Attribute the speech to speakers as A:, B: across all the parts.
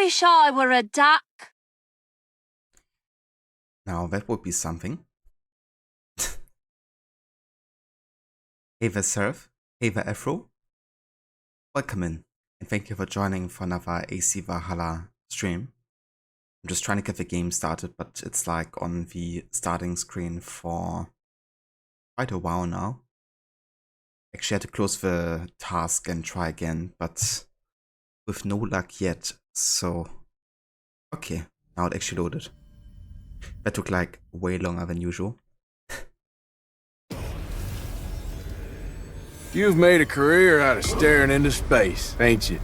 A: wish I were a duck.
B: Now that would be something. Hey there, Seraph. Hey there, Afro. Welcome in, and thank you for joining for another AC Valhalla stream. I'm just trying to get the game started, but it's like on the starting screen for quite a while now. Actually, I had to close the task and try again, but with no luck yet, so... Okay, now it actually loaded. That took like way longer than usual.
C: You've made a career out of staring into space, ain't you?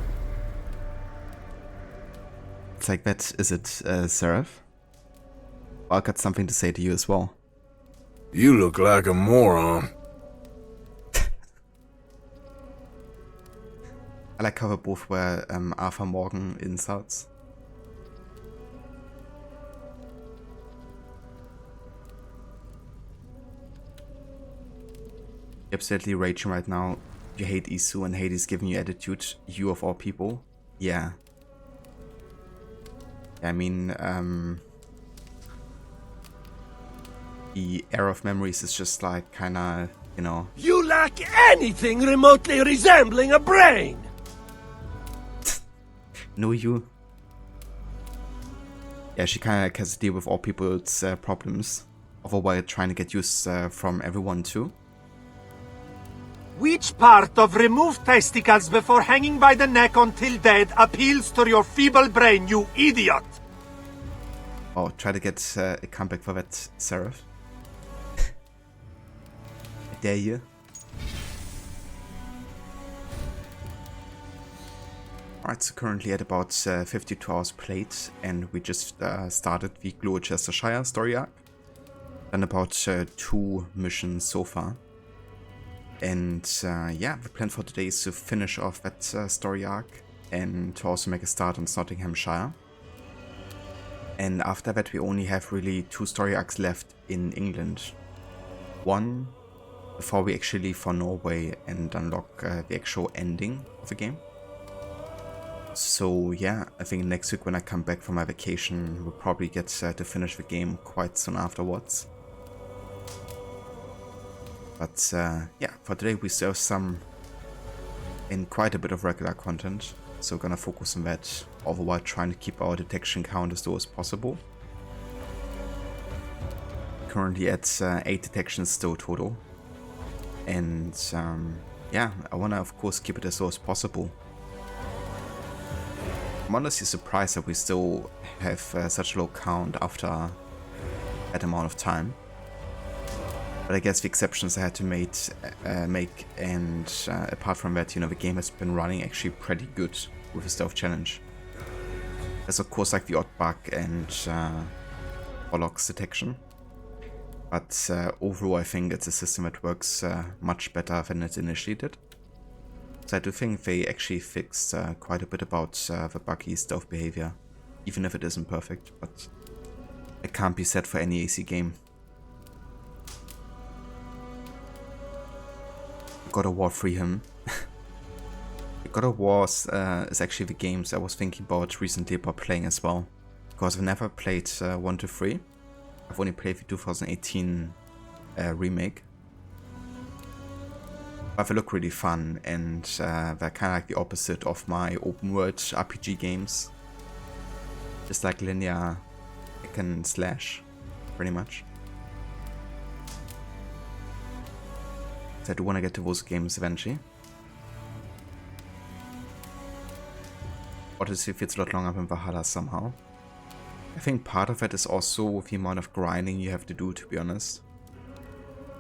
B: It's like that, is it, Seraph? Well, I've got something to say to you as well.
C: You look like a moron.
B: I like how they both were Arthur Morgan insults. You're absolutely raging right now. You hate Isu and Hades giving you attitude. You of all people. Yeah. I mean, the Air of Memories is just like kinda, you know...
D: You lack anything remotely resembling a brain!
B: No, you. Yeah, she kinda like has to deal with all people's problems. Although while trying to get use from everyone too.
D: Which part of remove testicles before hanging by the neck until dead appeals to your feeble brain, you idiot?
B: Oh, try to get a comeback for that, Seraph. I dare you. Alright, so currently at about 52 hours played, and we just started the GLOWECESTRESCIRE story arc. Done about 2 missions so far. And yeah, the plan for today is to finish off that story arc and to also make a start on SNOTINGHAMSCIRE. And after that we only have really 2 story arcs left in England. One before we actually leave for Norway and unlock the actual ending of the game. So yeah, I think next week when I come back from my vacation we'll probably get to finish the game quite soon afterwards. But yeah, for today we still have some and quite a bit of regular content, so we're gonna focus on that, all the while trying to keep our detection count as low as possible. Currently at 8 detections still total, and yeah, I wanna of course keep it as low as possible. I'm honestly surprised that we still have such a low count after that amount of time. But I guess the exceptions I had to make, and apart from that, you know, the game has been running actually pretty good with the stealth challenge. There's of course like the odd bug and Orloc's detection, but overall I think it's a system that works much better than it initially did. So I do think they actually fixed quite a bit about the buggy stealth behavior, even if it isn't perfect, but it can't be said for any AC game. God of War free him. God of War is actually the games I was thinking about recently about playing as well. Because I've never played 1 to 3. I've only played the 2018 remake. But they look really fun, and they're kind of like the opposite of my open world RPG games. Just like linear hack and slash, pretty much. I do want to get to those games eventually. Odyssey feels a lot longer than Valhalla somehow. I think part of it is also the amount of grinding you have to do, to be honest.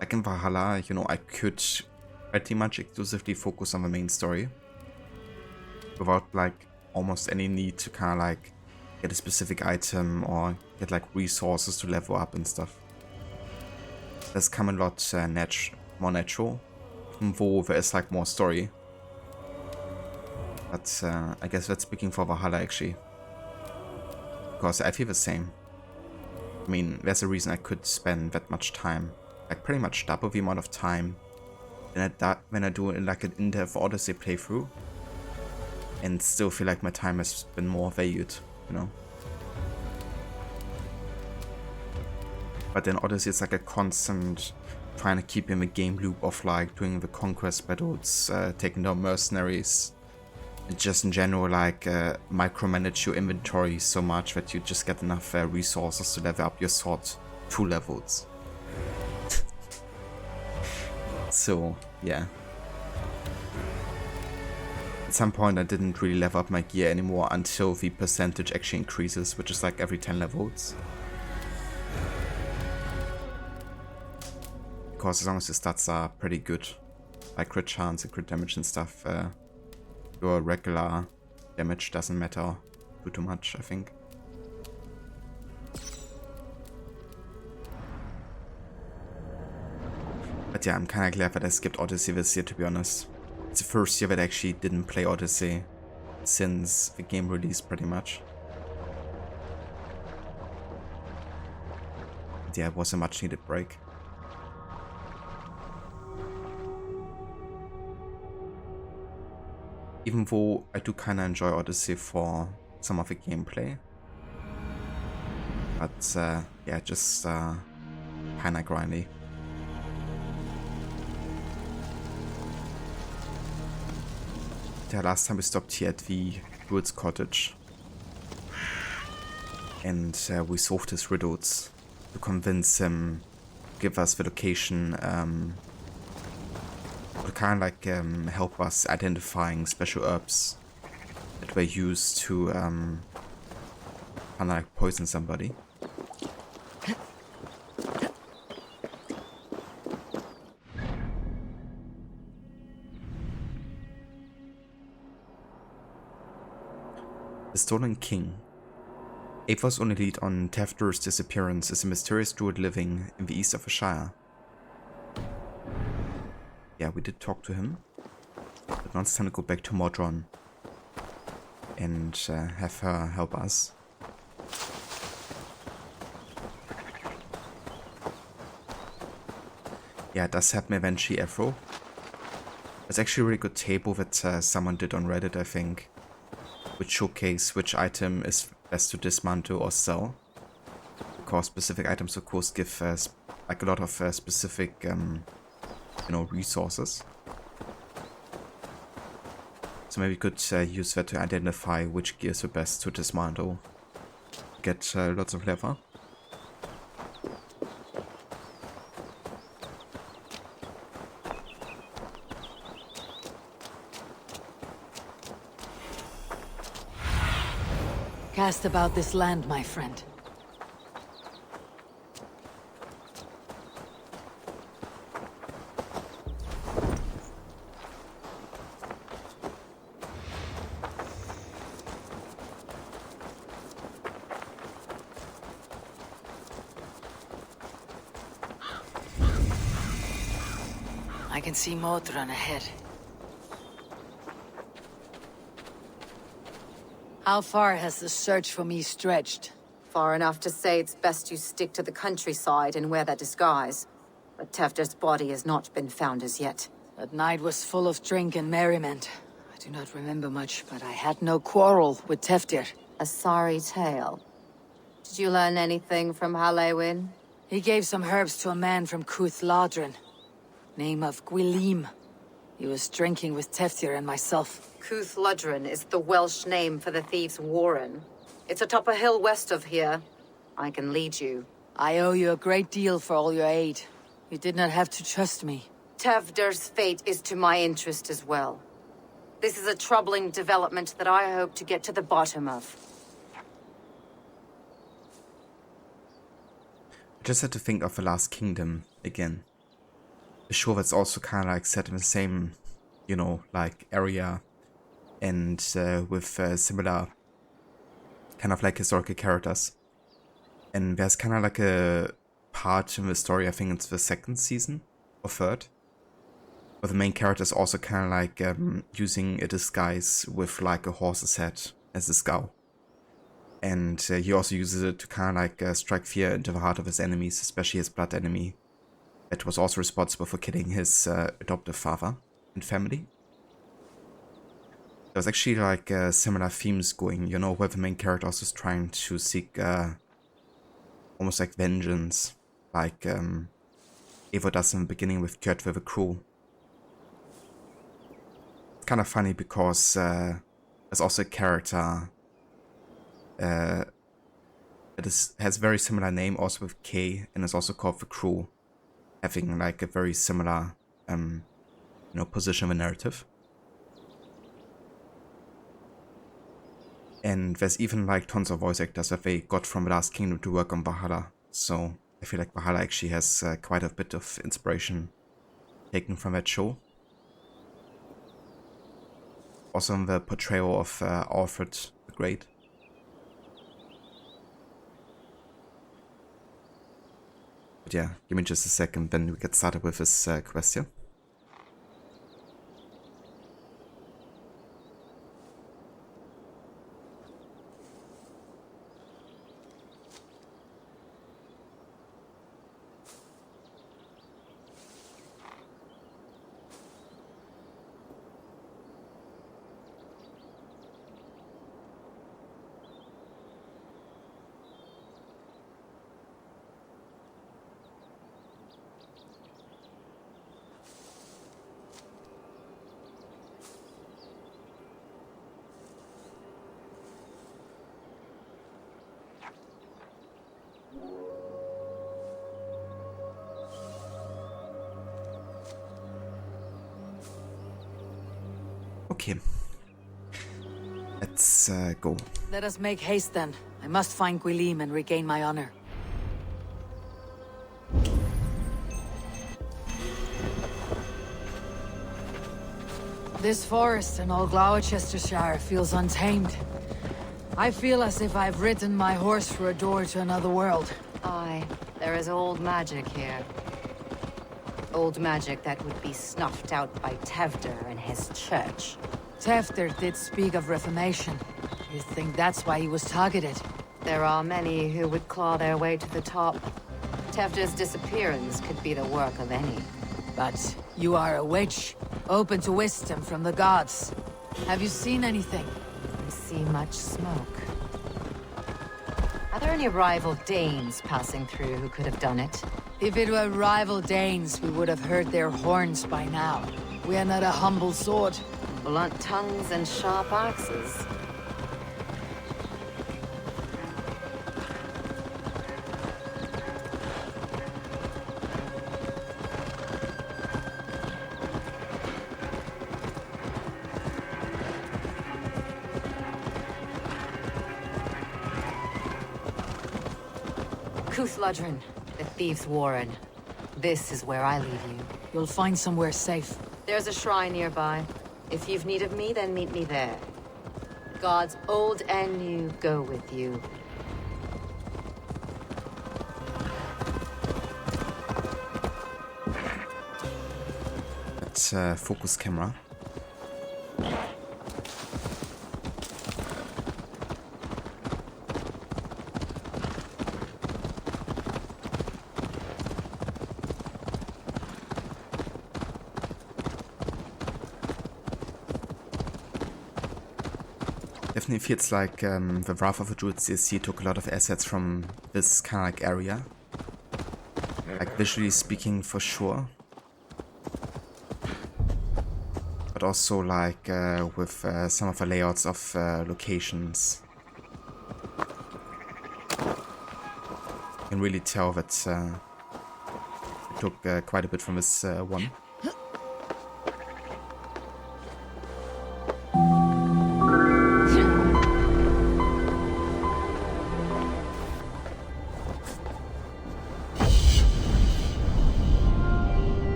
B: Like in Valhalla, you know, I could pretty much exclusively focus on the main story without like almost any need to kind of like get a specific item or get like resources to level up and stuff. That's come a lot more natural, though there is like more story. But I guess that's speaking for Valhalla actually, because I feel the same. I mean, there's a reason I could spend that much time, like pretty much double the amount of time when I do like an in-depth Odyssey playthrough, and still feel like my time has been more valued, you know. But in Odyssey, it's like a constant trying to keep in the game loop of like doing the conquest battles, taking down mercenaries, and just in general like micromanage your inventory so much that you just get enough resources to level up your sword 2 levels. So yeah. At some point I didn't really level up my gear anymore until the percentage actually increases, which is like every 10 levels. Because as long as your stats are pretty good, like crit chance and crit damage and stuff, your regular damage doesn't matter too much, I think. But yeah, I'm kind of glad that I skipped Odyssey this year, to be honest. It's the first year that I actually didn't play Odyssey since the game released, pretty much. But yeah, it was a much needed break. Even though I do kind of enjoy Odyssey for some of the gameplay. But yeah, just kind of grindy. Yeah, last time we stopped here at the Druid's cottage. And we solved his riddles to convince him to give us the location. To kind of like help us identifying special herbs that were used to kind of like poison somebody. The Stolen King. Ava's only lead on Tefder's disappearance is a mysterious druid living in the east of the Shire. Yeah, we did talk to him, but now it's time to go back to Modron and have her help us. Yeah, it does happen eventually, Afro. It's actually a really good table that someone did on Reddit, I think, which showcase which item is best to dismantle or sell. Because specific items, of course, give like a lot of specific you know, resources. So maybe we could use that to identify which gears are best to dismantle. Get lots of leather.
A: Cast about this land, my friend. I can see Modron ahead. How far has the search for me stretched?
E: Far enough to say it's best you stick to the countryside and wear that disguise. But Tefder's body has not been found as yet.
A: That night was full of drink and merriment. I do not remember much, but I had no quarrel with Tefder.
E: A sorry tale. Did you learn anything from Halewin?
A: He gave some herbs to a man from Cuth Ladrin. Name of Gwilim. He was drinking with Tefder and myself.
E: Cuth Ladrin is the Welsh name for the thieves' warren. It's atop a hill west of here. I can lead you.
A: I owe you a great deal for all your aid. You did not have to trust me.
E: Tefder's fate is to my interest as well. This is a troubling development that I hope to get to the bottom of.
B: I just had to think of The Last Kingdom again. A show that's also kind of like set in the same, you know, like area and with similar kind of like historical characters. And there's kind of like a part in the story, I think it's the second season or third, where the main character is also kind of like using a disguise with like a horse's head as a skull. And he also uses it to kind of like strike fear into the heart of his enemies, especially his blood enemy, that was also responsible for killing his adoptive father and family. There's actually like similar themes going, you know, where the main character also is trying to seek almost like vengeance, like Eivor does in the beginning with Kurt with the crew. It's kind of funny because there's also a character that has very similar name, also with K, and is also called the crew, having like a very similar you know, position of a narrative. And there's even like tons of voice actors that they got from the Last Kingdom to work on Valhalla. So I feel like Valhalla actually has quite a bit of inspiration taken from that show. Also in the portrayal of Alfred the Great. But yeah, give me just a second, then we get started with this quest here. Okay, let's go.
A: Let us make haste then. I must find Gwilym and regain my honor. This forest and all GLOWECESTRESCIRE feels untamed. I feel as if I've ridden my horse through a door to another world.
E: Aye, there is old magic here. Old magic that would be snuffed out by Tewdwr and his church.
A: Tewdwr did speak of reformation. You think that's why he was targeted?
E: There are many who would claw their way to the top. Tewdwr's disappearance could be the work of any.
A: But you are a witch, open to wisdom from the gods. Have you seen anything?
E: I see much smoke. Are there any rival Danes passing through who could have done it?
A: If it were rival Danes, we would have heard their horns by now. We are not a humble sword.
E: Blunt tongues and sharp axes. Ladrin, the Thieves' Warren. This is where I leave you.
A: You'll find somewhere safe.
E: There's a shrine nearby. If you've need of me, then meet me there. Gods old and new go with you.
B: Let's focus camera. Definitely feels like the Wrath of the Druids DLC took a lot of assets from this kind of like area. Like visually speaking for sure. But also like with some of the layouts of locations. You can really tell that it took quite a bit from this one.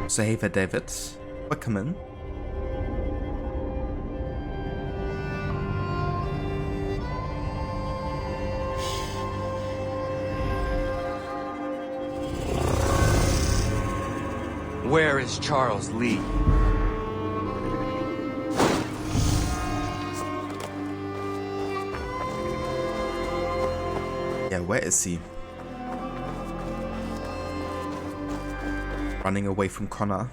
B: So hey there, David. Welcome in.
F: Where is Charles Lee?
B: Yeah, where is he? Running away from Connor.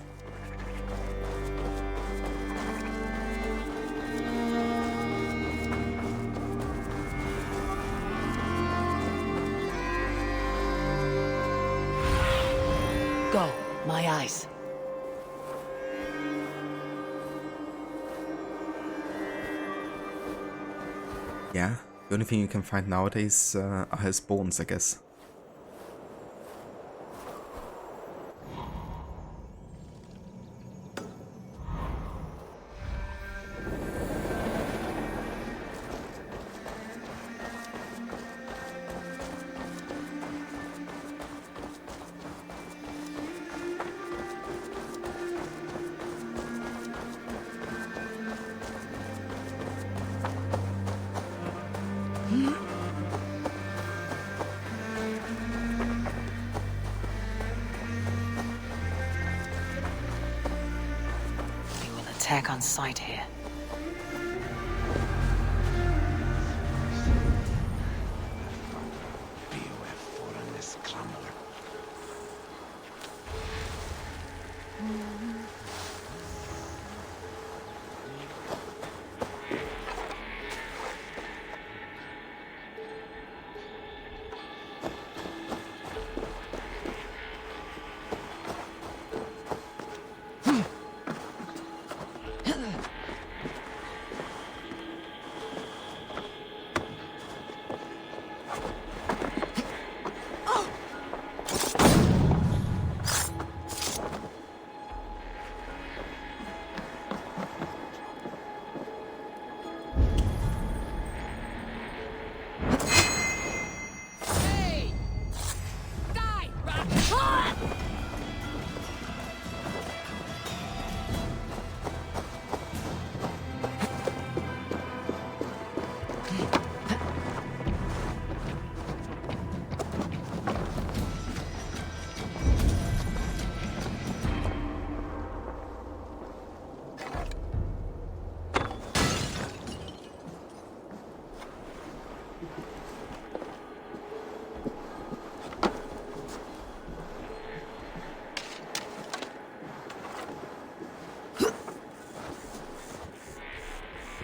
A: go. My eyes.
B: Yeah, the only thing you can find nowadays are his bones, I guess.
A: Attack on sight here.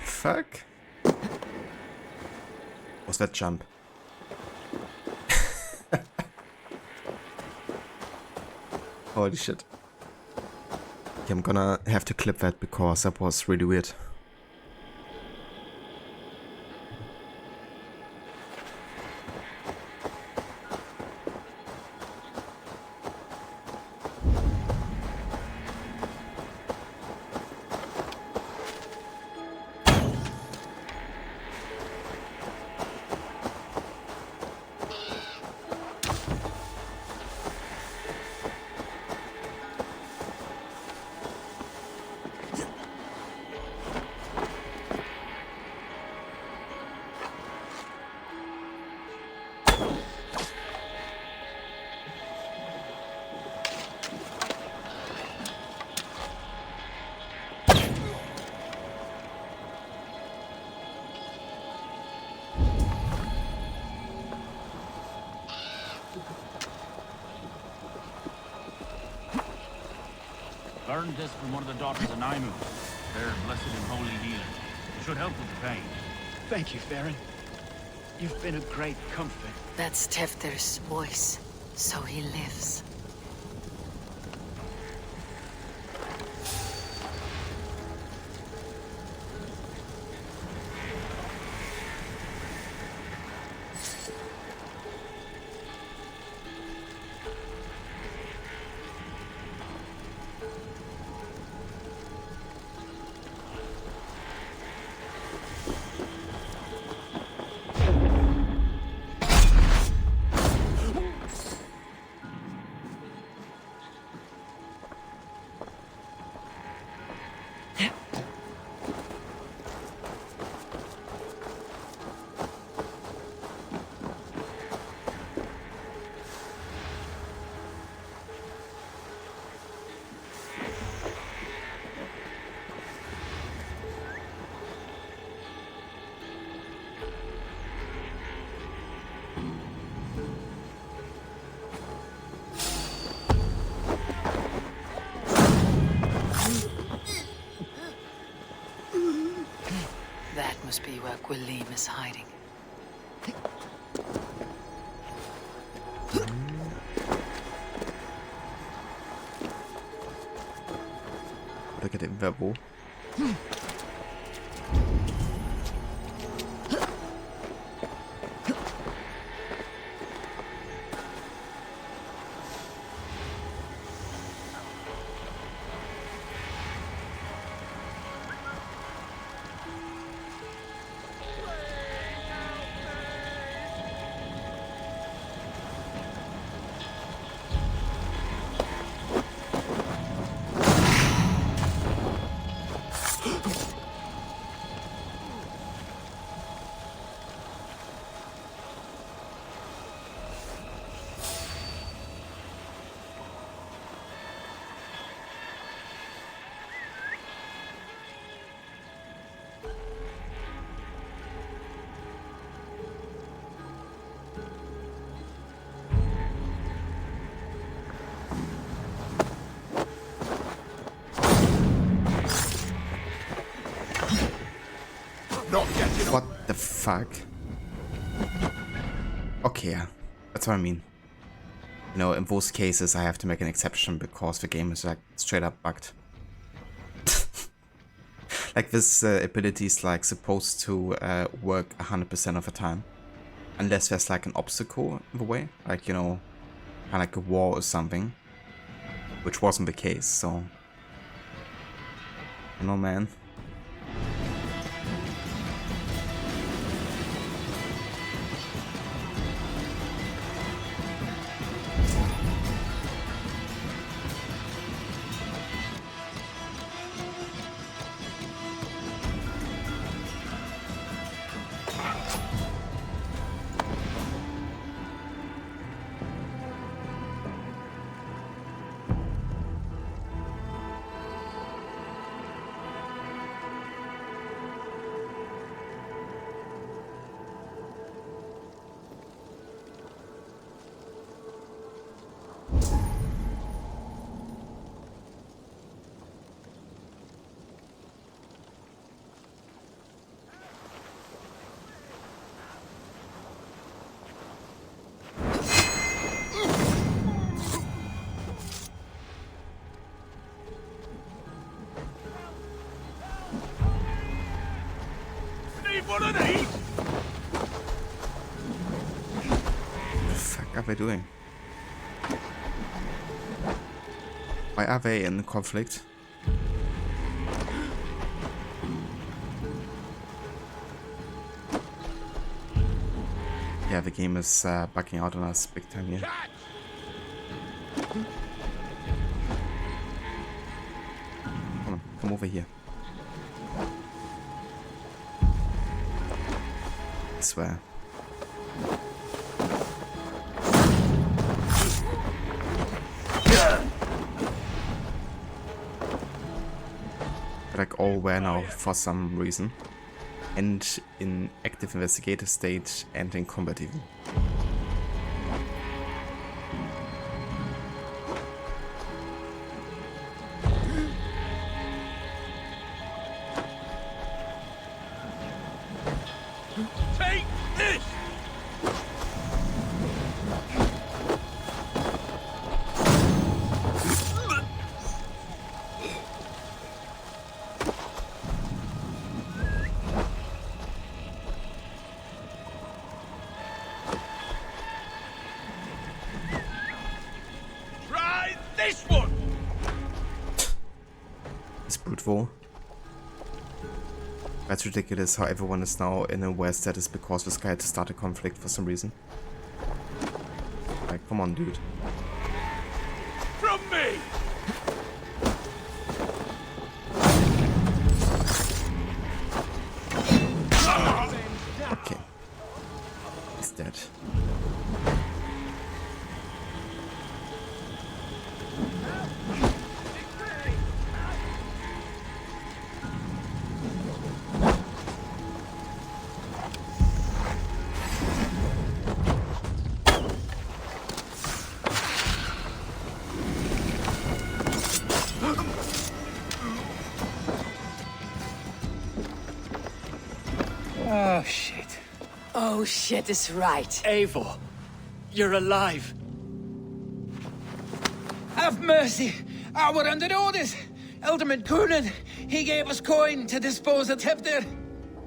B: Fuck? Was that jump? Holy shit. Okay, I'm gonna have to clip that because that was really weird.
G: Learned this from one of the daughters of Animus. They're blessed and holy healers. It should help with the pain.
H: Thank you, Farron. You've been a great comfort.
A: That's Tefter's voice. So he lives. Must be where Gwilym is hiding.
B: det være hvor. What the fuck? Okay, yeah. That's what I mean. You know, in most cases I have to make an exception because the game is like straight up bugged. Like this ability is like supposed to work 100% of the time. Unless there's like an obstacle in the way. Like, you know, kind of like a wall or something. Which wasn't the case, so... You know, man.
C: One of these.
B: What the fuck are they doing? Why are they in conflict? Yeah, the game is bugging out on us big time here. Come on, come over here. I swear. Like all were now for some reason, and in active investigative state and in combat even.
C: Take this. Try this one.
B: It's brutal. That's ridiculous how everyone is now in a worse status because this guy had to start a conflict for some reason. Like, come on, dude.
C: From me.
B: Okay. He's dead.
H: Oh, shit.
A: Oh shit is right.
H: Eivor, you're alive. Have mercy! Our under orders! Elderman Coonan, he gave us coin to dispose of Tevdir.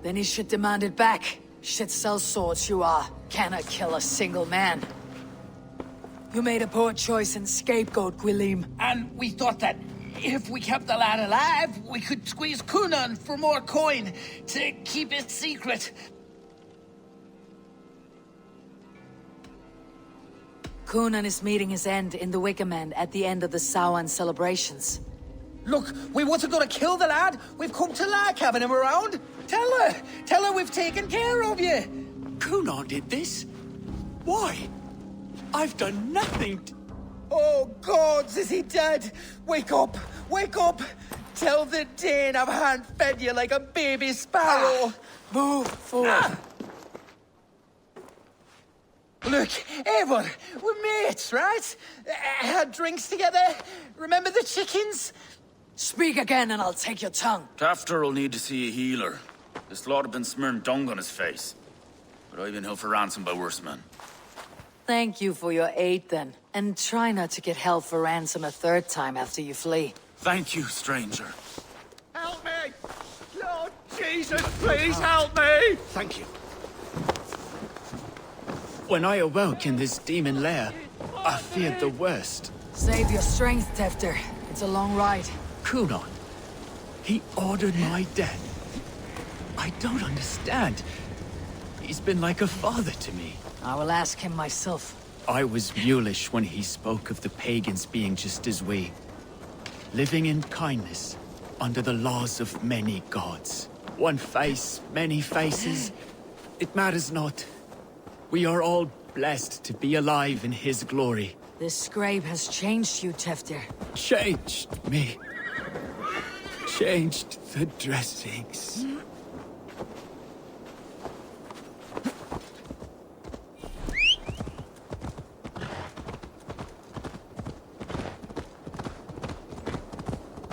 A: Then he should demand it back. Shit sells swords, you are. Cannot kill a single man. You made a poor choice in scapegoat, Gwilym.
H: And we thought that if we kept the lad alive, we could squeeze Coonan for more coin to keep it secret.
A: Coonan is meeting his end in the Wickerman at the end of the Samhain celebrations.
H: Look, we wasn't gonna kill the lad. We've come to like having him around. Tell her we've taken care of you.
I: Coonan did this? Why? I've done nothing
H: Oh, gods, is he dead? Wake up! Wake up! Tell the Dane I've hand-fed you like a baby sparrow.
A: Move forward.
H: Look, Eivor, we're mates, right? Had drinks together. Remember the chickens?
A: Speak again and I'll take your tongue.
G: Tafter will need to see a healer. This lord have been smearing dung on his face. But I've been held for ransom by worse men.
A: Thank you for your aid then. And try not to get held for ransom a third time after you flee.
G: Thank you, stranger.
I: Help me! Lord Jesus, please help me!
H: Thank you.
I: When I awoke in this demon lair, I feared the worst.
A: Save your strength, Tefter. It's a long ride.
I: Coonan, he ordered my death. I don't understand. He's been like a father to me.
A: I will ask him myself.
I: I was mulish when he spoke of the pagans being just as we. Living in kindness, under the laws of many gods. One face, many faces. It matters not. We are all blessed to be alive in his glory.
A: This scrape has changed you, Tefter.
I: Changed me. Changed the dressings.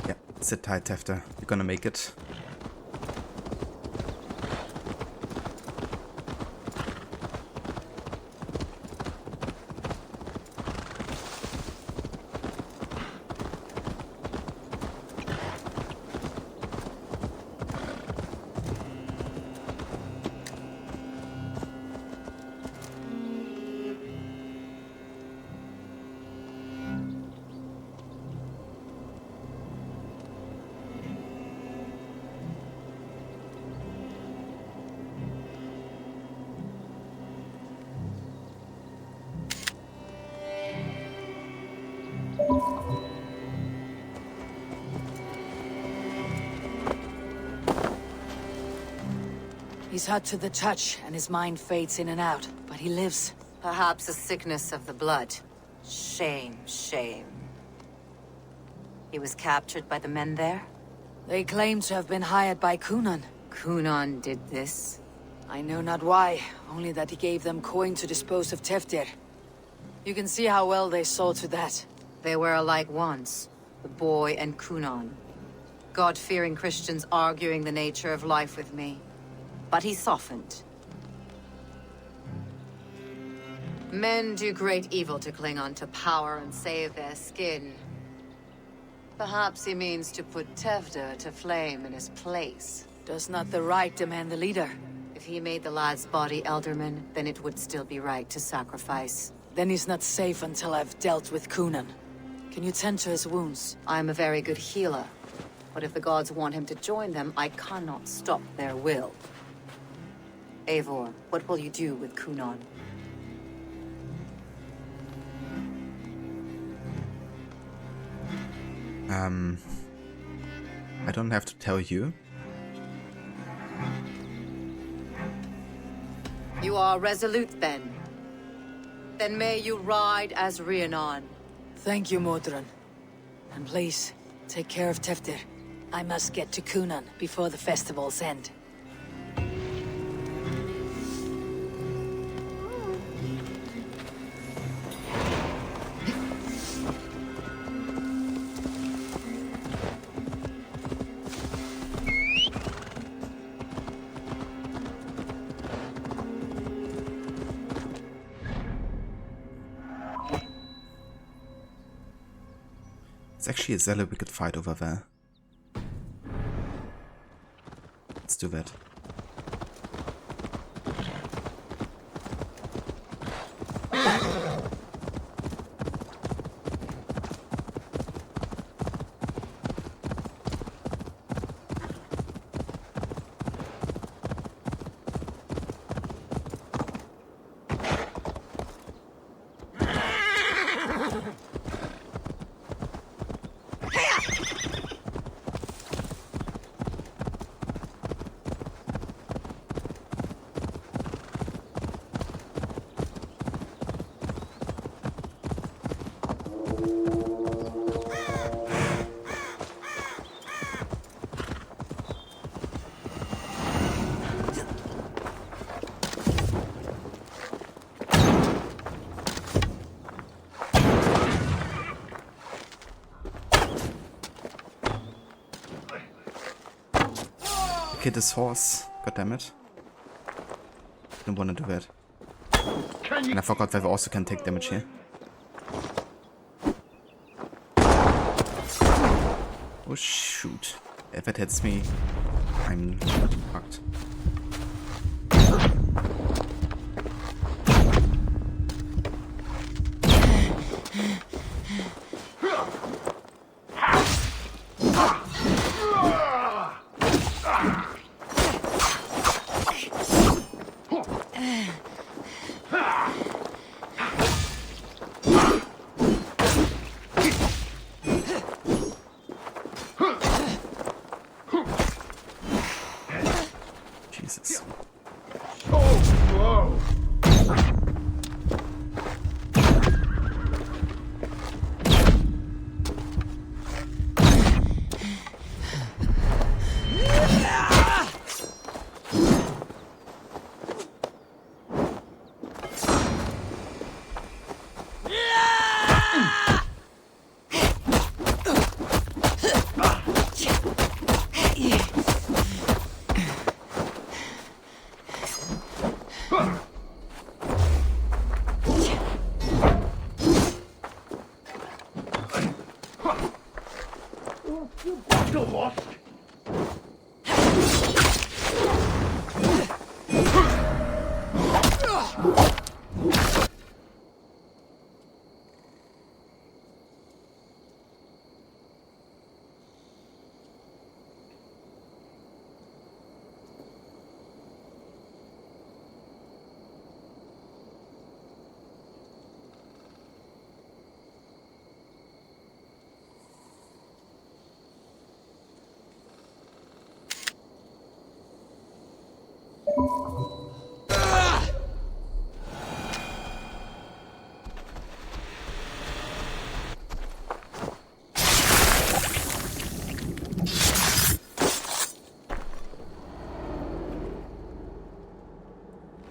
B: Yeah, sit tight, Tefter. You're gonna make it.
A: He's hot to the touch, and his mind fades in and out, but he lives.
E: Perhaps a sickness of the blood. Shame, shame. He was captured by the men there?
A: They claim to have been hired by Coonan.
E: Coonan did this?
A: I know not why, only that he gave them coin to dispose of Teftir. You can see how well they saw to that.
E: They were alike once, the boy and Coonan. God-fearing Christians arguing the nature of life with me. But he softened. Men do great evil to cling on to power and save their skin. Perhaps he means to put Tevder to flame in his place.
A: Does not the right demand the leader?
E: If he made the lad's body Elderman, then it would still be right to sacrifice.
A: Then he's not safe until I've dealt with Coonan. Can you tend to his wounds?
E: I'm a very good healer. But if the gods want him to join them, I cannot stop their will. Eivor, what will you do with Coonan?
B: I don't have to tell you.
E: You are resolute, then. Then may you ride as Rhiannon.
A: Thank you, Modron. And please, take care of Teftir. I must get to Coonan before the festival's end.
B: It's actually a Zealot we could fight over there. do that. Hit his horse. God damn it. Didn't want to do that. And I forgot that we also can take damage here. Oh shoot. If it hits me, I'm fucked. Jesus.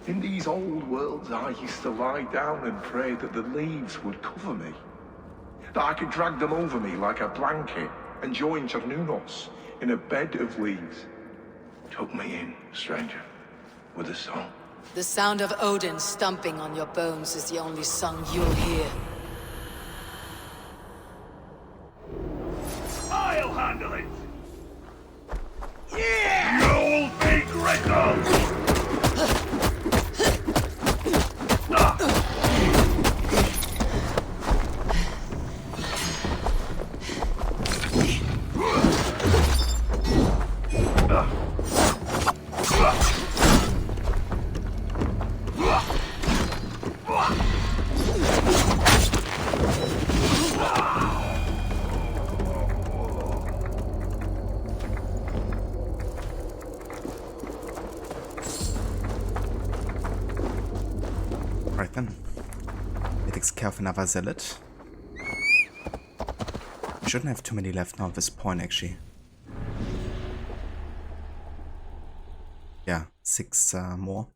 J: In these old worlds, I used to lie down and pray that the leaves would cover me. That I could drag them over me like a blanket and join Cernunos in a bed of leaves. Tuck me in, stranger, with a song.
A: The sound of Odin stomping on your bones is the only song you'll hear.
J: I'll handle it! Yeah! You'll be Greco!
B: Right then. It takes care of another Zealot. We shouldn't have too many left now at this point, actually. Yeah, 6 more.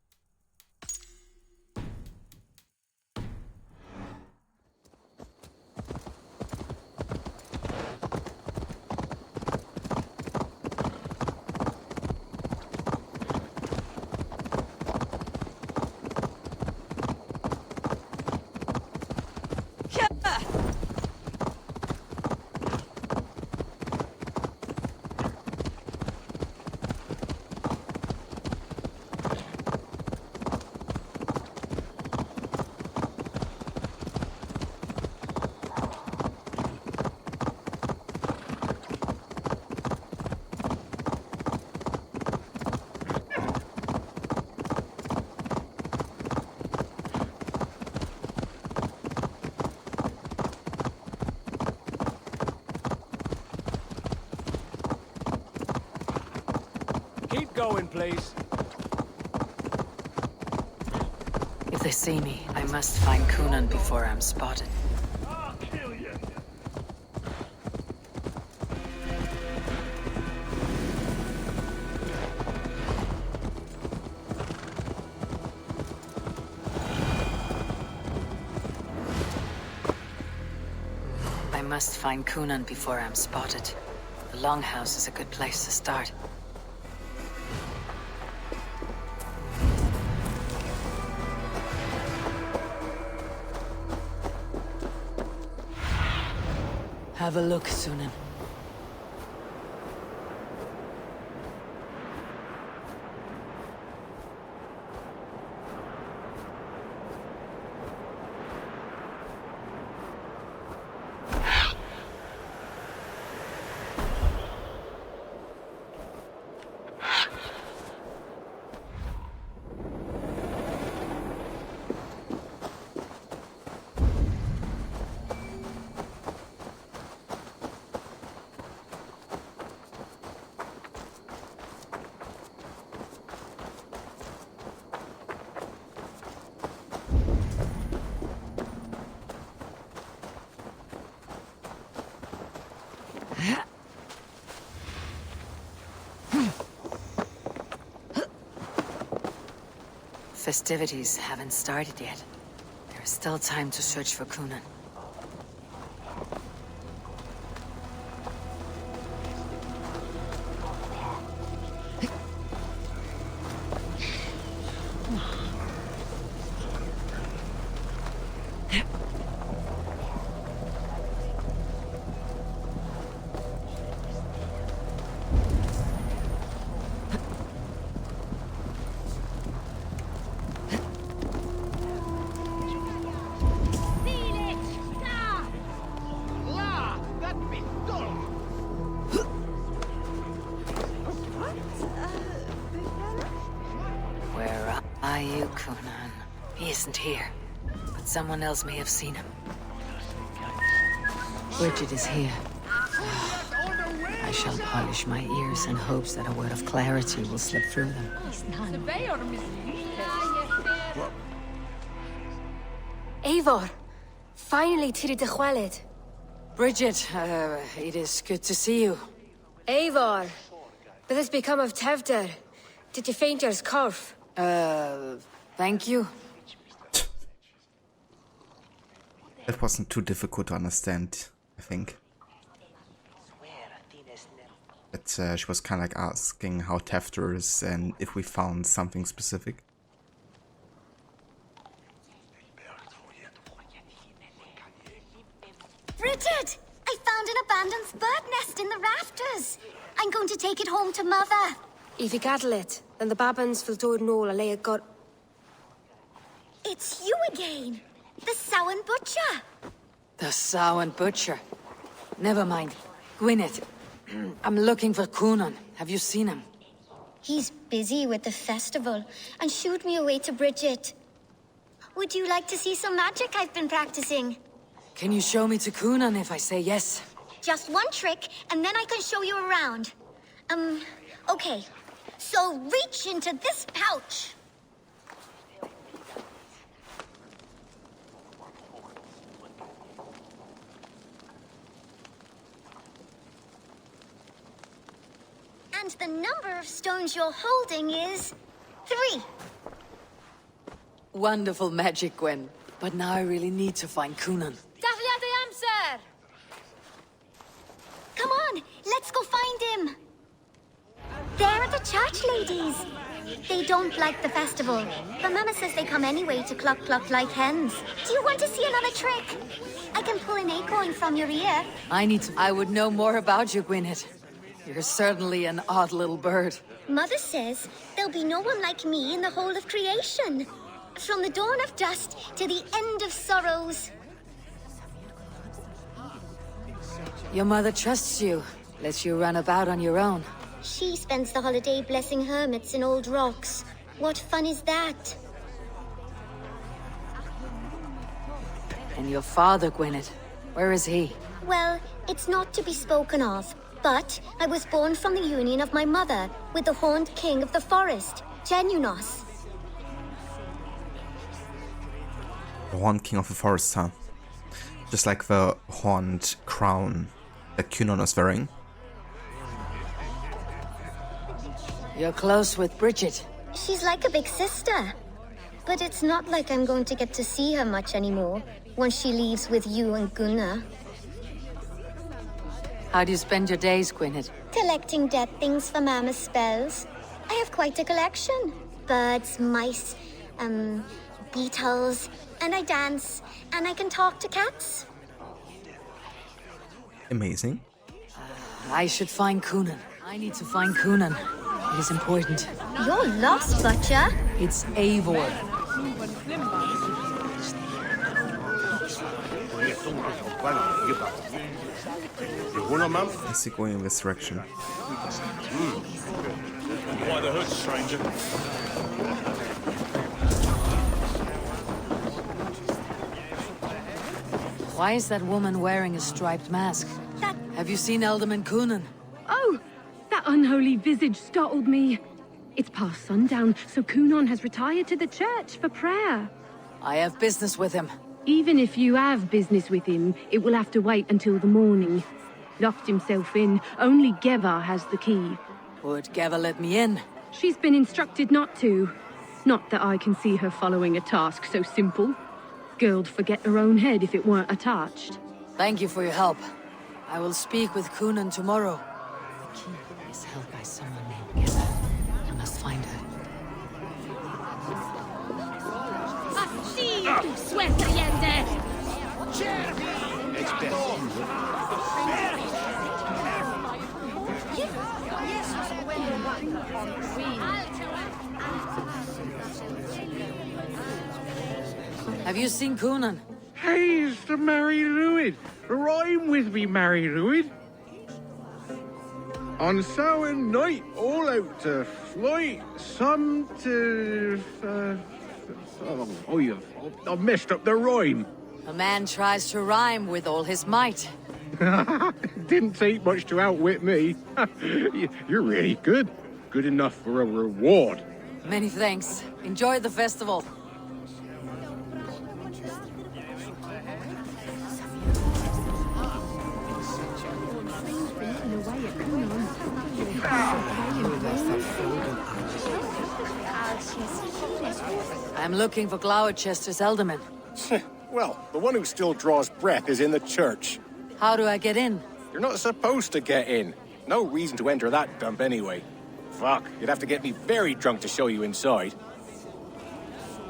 C: going, please.
A: If they see me, I must find Kunan before I'm spotted.
D: I'll kill you.
A: I must find Kunan before I'm spotted. The Longhouse is a good place to start. Have a look, Sunan. Festivities haven't started yet. There is still time to search for Kunan. Where are you, Kunan? He isn't here, but someone else may have seen him. Bridget is here. I shall polish my ears in hopes that a word of clarity will slip through them.
K: Eivor, finally tiri de chwaled.
A: Bridget, it is good to see you.
K: Eivor, what has become of Tevder? Did you faint your scarf?
A: Thank you.
B: That wasn't too difficult to understand, I think. But she was kind of like asking how Tefter is and if we found something specific.
L: Bridget! I found an abandoned bird nest in the rafters. I'm going to take it home to Mother.
K: If you cattle it, then the babans will do it all a lay got.
L: It's you again! The Sowan Butcher!
A: The Sowan Butcher. Never mind. Gwyneth, I'm looking for Kunan. Have you seen him?
L: He's busy with the festival and shooed me away to Bridget. Would you like to see some magic I've been practicing?
A: Can you show me to Kunan if I say yes?
L: Just one trick, and then I can show you around. Okay. So reach into this pouch. And the number of stones you're holding is 3.
A: Wonderful magic, Gwen. But now I really need to find Kunan.
L: Come on, let's go find him. There are the church ladies. They don't like the festival, but Mama says they come anyway to cluck cluck like hens. Do you want to see another trick? I can pull an acorn from your ear.
A: I would know more about you, Gwyneth. You're certainly an odd little bird.
L: Mother says there'll be no one like me in the whole of creation. From the dawn of dust to the end of sorrows.
A: Your mother trusts you, lets you run about on your own.
L: She spends the holiday blessing hermits in old rocks. What fun is that?
A: And your father, Gwyneth, where is he?
L: Well, it's not to be spoken of. But I was born from the union of my mother with the horned king of the forest, Genunos.
B: The Horned King of the Forest, huh? Just like the horned crown that Cunon is wearing.
A: You're close with Bridget.
L: She's like a big sister. But it's not like I'm going to get to see her much anymore once she leaves with you and Gunnar.
A: How do you spend your days, Gwynedd?
L: Collecting dead things for Mama's spells. I have quite a collection. Birds, mice, beetles, and I dance, and I can talk to cats.
B: Amazing.
A: I should find Cunan. I need to find Cunan. It is important.
L: You're lost, Butcher.
A: It's Eivor.
B: Is he going in this direction?
M: Why the hood, stranger?
A: Why is that woman wearing a striped mask? Have you seen Alderman Cunan?
N: Oh, that unholy visage startled me. It's past sundown, so Cunan has retired to the church for prayer.
A: I have business with him.
N: Even if you have business with him, it will have to wait until the morning. Locked himself in. Only Geva has the key.
A: Would Geva let me in?
N: She's been instructed not to. Not that I can see her following a task so simple. Girl'd forget her own head if it weren't attached.
A: Thank you for your help. I will speak with Cunan tomorrow. The key is held by someone named Geva. I must find her. Have you seen Cunan?
O: Hey, it's the Mary Ruid. Rhyme with me, Mary Ruid. On Samhain night, all out to flight, some to... I've messed up the rhyme.
A: A man tries to rhyme with all his might.
O: Didn't take much to outwit me. You're really good. Good enough for a reward.
A: Many thanks. Enjoy the festival. I'm looking for Gloucester's Alderman.
P: Well, the one who still draws breath is in the church.
A: How do I get in?
P: You're not supposed to get in. No reason to enter that dump anyway. Fuck, you'd have to get me very drunk to show you inside.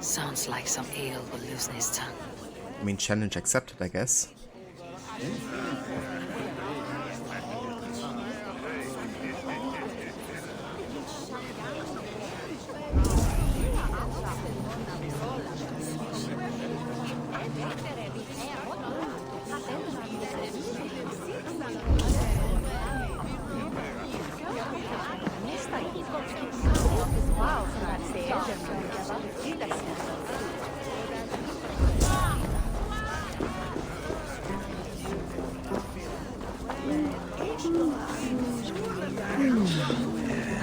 A: Sounds like some ale will loosen his tongue.
B: I mean, challenge accepted, I guess.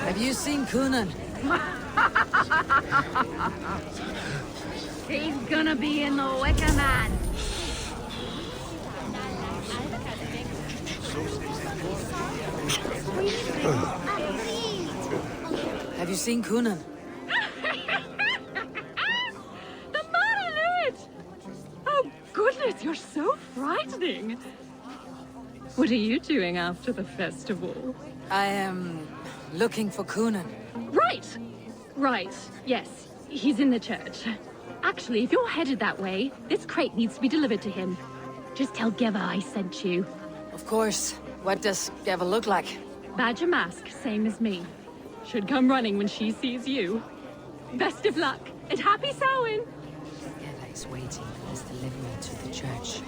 A: Have you seen Cunan?
N: He's gonna be in the Wicker Man.
A: Have you seen Cunan?
N: The Marilyn! Oh, goodness, you're so frightening. What are you doing after the festival?
A: I am looking for Cunan.
N: Right, yes. He's in the church. Actually, if you're headed that way, this crate needs to be delivered to him. Just tell Geva I sent you.
A: Of course. What does Geva look like?
N: Badger mask, same as me. Should come running when she sees you. Best of luck, and happy Samhain!
A: Geva is waiting for his delivery to the church.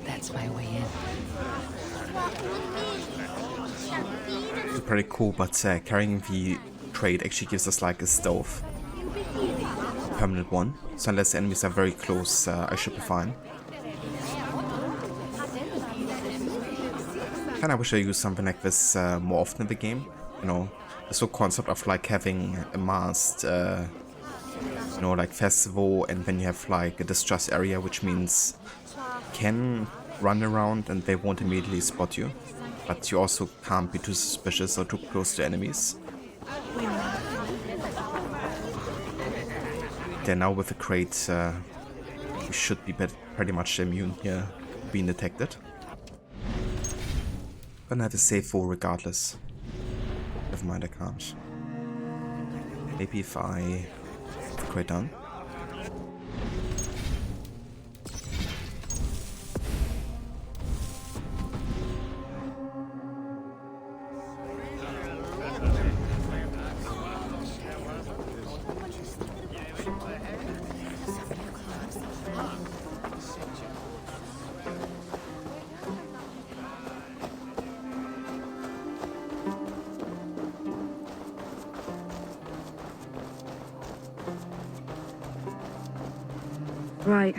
A: That's my way in.
B: It's pretty cool, but carrying the crate actually gives us like a stove. Permanent one. So unless the enemies are very close, I should be fine. Kinda wish I used something like this more often in the game. You know, the whole concept of like having a masked, you know, like festival, and then you have like a distress area, which means you can run around and they won't immediately spot you, but you also can't be too suspicious or too close to enemies. Then now with the crate, we should be pretty much immune here, being detected. Gonna have a save full regardless. Never mind, I can't. Maybe if I put the crate down.
Q: Right,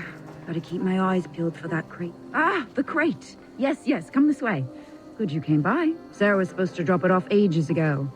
Q: gotta keep my eyes peeled for that crate. Ah, the crate! Yes, yes, come this way. Good you came by. Sarah was supposed to drop it off ages ago.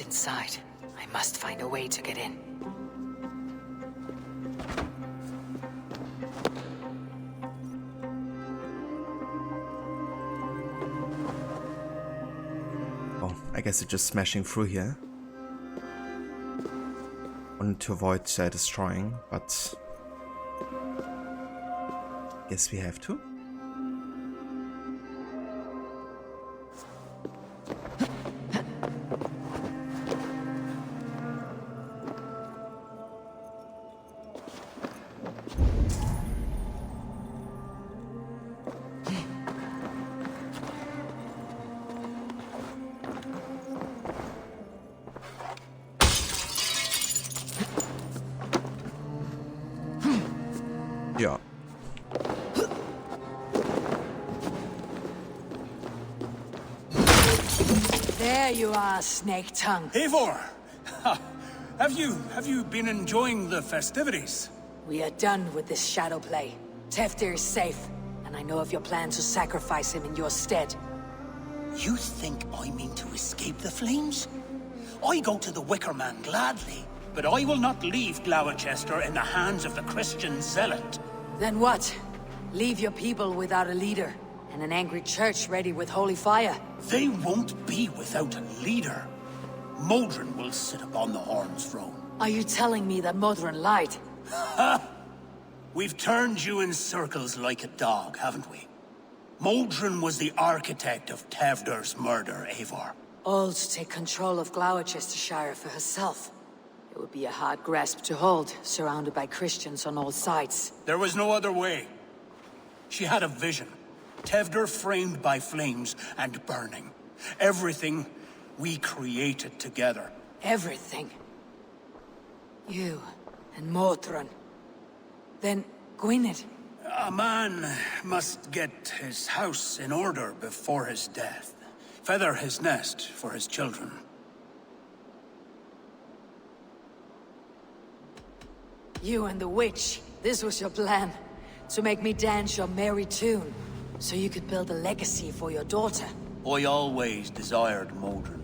A: Inside. I must find a way to get in.
B: Oh, I guess it's just smashing through here. Wanted to avoid destroying, but guess we have to. Yeah.
A: There you are, Snake Tongue.
M: Eivor! Have you been enjoying the festivities?
A: We are done with this shadow play. Teftir is safe, and I know of your plan to sacrifice him in your stead.
H: You think I mean to escape the flames? I go to the Wicker Man gladly, but I will not leave Gloucester in the hands of the Christian Zealot.
A: Then what? Leave your people without a leader, and an angry church ready with holy fire?
H: They won't be without a leader. Modron will sit upon the Horn's throne.
A: Are you telling me that Modron lied?
H: Ha! We've turned you in circles like a dog, haven't we? Modron was the architect of Tevder's murder, Eivor.
A: All to take control of Gloucestershire for herself. It would be a hard grasp to hold, surrounded by Christians on all sides.
H: There was no other way. She had a vision. Tevder framed by flames and burning. Everything we created together.
A: Everything? You and Modron. Then Gwynedd.
H: A man must get his house in order before his death. Feather his nest for his children.
A: You and the witch, this was your plan. To make me dance your merry tune. So you could build a legacy for your daughter.
H: I always desired Modron.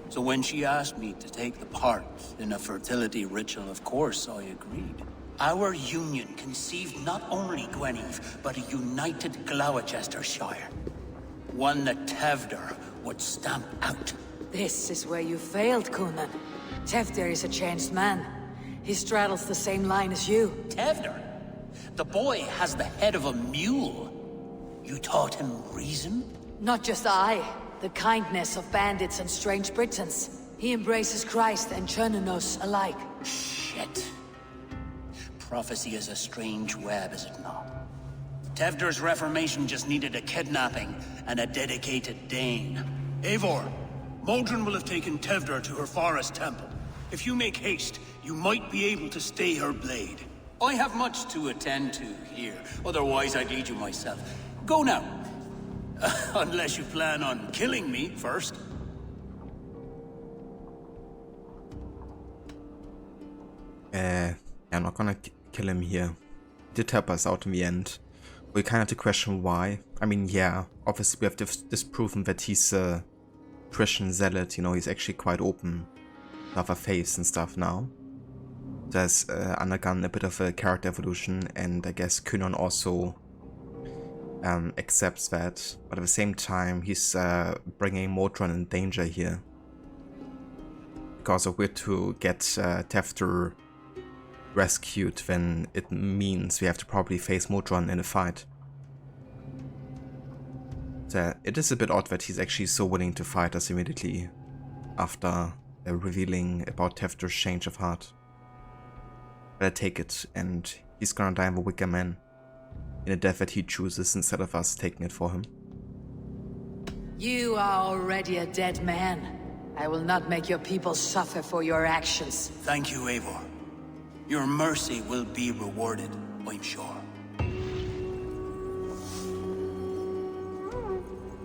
H: So when she asked me to take the part in a fertility ritual, of course I agreed. Our union conceived not only Gwynedd, but a united Gloucestershire. One that Tevder would stamp out.
A: This is where you failed, Conan. Teftir is a changed man. He straddles the same line as you.
H: Tevder? The boy has the head of a mule. You taught him reason?
A: Not just I. The kindness of bandits and strange Britons. He embraces Christ and Chernonos alike.
H: Shit. Prophecy is a strange web, is it not? Tevder's reformation just needed a kidnapping and a dedicated Dane.
M: Eivor, Modron will have taken Tevder to her forest temple. If you make haste, you might be able to stay her blade.
H: I have much to attend to here, otherwise I'd lead you myself. Go now. Unless you plan on killing me first.
B: I'm not gonna kill him here. He did help us out in the end. We kind of have to question why. I mean, yeah, obviously we have disproven that he's a Christian zealot, you know, he's actually quite open to other faiths and stuff now. So has undergone a bit of a character evolution, and I guess Kynon also accepts that. But at the same time, he's bringing Modron in danger here. Because if we're to get Tevder rescued, then it means we have to probably face Modron in a fight. So it is a bit odd that he's actually so willing to fight us immediately after revealing about Tevder's change of heart. But I take it, and he's gonna die of a wicker man in a death that he chooses instead of us taking it for him.
A: You are already a dead man. I will not make your people suffer for your actions.
H: Thank you, Eivor. Your mercy will be rewarded, I'm sure.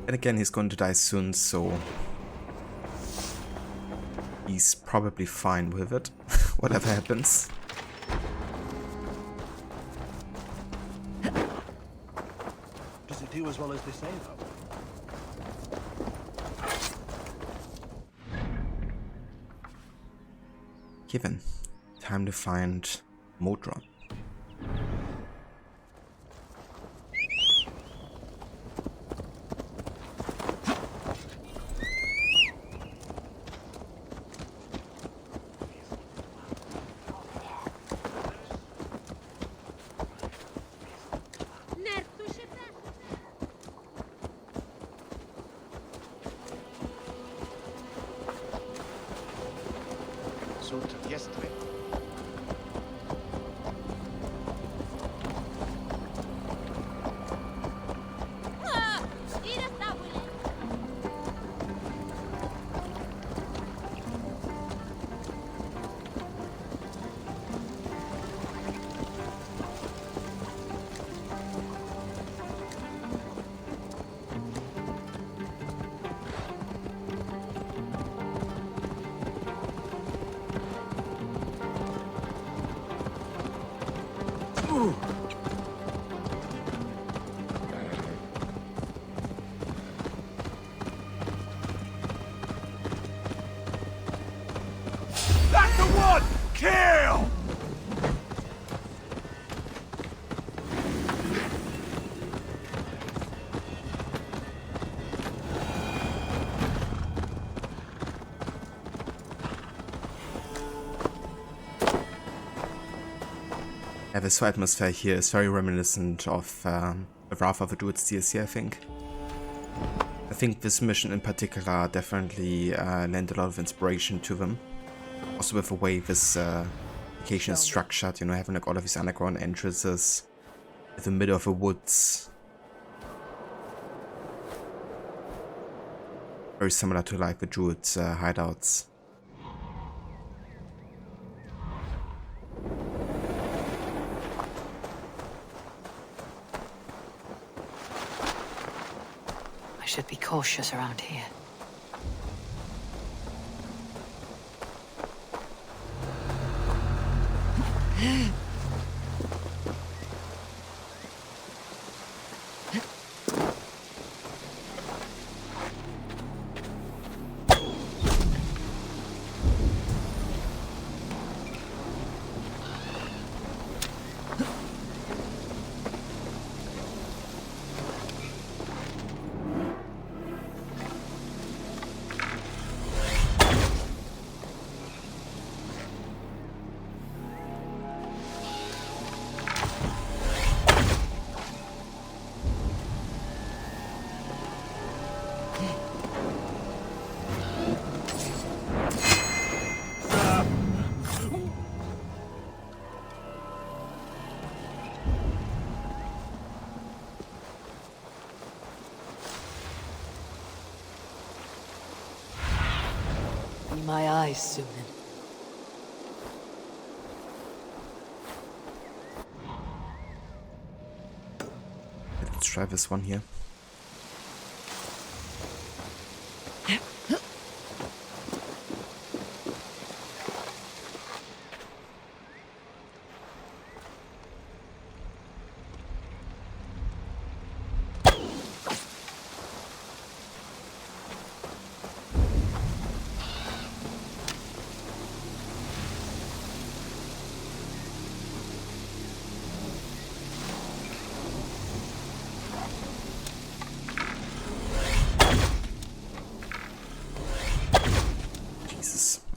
B: And again, he's going to die soon, so he's probably fine with it, whatever happens.
R: Does it do as well as they say, though?
B: Given. Time to find Modron.
R: Yesterday.
D: That's the one! Kill!
B: Yeah, this whole atmosphere here is very reminiscent of Wrath of the Druids DLC, I think. I think this mission in particular definitely lent a lot of inspiration to them. Also with the way this location is structured, you know, having like all of these underground entrances in the middle of the woods. Very similar to like the Druids hideouts.
A: I should be cautious around here. open my eyes soon.
B: Let's try this one here.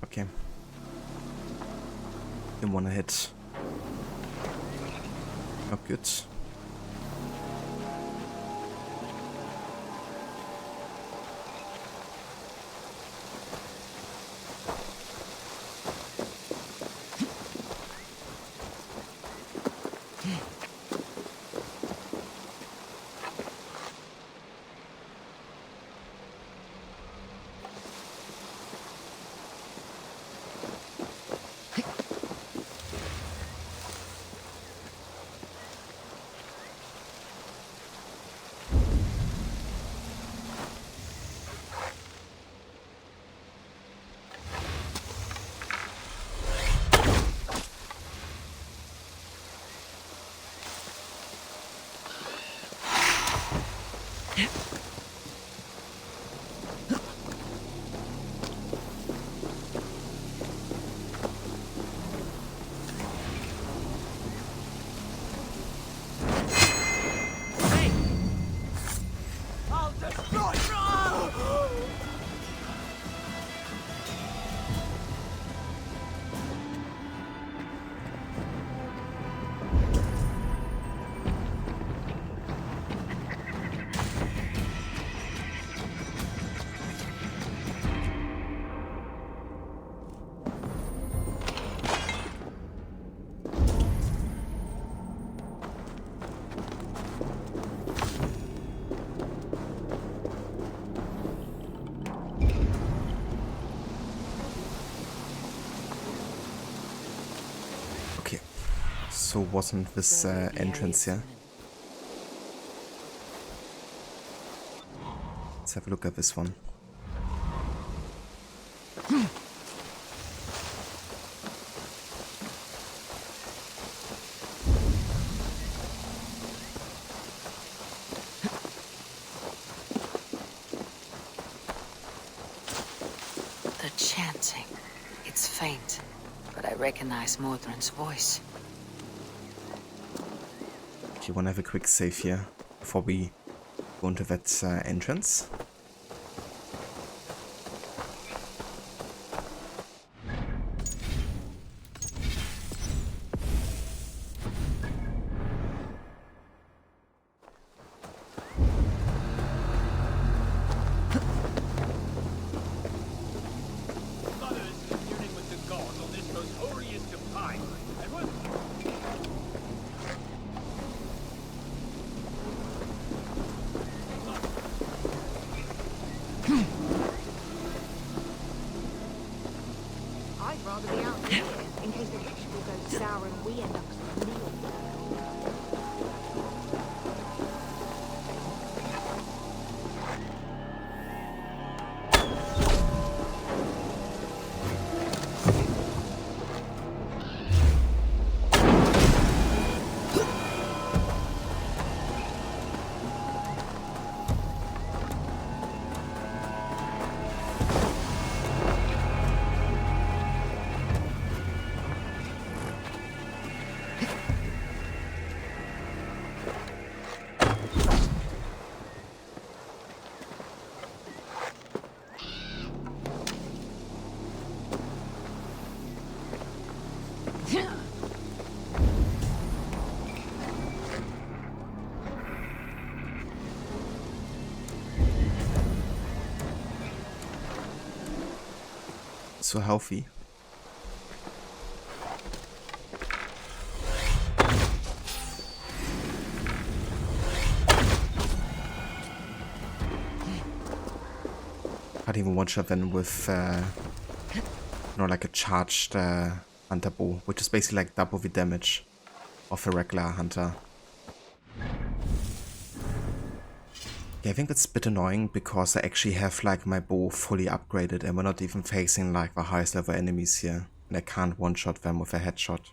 B: Okay. Didn't want to hit. Not good. So wasn't this entrance here? Let's have a look at this one.
A: The chanting. It's faint, but I recognize Modron's voice.
B: Do you want to have a quick save here before we go into that entrance?
S: I'd rather be out here in case the ritual goes sour and we end up with a meal.
B: So healthy. Can't even one shot then with spot now like a charged hunter bow, which is basically like double the damage of a regular hunter. Yeah, I think it's a bit annoying because I actually have like my bow fully upgraded and we're not even facing like the highest level enemies here. And I can't one-shot them with a headshot.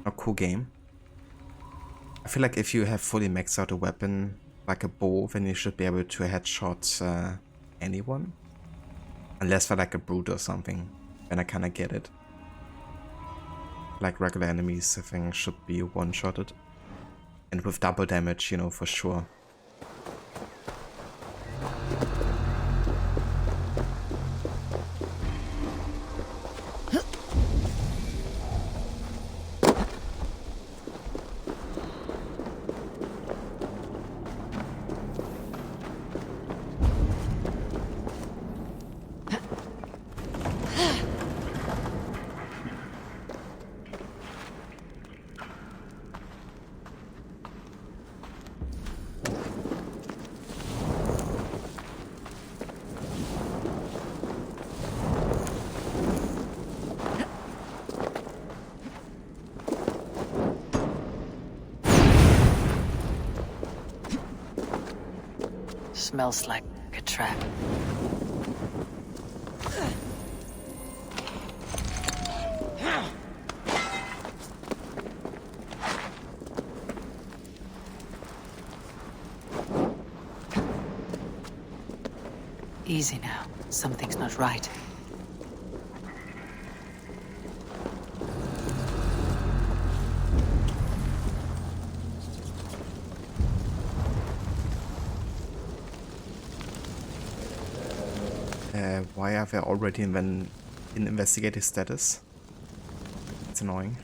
B: A cool game. I feel like if you have fully maxed out a weapon like a bow, then you should be able to headshot anyone. Unless they're like a brute or something. Then I kinda get it. Like regular enemies, I think should be one-shotted. And with double damage, you know, for sure.
A: Smells like a trap. Easy now. Something's not right.
B: Why are they already in investigative status? It's annoying.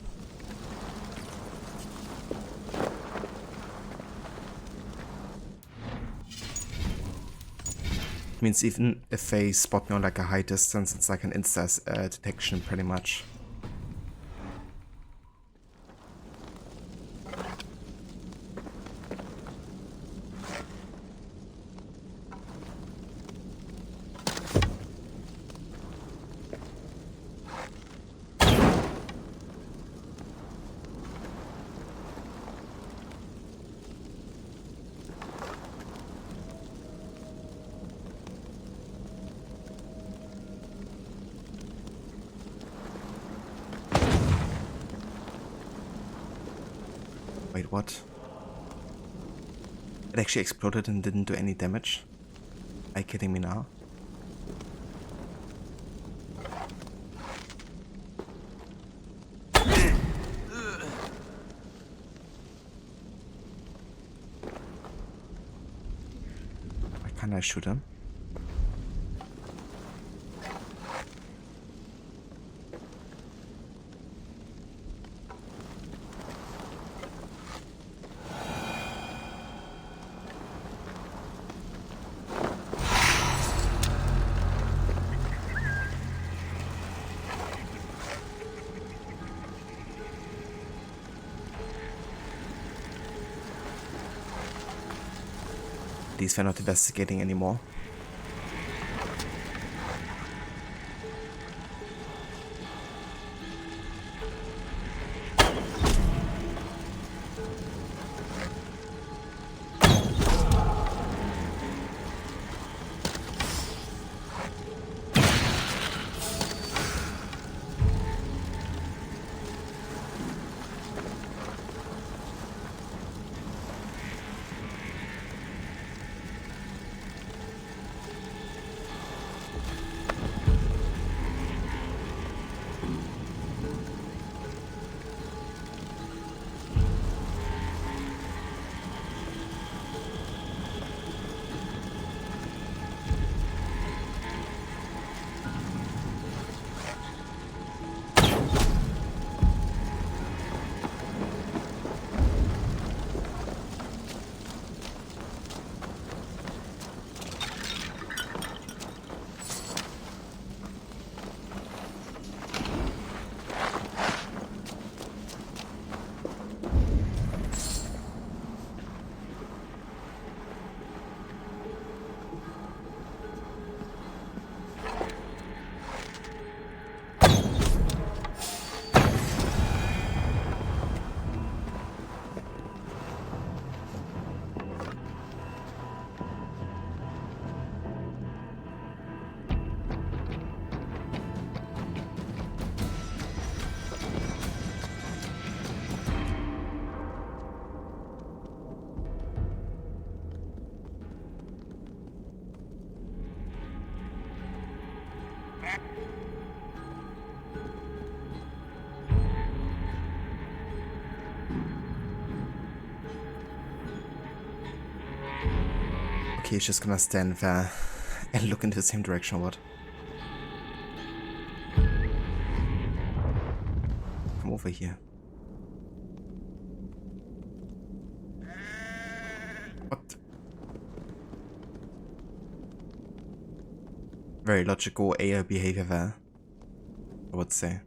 B: Means even if they spot me on like a high distance, it's like an insta detection pretty much. Wait, what? It actually exploded and didn't do any damage? Are you kidding me now? Why can't I shoot him? These were not investigating anymore. Okay, she's gonna stand there and look in the same direction, what? Come over here. What? Very logical AI behavior there, I would say.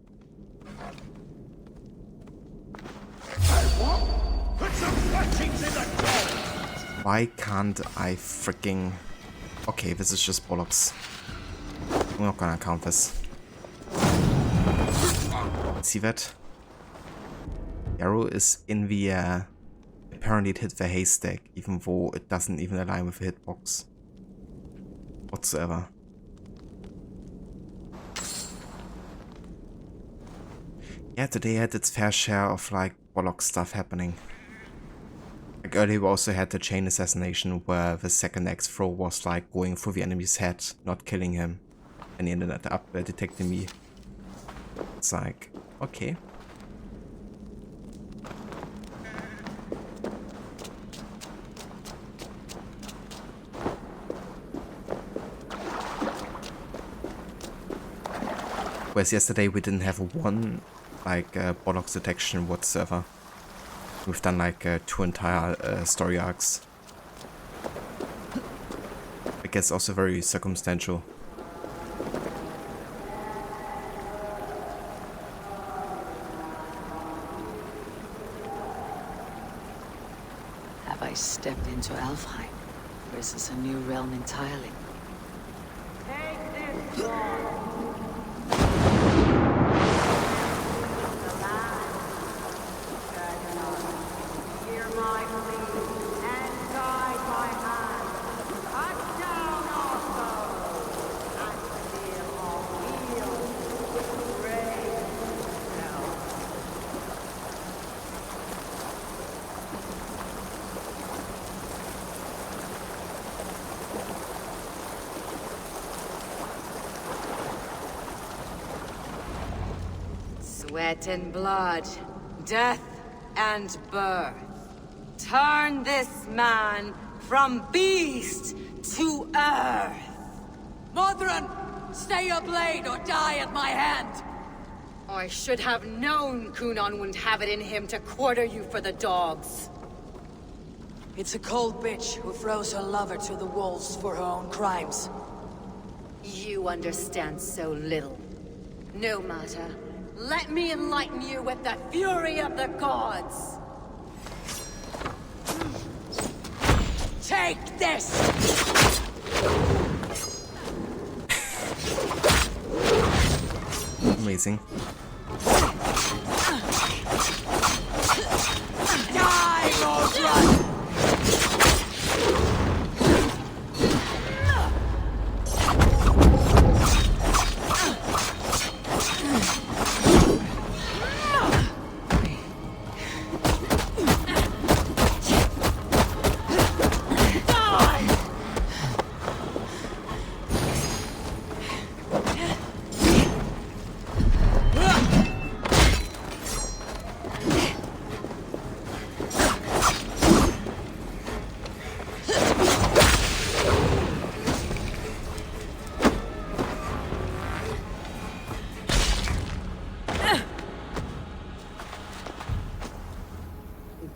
B: Why can't I freaking... Okay, this is just bollocks. I'm not gonna count this. See that? Arrow is in the air. Apparently it hit the haystack, even though it doesn't even align with the hitbox whatsoever. Yeah, today had its fair share of like bollock stuff happening. Like earlier we also had the chain assassination where the second axe throw was like going through the enemy's head, not killing him, and he ended up detecting me. It's like, okay. Whereas yesterday we didn't have one like bollocks detection whatsoever. We've done like 2 entire story arcs. I guess also very circumstantial.
A: Have I stepped into Alfheim? Or is this a new realm entirely? Take this sword.
E: Sweat and blood, death and birth. Turn this man from beast to earth.
A: Modron, stay your blade or die at my hand.
E: I should have known Kunon wouldn't have it in him to quarter you for the dogs.
A: It's a cold bitch who throws her lover to the wolves for her own crimes.
E: You understand so little. No matter. Let me enlighten you with the fury of the gods!
A: Take this!
B: Amazing.
A: Die, Modron!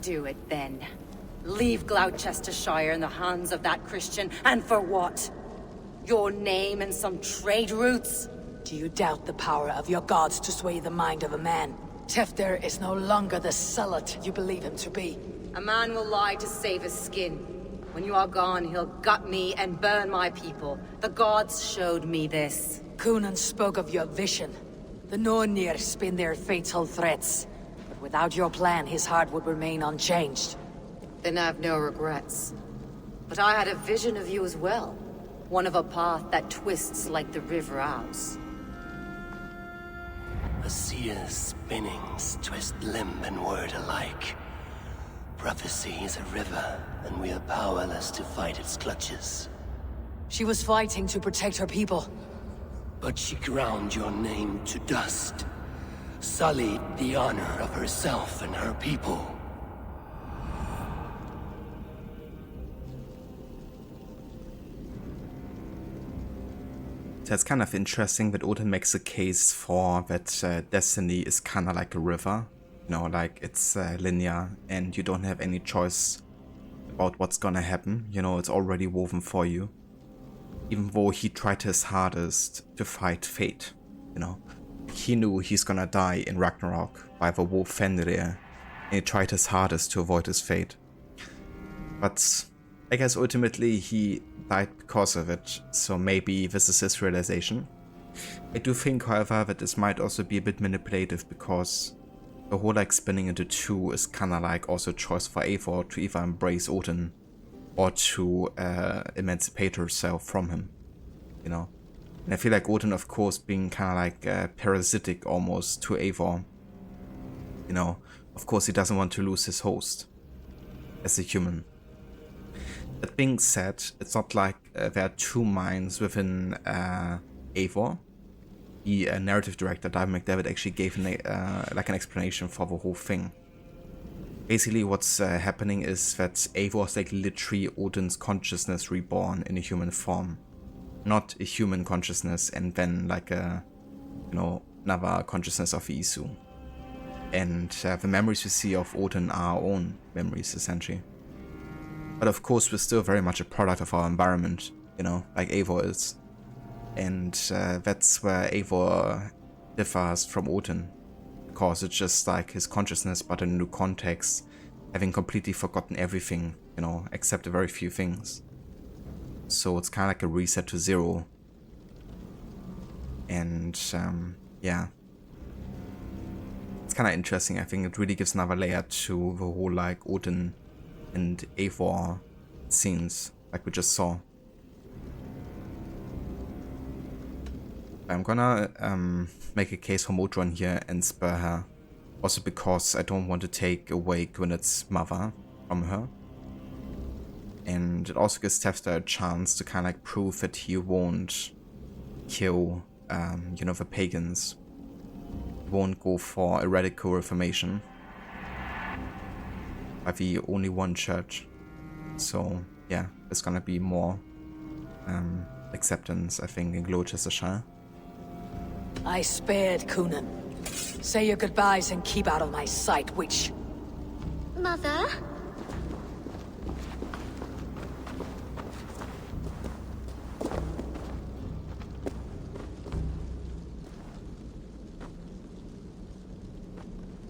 E: Do it then. Leave Gloucestershire in the hands of that Christian, and for what? Your name and some trade routes?
A: Do you doubt the power of your gods to sway the mind of a man? Tefder is no longer the Zealot you believe him to be.
E: A man will lie to save his skin. When you are gone, he'll gut me and burn my people. The gods showed me this.
A: Kunon spoke of your vision. The Nornir spin their fatal threats. But without your plan, his heart would remain unchanged.
E: Then I have no regrets. But I had a vision of you as well. One of a path that twists like the river Ouse.
H: A seer's spinnings twist limb and word alike. Prophecy is a river, and we are powerless to fight its clutches.
A: She was fighting to protect her people.
H: But she ground your name to dust. Sullied the honor of herself and her people.
B: it's kind of interesting that Odin makes a case for that destiny is kind of like a river. You know, like it's linear and you don't have any choice about what's gonna happen. You know, it's already woven for you. Even though he tried his hardest to fight fate, you know. He knew he's gonna die in Ragnarok by the wolf Fenrir, and he tried his hardest to avoid his fate. But I guess ultimately he died because of it, so maybe this is his realization. I do think, however, that this might also be a bit manipulative, because the whole like spinning into two is kinda like also a choice for Eivor to either embrace Odin or to emancipate herself from him, you know. And I feel like Odin, of course, being kinda like parasitic almost to Eivor, you know, of course he doesn't want to lose his host as a human. That being said, it's not like there are two minds within Eivor. The narrative director, David McDavid, actually gave like an explanation for the whole thing. Basically, what's happening is that Eivor is like literally Odin's consciousness reborn in a human form. Not a human consciousness and then like a, you know, another consciousness of Isu. And the memories we see of Odin are our own memories, essentially. But of course, we're still very much a product of our environment, you know, like Eivor is. And that's where Eivor differs from Odin, because it's just like his consciousness, but in a new context, having completely forgotten everything, you know, except a very few things. So it's kind of like a reset to zero. And yeah, it's kind of interesting. I think it really gives another layer to the whole like Odin and Eivor scenes, like we just saw. I'm gonna make a case for Modron here and spare her. Also because I don't want to take away Gwyneth's mother from her. And it also gives Tefta a chance to kind of like prove that he won't kill, you know, the pagans. He won't go for a radical reformation by the only one church. So yeah, there's gonna be more acceptance, I think, in Gloucestershire.
A: I spared Coonan. Say your goodbyes and keep out of my sight, witch.
L: Mother?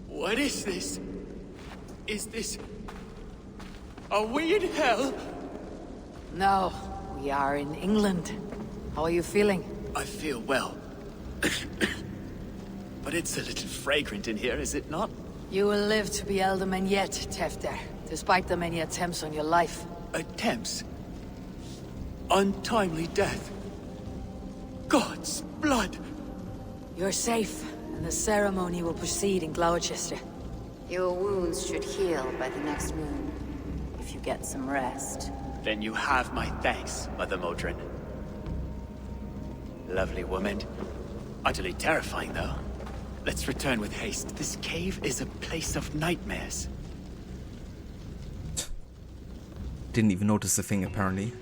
I: What is this? Is this... Are we in hell?
A: No, we are in England. How are you feeling?
I: I feel well. But it's a little fragrant in here, is it not?
A: You will live to be Elderman yet, Tefter, despite the many attempts on your life.
I: Attempts? Untimely death? God's blood!
A: You're safe, and the ceremony will proceed in Gloucester.
E: Your wounds should heal by the next moon, if you get some rest.
I: Then you have my thanks, Mother Modron. Lovely woman. Utterly terrifying, though. Let's return with haste. This cave is a place of nightmares.
B: Didn't even notice the thing, apparently.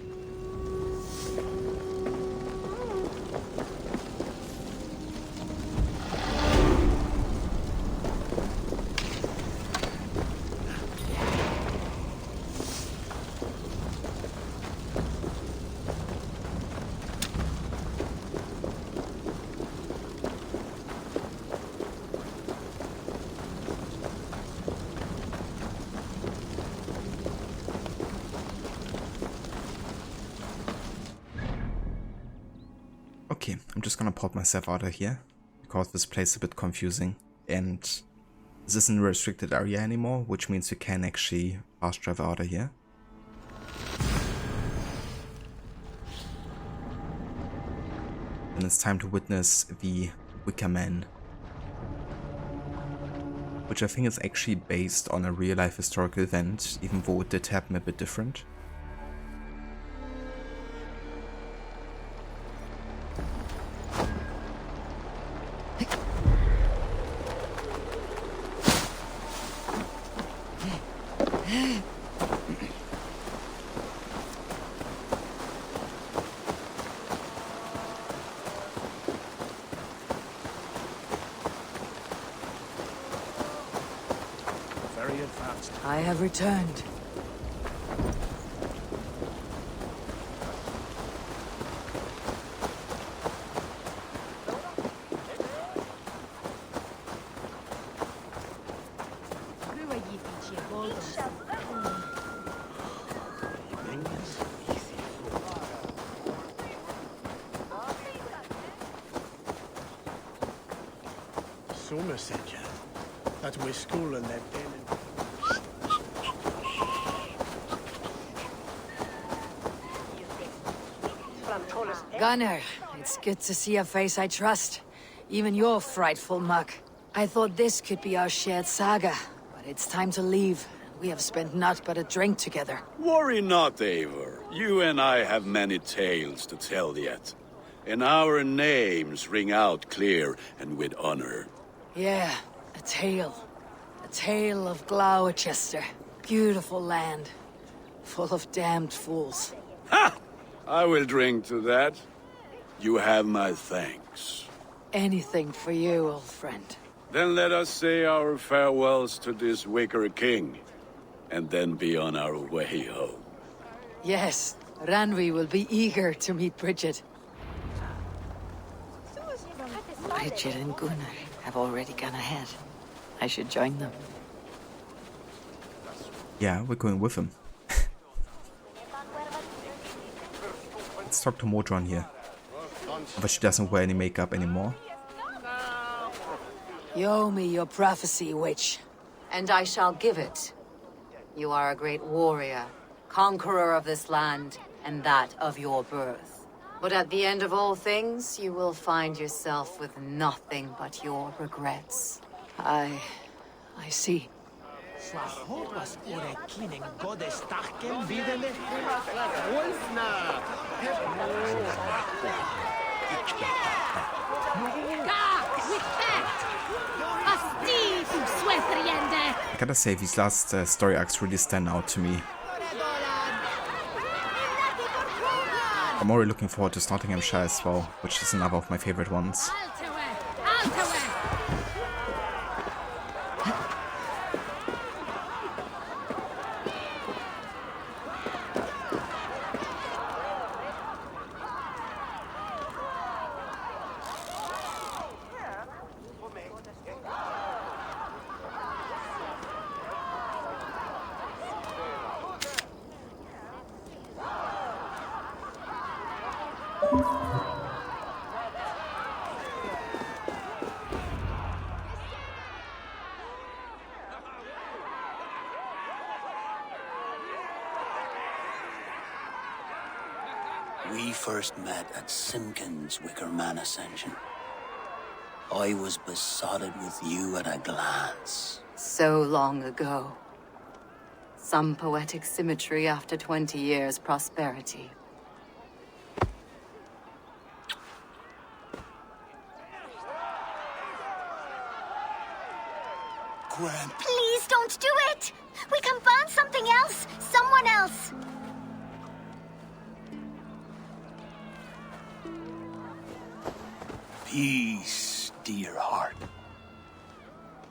B: Okay, I'm just gonna pop myself out of here, because this place is a bit confusing, and this isn't a restricted area anymore, which means we can actually fast travel out of here. And it's time to witness the Wicker Man, which I think is actually based on a real-life historical event, even though it did happen a bit different.
R: very advanced.
A: I have returned.
R: Summer said you. That's my school and that then.
A: Gunnar, it's good to see a face I trust. Even your frightful muck. I thought this could be our shared saga, but it's time to leave. We have spent naught but a drink together.
T: Worry not, Eivor. You and I have many tales to tell yet. And our names ring out clear and with honor.
A: Yeah, a tale. A tale of Gloucester. Beautiful land. Full of damned fools.
T: Ha! I will drink to that. You have my thanks.
A: Anything for you, old friend.
T: Then let us say our farewells to this Wicker King, and then be on our way home.
A: Yes, Ranvi will be eager to meet Bridget. Bridget and Gunnar have already gone ahead. I should join them.
B: Yeah, we're going with him. Let's talk to Modron here. But she doesn't wear any makeup anymore.
A: You owe me your prophecy, witch.
E: And I shall give it. You are a great warrior, conqueror of this land, and that of your birth. But at the end of all things, you will find yourself with nothing but your regrets.
A: I see.
B: I gotta say, these last story arcs really stand out to me. I'm already looking forward to Nottinghamshire as well, which is another of my favorite ones.
H: We first met at Simpkins' Wicker Man Ascension. I was besotted with you at a glance.
E: So long ago. Some poetic symmetry after 20 years' prosperity.
H: Grant.
L: Please don't do it! We can ban something else! Someone else!
H: Peace, dear heart.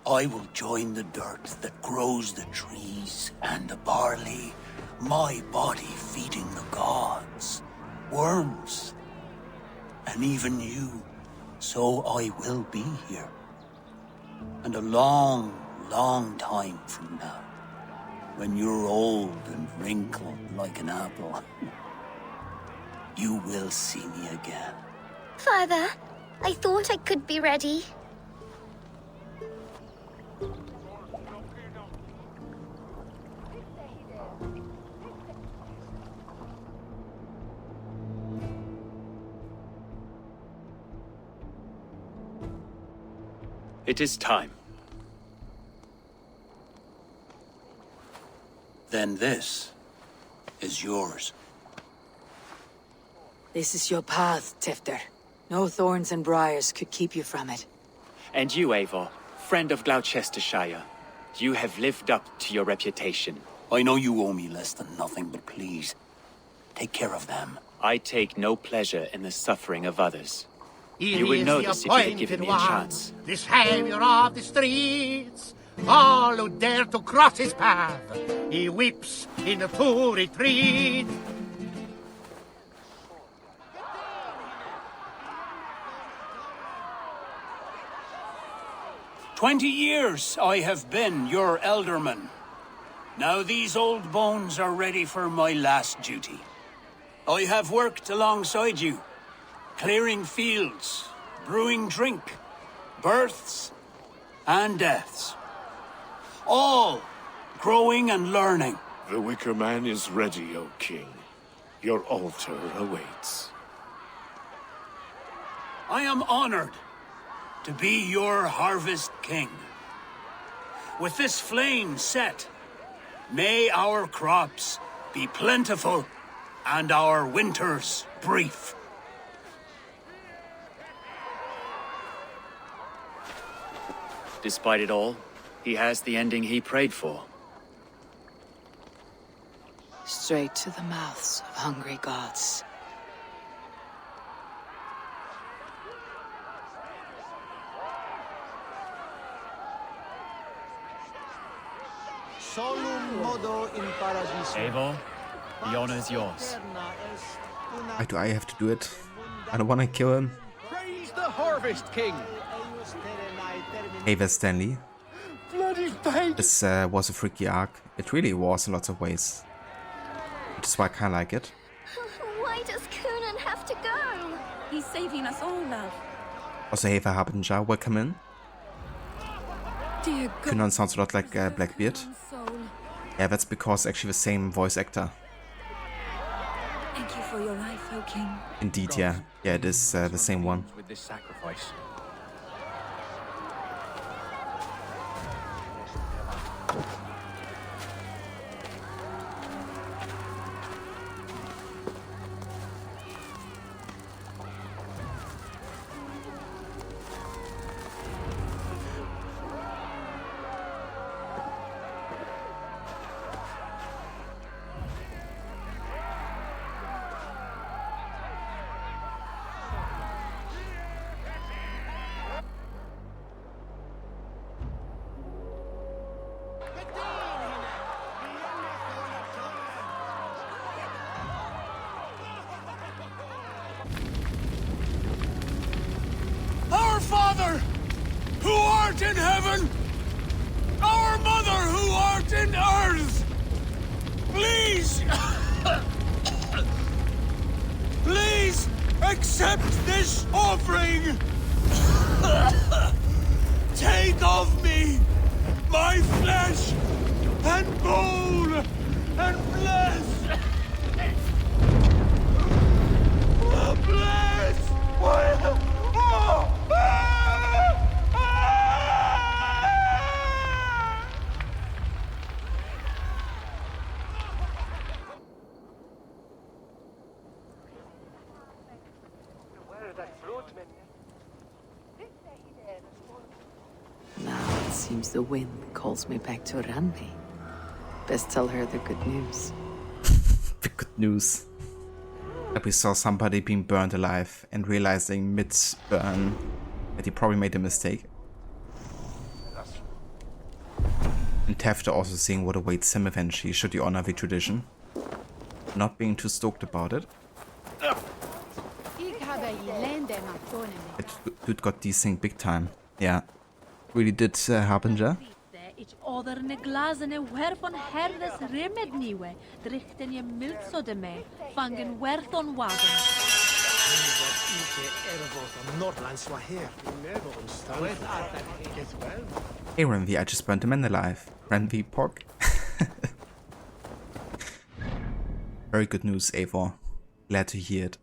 H: I will join the dirt that grows the trees and the barley, my body feeding the gods, worms, and even you. So I will be here. And a long, long time from now, when you're old and wrinkled like an apple, you will see me again.
L: Father, I thought I could be ready.
I: It is time.
H: Then this is yours.
A: This is your path, Tifter. No thorns and briars could keep you from it.
I: And you, Eivor, friend of Gloucestershire, you have lived up to your reputation.
H: I know you owe me less than nothing, but please, take care of them.
I: I take no pleasure in the suffering of others. You would know this if you had given me a chance.
U: The savior of the streets,
D: All who dare to cross his path, he weeps in to retreat.
M: "20 years I have been your elderman. Now these old bones are ready for my last duty. I have worked alongside you, clearing fields, brewing drink, births and deaths. All growing and learning.
U: The Wicker Man is ready, O King. Your altar awaits.
M: I am honored to be your harvest king. With this flame set, may our crops be plentiful and our winters brief.
I: Despite it all, he has the ending he prayed for.
A: Straight to the mouths of hungry gods.
I: Eivor, the honor's yours.
B: Why do I have to do it? I don't want to kill him.
O: Praise the Harvest King!
B: Eivor Stanley.
O: Bloody pain!
B: This was a freaky arc. It really was in lots of ways. Which is why I kind of like it.
L: Why does Coonan have to go?
S: He's saving us all, love.
B: Also, Eivor Harbinger, welcome in.
S: Dear God.
B: Coonan sounds a lot like Blackbeard. Yeah, that's because actually the same voice actor.
S: Thank you for your life, O King.
B: Indeed, yeah. Yeah, it is the same one.
P: With this sacrifice.
M: Our Father, who art in heaven, our Mother, who art in earth, please, please accept this offering. Take of me my flesh and bone and bless. Bless.
A: Now it seems the wind calls me back to Randi. Best tell her the good news.
B: The good news. That we saw somebody being burned alive and realizing mid-burn that he probably made a mistake. And Tefta also seeing what awaits him eventually should he honor the tradition. Not being too stoked about it. That dude got desync big time. Yeah. Really did Harbinger.
V: Ich oderne glazene werfon herdes remedniwe, drichten je miltsodeme, fangen werthon wagen.
B: Hey Renvi, I just burnt a man alive. Renvi pork. Very good news, Eivor. Glad to hear it.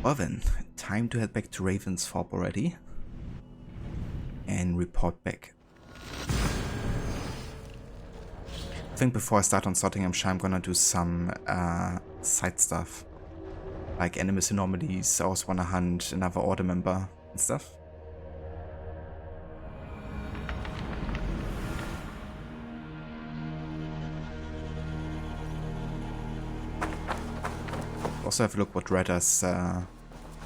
B: Well then, time to head back to Ravensthorpe already. And report back. I think before I start on Nottinghamshire, I'm gonna do some side stuff. Like Animus anomalies, I also wanna hunt another order member and stuff. Also have a look what Redder's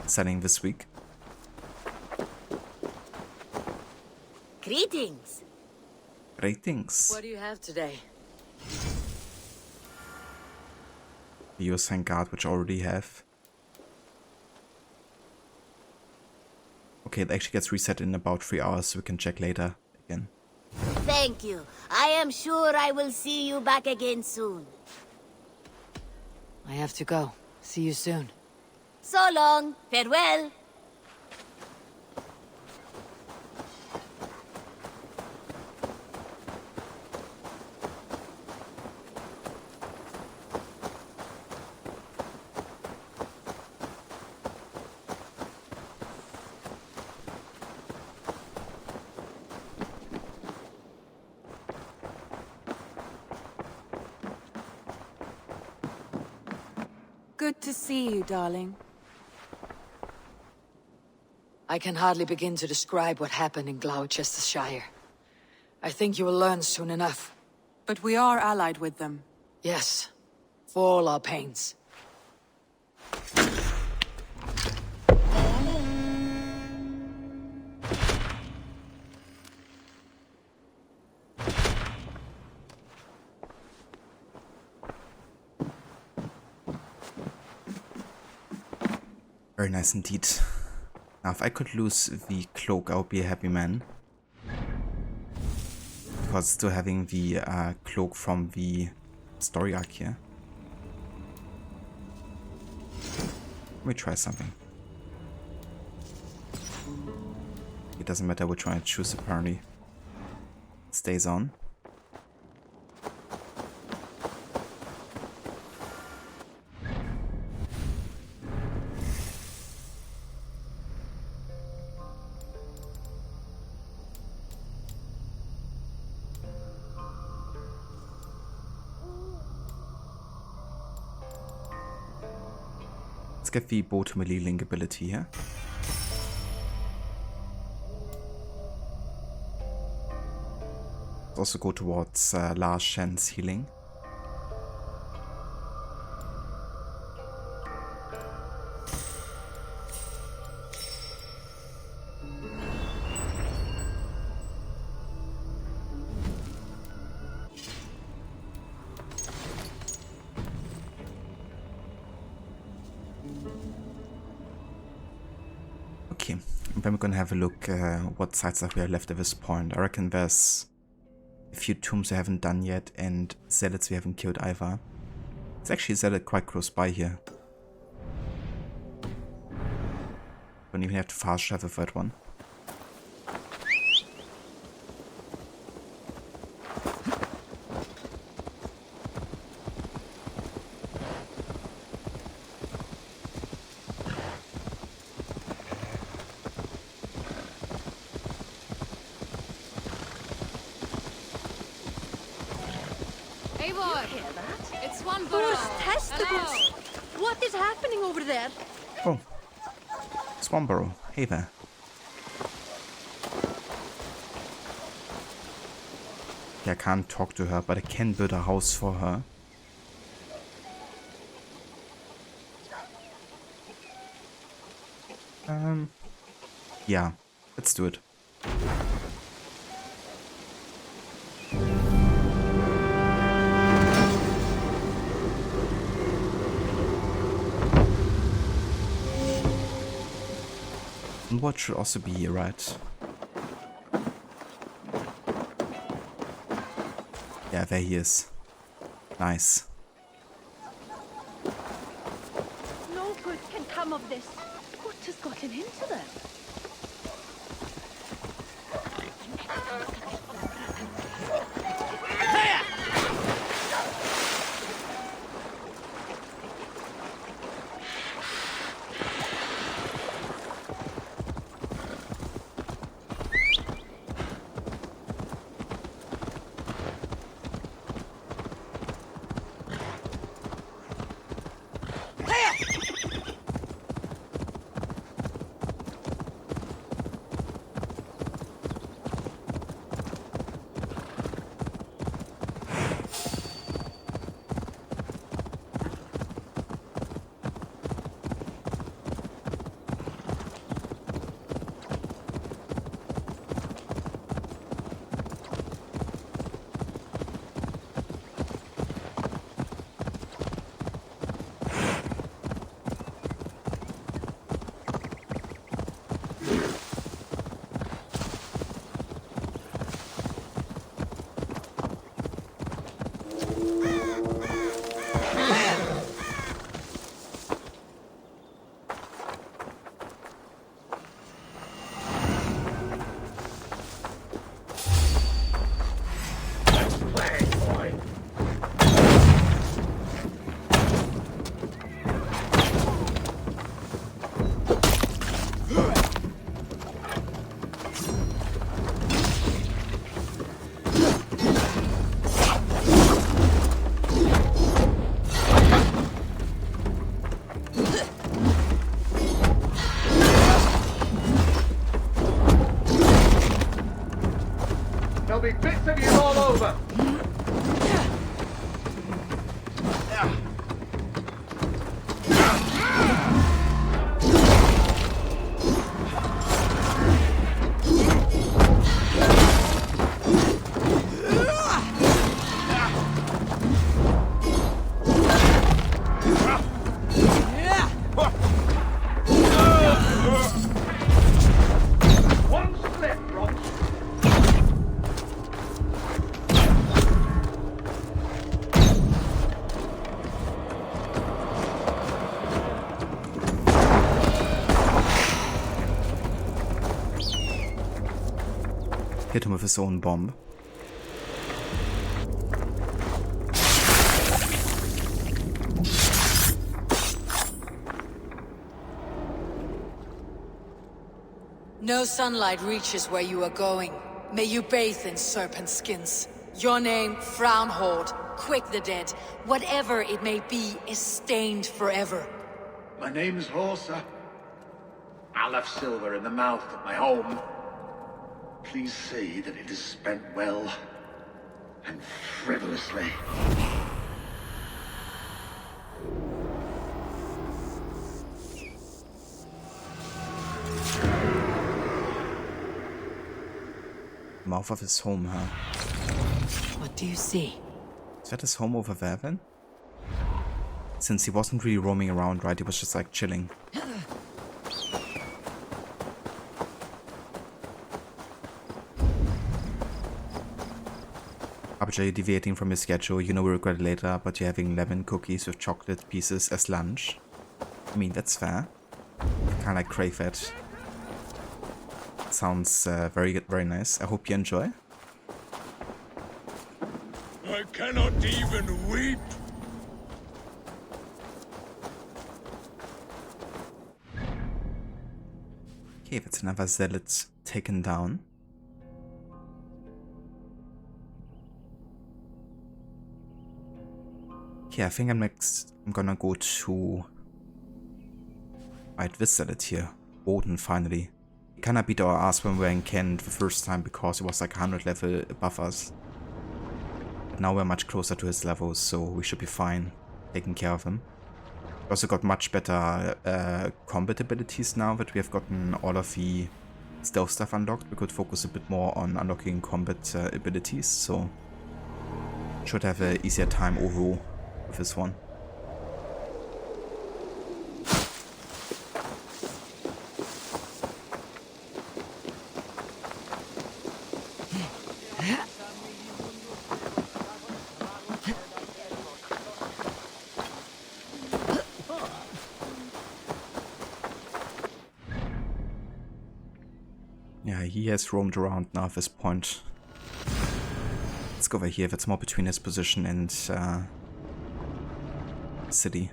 B: selling this week.
F: Greetings.
B: Greetings.
A: What do you have today?
B: Use thank God, which I already have. Okay, it actually gets reset in about 3 hours, so we can check later again.
F: Thank you. I am sure I will see you back again soon.
A: I have to go. See you soon.
F: So long. Farewell.
G: Good to see you, darling.
A: I can hardly begin to describe what happened in GLOWECESTRESCIRE. I think you will learn soon enough.
G: But we are allied with them.
A: Yes, for all our pains.
B: Very nice indeed. Now, if I could lose the cloak, I would be a happy man. Because still having the cloak from the story arc here. Let me try something. It doesn't matter which one I choose, apparently. It stays on. Let's get the boat melee link ability here. Let's also go towards Last Chance healing. Okay, and then we're gonna have a look what sites that we have left at this point. I reckon there's a few tombs we haven't done yet, and zealots we haven't killed either. It's actually a zealot quite close by here. Don't even have to fast travel for that one.
V: Testicles! What is happening over there?
B: Oh, Swamburrow. Hey there. Yeah, I can't talk to her, but I can build a house for her. Yeah, let's do it. And what should also be here, right? Yeah, there he is. Nice.
V: No good can come of this. What has gotten into them?
D: There'll be bits of you all over.
B: Hit him with his own bomb.
A: No sunlight reaches where you are going. May you bathe in serpent skins. Your name, Frown Horde, Quick the Dead, whatever it may be, is stained forever.
C: My name is HORSA. I left silver in the mouth of my home. Please say that it is spent well and frivolously.
B: Mouth of his home, huh?
A: What do you see?
B: Is that his home over there then? Since he wasn't really roaming around, right? He was just like chilling. Arbitrarily deviating from your schedule, you know we regret it later, but you're having lemon cookies with chocolate pieces as lunch. I mean, that's fair. Kinda like crave it. Sounds very good, very nice. I hope you enjoy.
U: I cannot even weep.
B: Okay, that's another zealot taken down. Okay, I think I'm gonna go to fight this zealot here. WODEN, finally. He kinda beat our ass when we were in Kent the first time because it was like 100 level above us. But now we're much closer to his level, so we should be fine taking care of him. We also got much better combat abilities now that we have gotten all of the stealth stuff unlocked. We could focus a bit more on unlocking combat abilities, so should have an easier time overall with this one. Yeah, he has roamed around now at this point. Let's go over here, that's more between his position and city.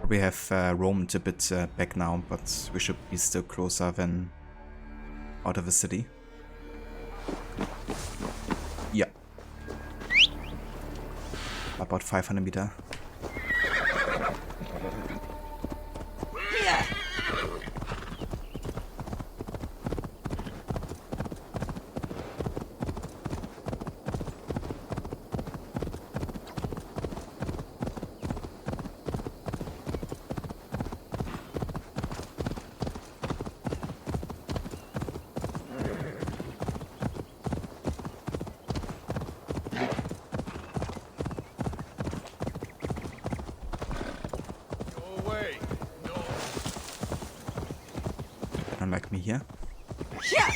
B: We have roamed a bit back now, but we should be still closer than out of the city. Yeah. About 500 meter. Like me here.
A: Yeah.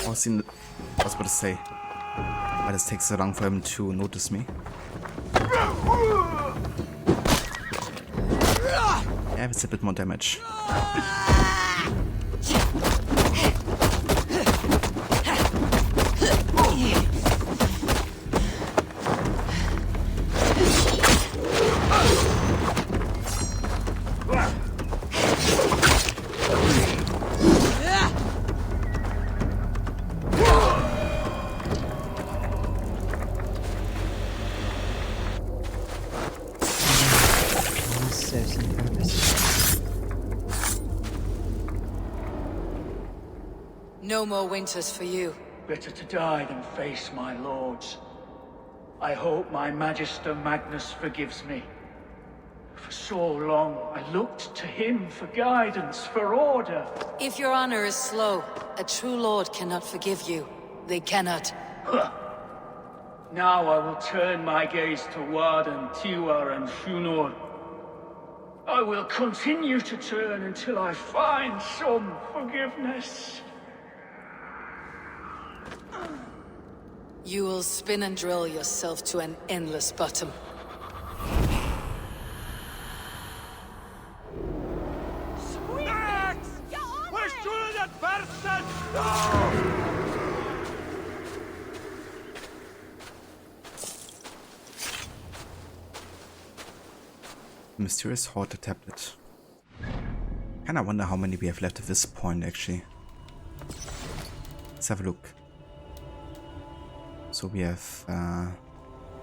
B: I was about to say, why does it take so long for him to notice me? Yeah, it's a bit more damage.
A: No more winters for you.
J: Better to die than face my lords. I hope my Magister Magnus forgives me. For so long, I looked to him for guidance, for order.
A: If your honor is slow, a true lord cannot forgive you. They cannot.
J: Huh. Now I will turn my gaze to Woden, Tiwar, and Shunor. I will continue to turn until I find some forgiveness.
A: You will spin and drill yourself to an endless bottom.
B: Mysterious HROTHGAR tablet. Kinda wonder how many we have left at this point, actually. Let's have a look. So we have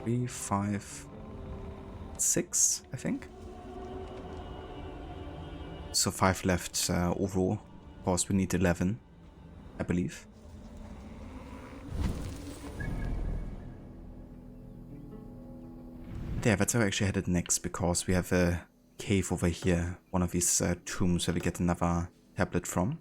B: 3, 5, 6, I think. So 5 left overall. Of course, we need 11, I believe. Yeah, that's how I actually headed next, because we have a cave over here, one of these tombs where we get another tablet from.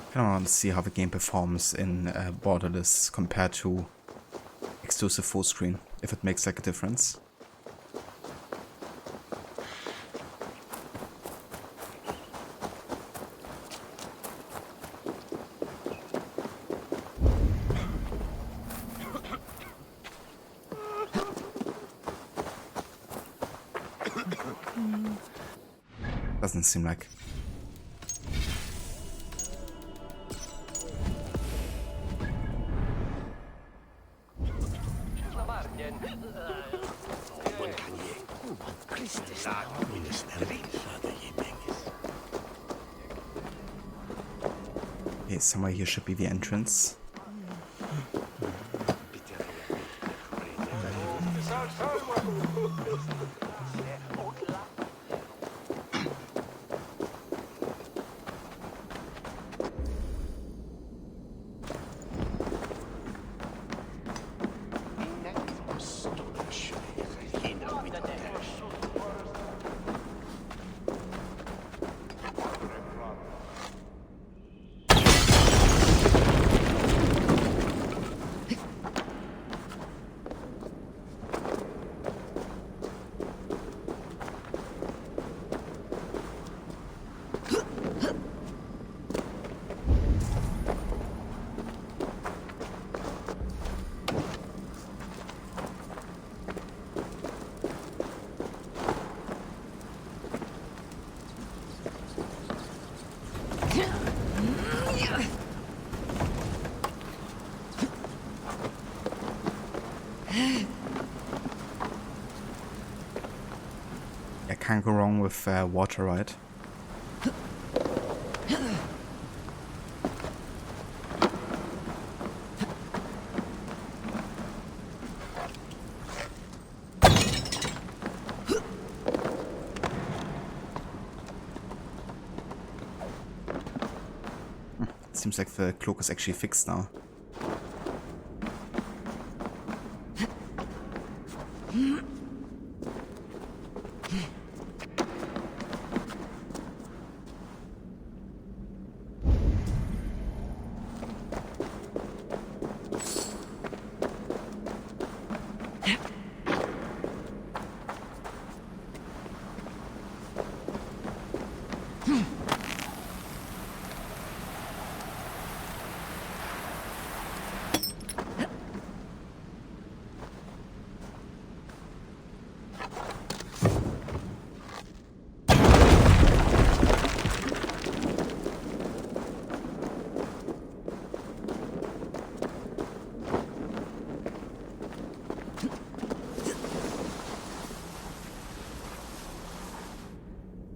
B: I kind of want to see how the game performs in borderless compared to exclusive full screen, if it makes like a difference. Doesn't seem like. Okay, somewhere here should be the entrance. can't go wrong with water, right? Seems like the cloak is actually fixed now.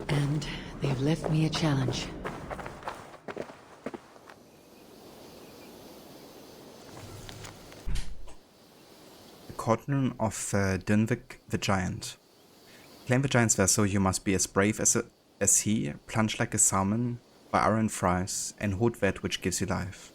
A: And they've left me a challenge.
B: The Cauldron of Dunvik the Giant. Claim the giant's vessel, you must be as brave as he, plunge like a salmon by iron fries, and hold that which gives you life.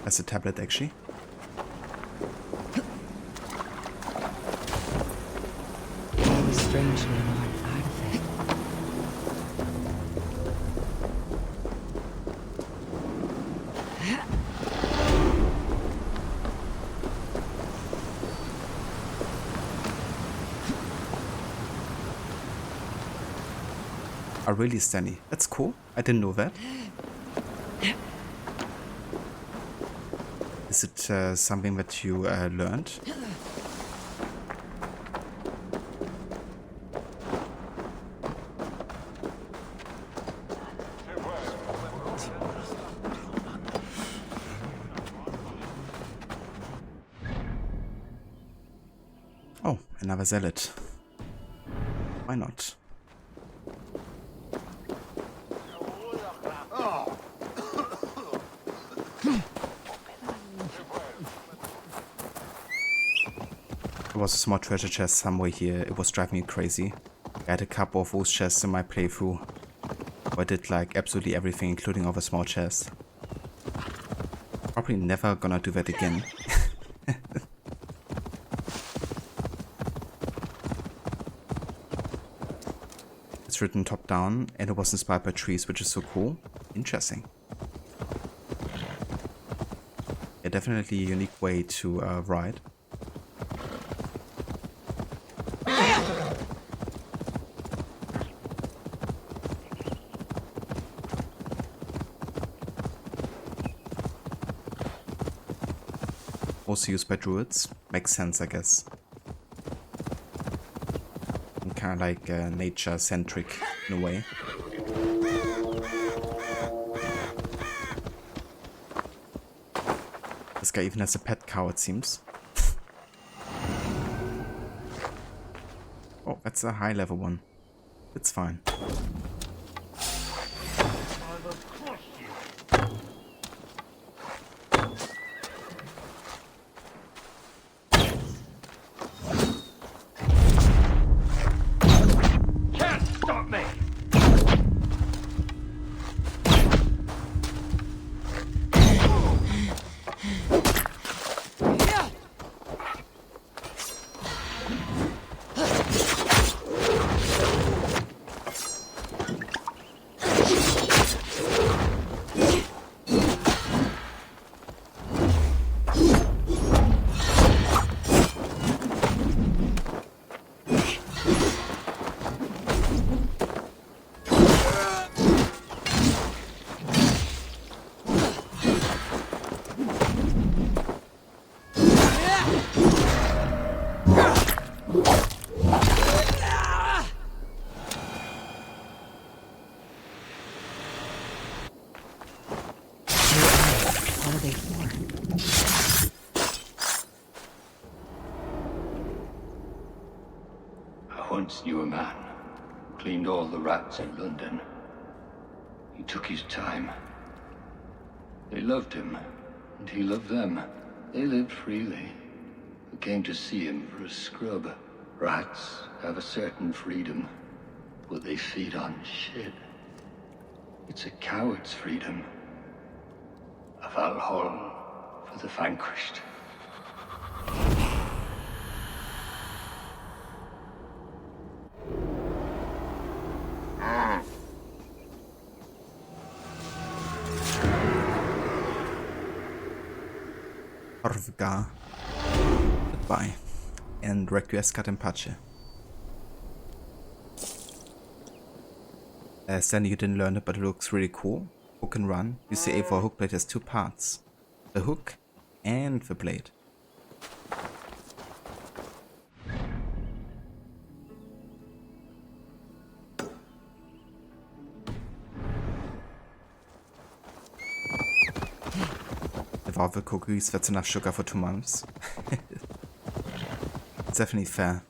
B: That's a tablet, actually.
A: Very strangely marked artifact.
B: Are really Stanley. That's cool. I didn't know that. Is it something that you learned? Oh, another Zealot. Why not? There was a small treasure chest somewhere here. It was driving me crazy. I had a couple of those chests in my playthrough. I did like absolutely everything, including all the small chests. Probably never gonna do that again. It's written top down and it was inspired by trees, which is so cool. Interesting. Yeah, definitely a unique way to ride. Also used by druids. Makes sense, I guess. Kind of like nature-centric in a way. This guy even has a pet cow, it seems. That's a high level one. It's fine.
J: Can't stop me!
C: I once knew a man who cleaned all the rats in London. He took his time. They loved him, and he loved them. They lived freely. Who came to see him for a scrub. Rats have a certain freedom, but they feed on shit. It's a coward's freedom. A Valhalla for the vanquished.
B: HROTHGAR. Goodbye. And Requiescat in Pace. Sandy, you didn't learn it, but it looks really cool. Hook and run. You see, for a hook blade has two parts. The hook and the blade. Without the cookies, that's enough sugar for 2 months. It's definitely fair.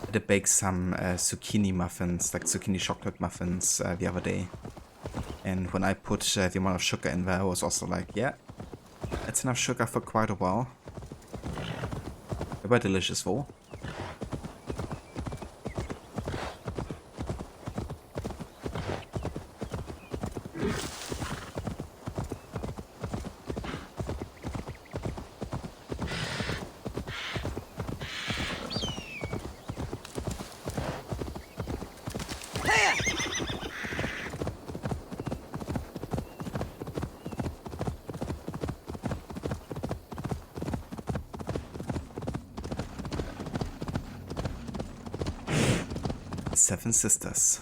B: I did bake some zucchini muffins, like zucchini chocolate muffins, the other day. And when I put the amount of sugar in there, I was also like, yeah, that's enough sugar for quite a while. They were delicious though. Seven Sisters.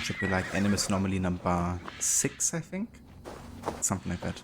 B: Should be like Animus Anomaly number 6, I think? Something like that.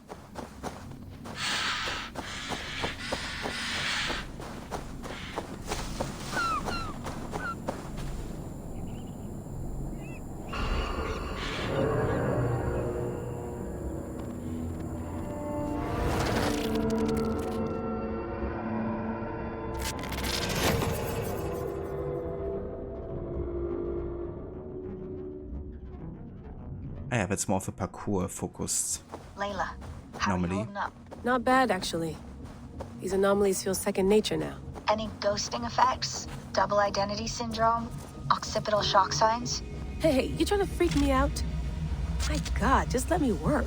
B: Yeah, that's more of a parkour focused
K: Layla, how are you
B: anomaly.
K: holding up?
N: Not bad, actually. These anomalies feel second nature now.
K: Any ghosting effects? Double identity syndrome? Occipital shock signs?
N: Hey, you trying to freak me out? My God, just let me work.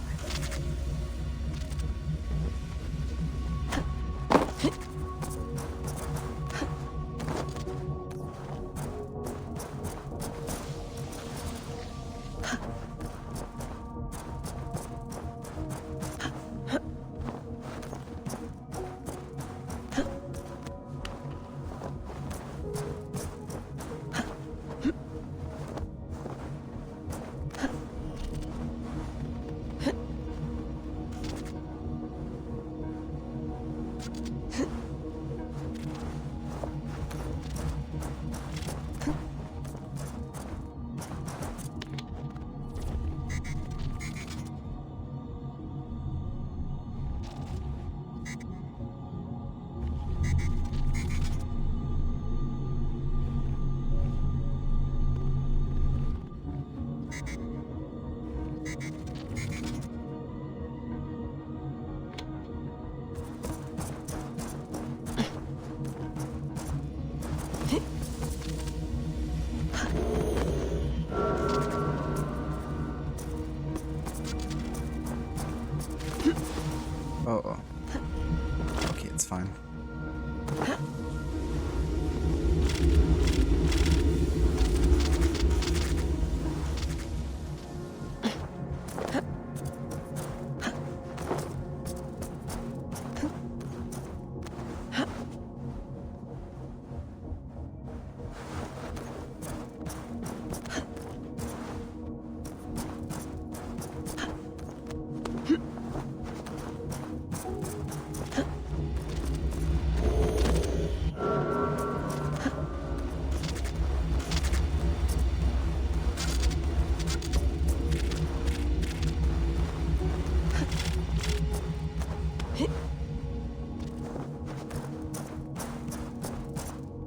B: Oh. Okay, it's fine.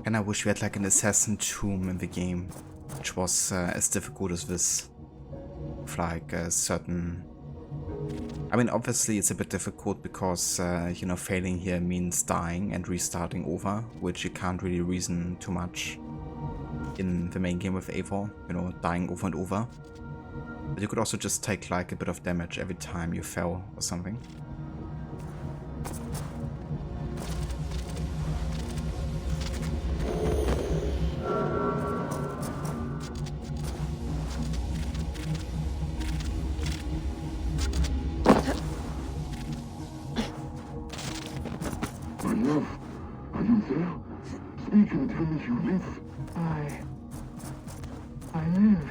B: And I wish we had like an assassin tomb in the game, which was as difficult as this. With like a certain... I mean, obviously it's a bit difficult because, you know, failing here means dying and restarting over, which you can't really reason too much in the main game with Eivor, you know, dying over and over. But you could also just take like a bit of damage every time you fell or something.
Q: Speak and tell me you live. I live.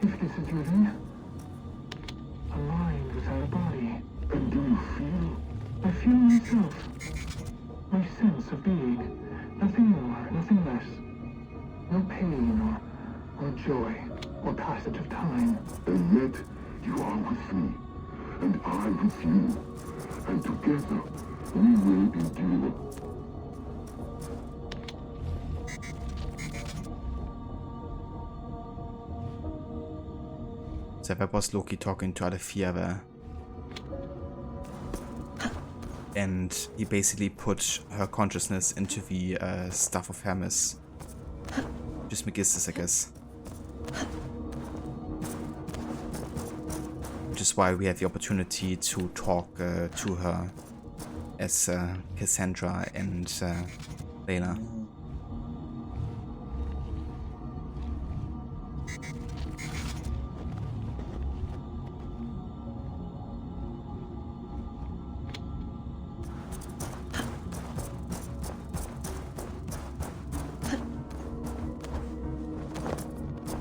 Q: If this is living, a mind without a body. And do you feel? I feel myself. My sense of being. Nothing more, nothing less. No pain or joy or passage of time. And yet you are with me, and I with you. And together we will endure.
B: So that was Loki talking to Alethea there. And he basically put her consciousness into the Staff of Hermes. Just Magas, I guess. Which is why we had the opportunity to talk to her as Cassandra and Layla.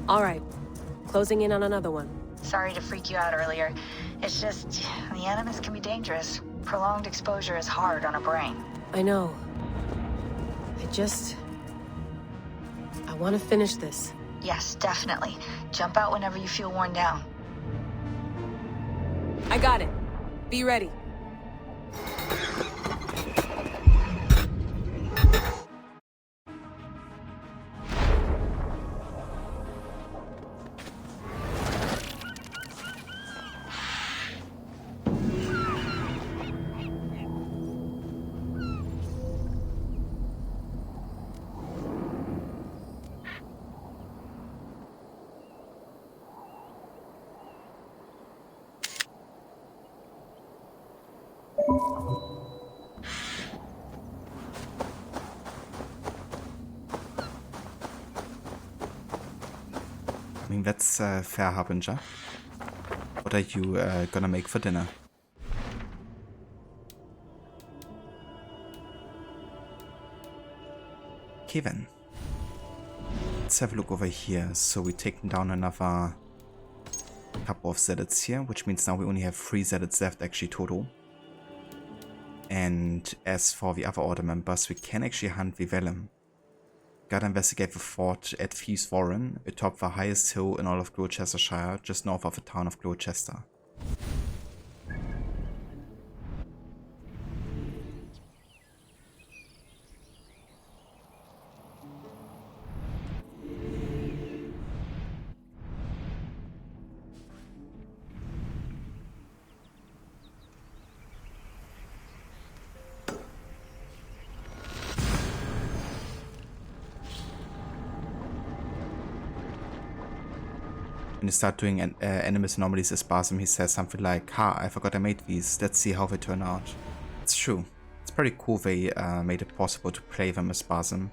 N: All right. Closing in on another one.
K: Sorry to freak you out earlier. It's just, the Animus can be dangerous. Prolonged exposure is hard on a brain.
N: I know. I want to finish this.
K: Yes, definitely. Jump out whenever you feel worn down.
N: I got it. Be ready.
B: I mean, that's fair, Harbinger. What are you gonna make for dinner? Okay then. Let's have a look over here. So we've taken down another couple of Zealots here, which means now we only have 3 Zealots left actually total. And as for the other order members, we can actually hunt the Vellum. Gotta investigate the fort at Thieves' Warren, atop the highest hill in all of Gloucestershire, just north of the town of Gloucester. when you start doing Animus anomalies as Spasm, he says something like, "Ha, I forgot I made these, let's see how they turn out." It's true. It's pretty cool they made it possible to play them as Spasm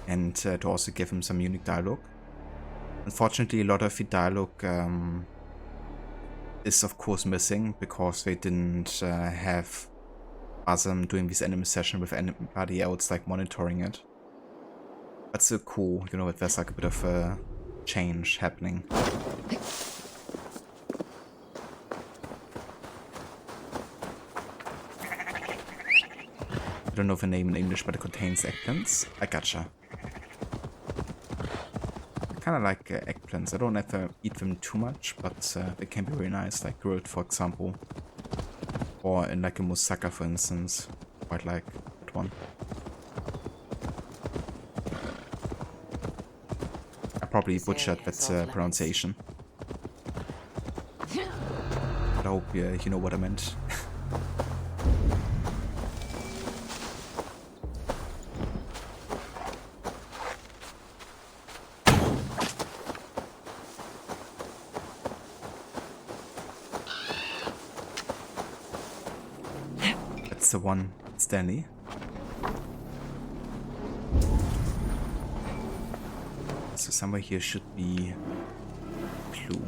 B: and to also give him some unique dialogue. Unfortunately, a lot of the dialogue is of course missing because they didn't have Spasm doing this Animus session with anybody else like monitoring it. But still cool, you know, that there's like a bit of a change happening. I don't know the name in English, but it contains eggplants. I gotcha. I kind of like eggplants. I don't ever eat them too much, but they can be very nice, like grilled, for example. Or in like a moussaka, for instance. Quite like that one. I probably butchered that pronunciation. But I hope you know what I meant. That's the one, Stanley. So somewhere here should be a clue.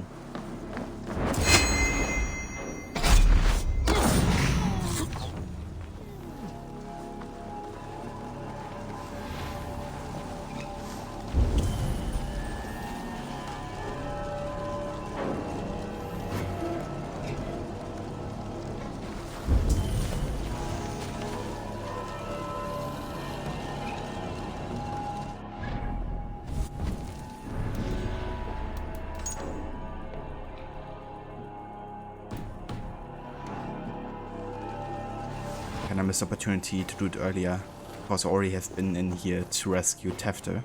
B: And I missed the opportunity to do it earlier because I already have been in here to rescue Tefter.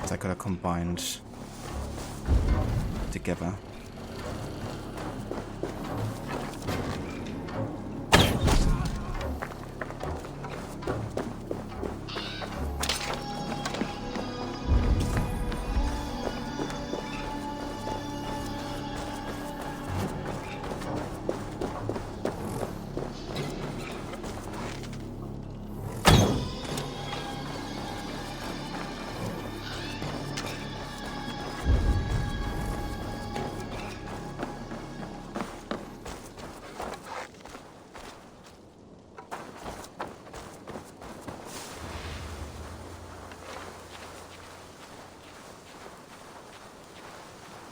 B: So I could have combined together.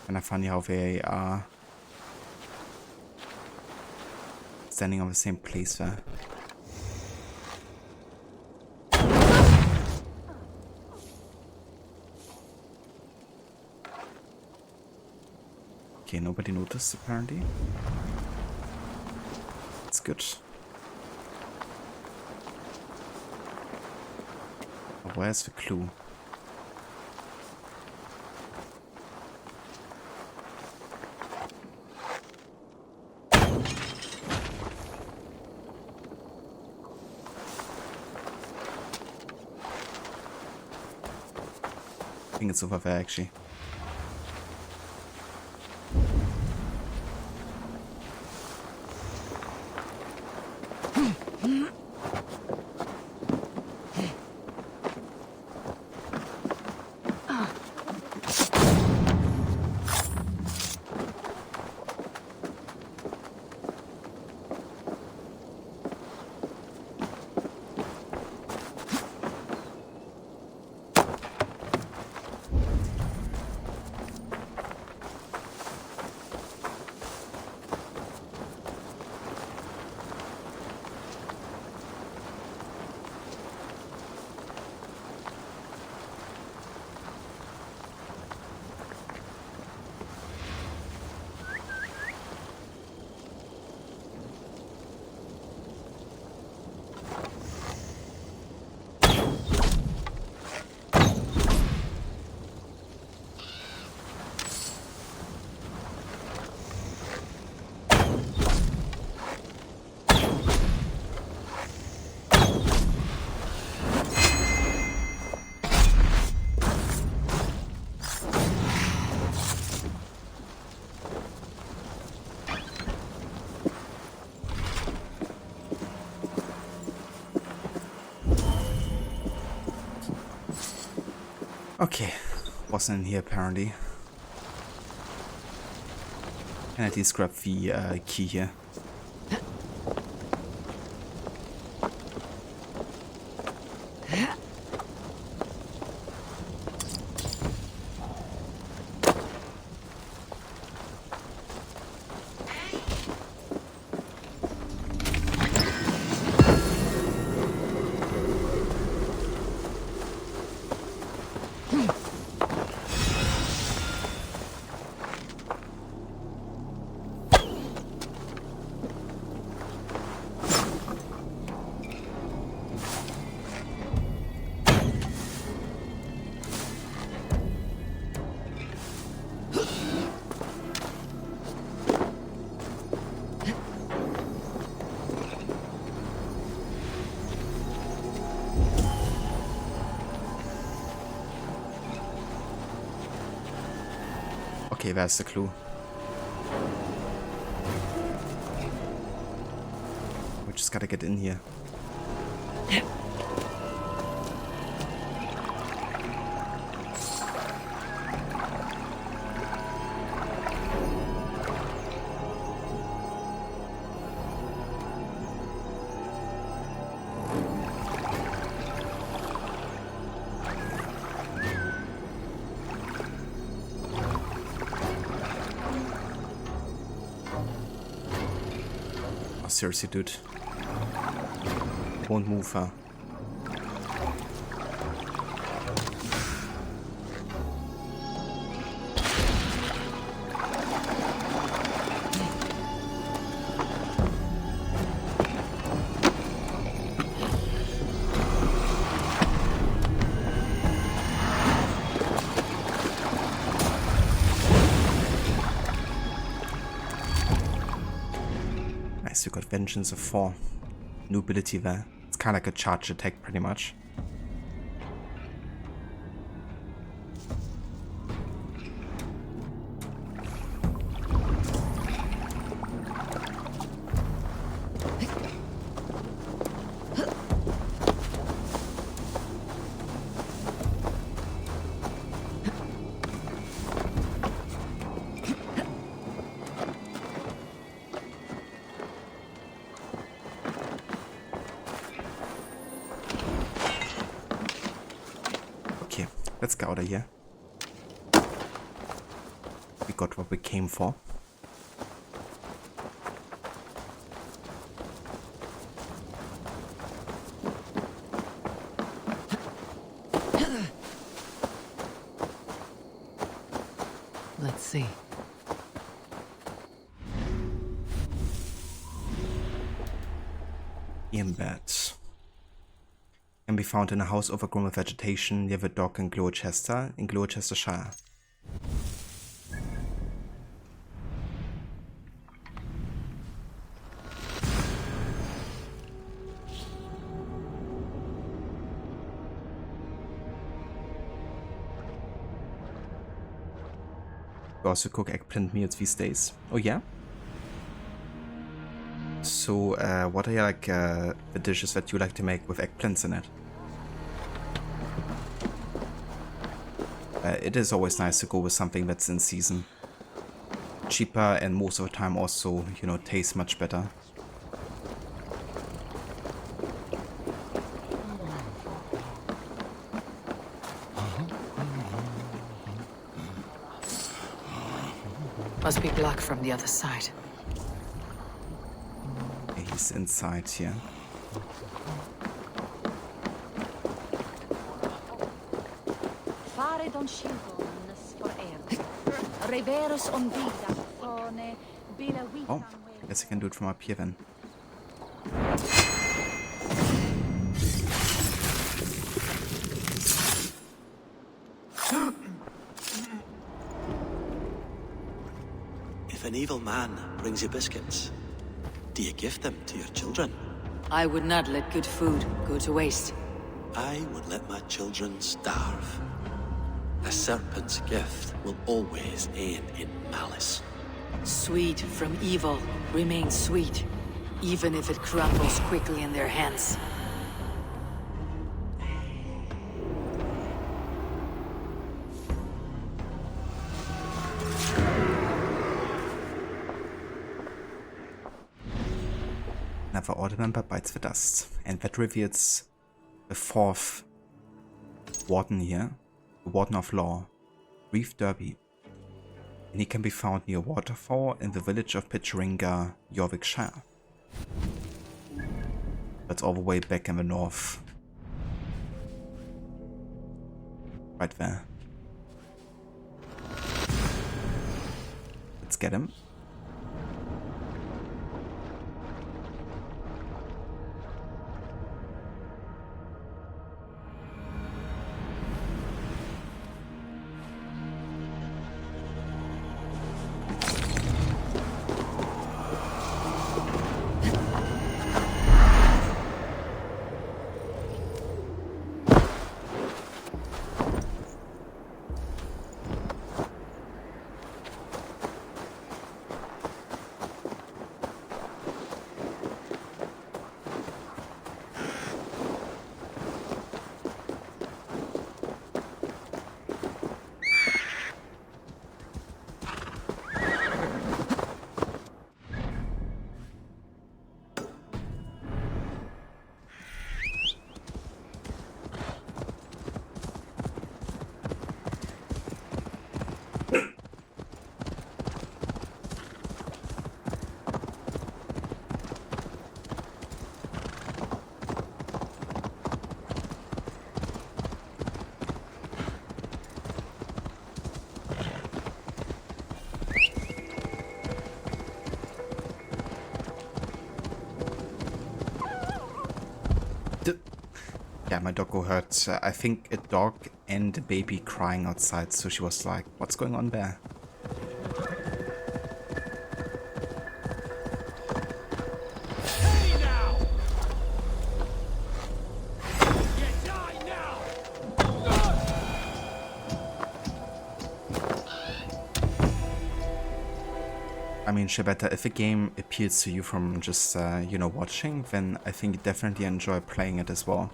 B: Kind of funny how they are standing on the same place there. Okay, nobody noticed apparently. That's good. But where's the clue? I think it's over there actually. Okay, wasn't in here apparently. Can I at least grab the key here? Okay, that's the clue. We just gotta get in here. Seriously, dude. Won't move, huh? You got Vengeance of 4. New ability there. It's kind of like a charge attack, pretty much. Let's get out of here. We got what we came for.
A: Let's see.
B: EANBHERT. Can be found in a house overgrown with vegetation near the dock in GLOWECESTRE in GLOWECESTRESCIRE. You also cook eggplant meals these days. Oh yeah? So, what are like the dishes that you like to make with eggplants in it? It is always nice to go with something that's in season. Cheaper and most of the time also, you know, tastes much better.
A: Must be blocked from the other side.
B: He's inside here. Oh, guess I can do it from up here then.
R: If an evil man brings you biscuits, do you give them to your children?
A: I would not let good food go to waste.
R: I would let my children starve. A serpent's gift will always end in malice.
A: Sweet from evil remains sweet, even if it crumbles quickly in their hands.
B: Another order member bites the dust. And that reveals the 4th warden here. The Warden of Law. REEVE Derby. And he can be found near Waterfall in the village of Pitcheringa, Warwickshire. That's all the way back in the north. Right there. Let's get him. Yeah, my dog heard, I think, a dog and a baby crying outside, so she was like, what's going on there? I mean, Shibata, if a game appeals to you from just, you know, watching, then I think you definitely enjoy playing it as well.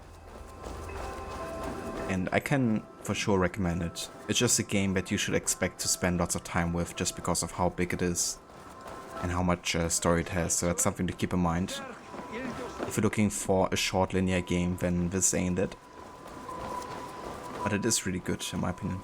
B: And I can for sure recommend it. It's just a game that you should expect to spend lots of time with just because of how big it is and how much story it has, so that's something to keep in mind. If you're looking for a short linear game, then this ain't it. But it is really good in my opinion.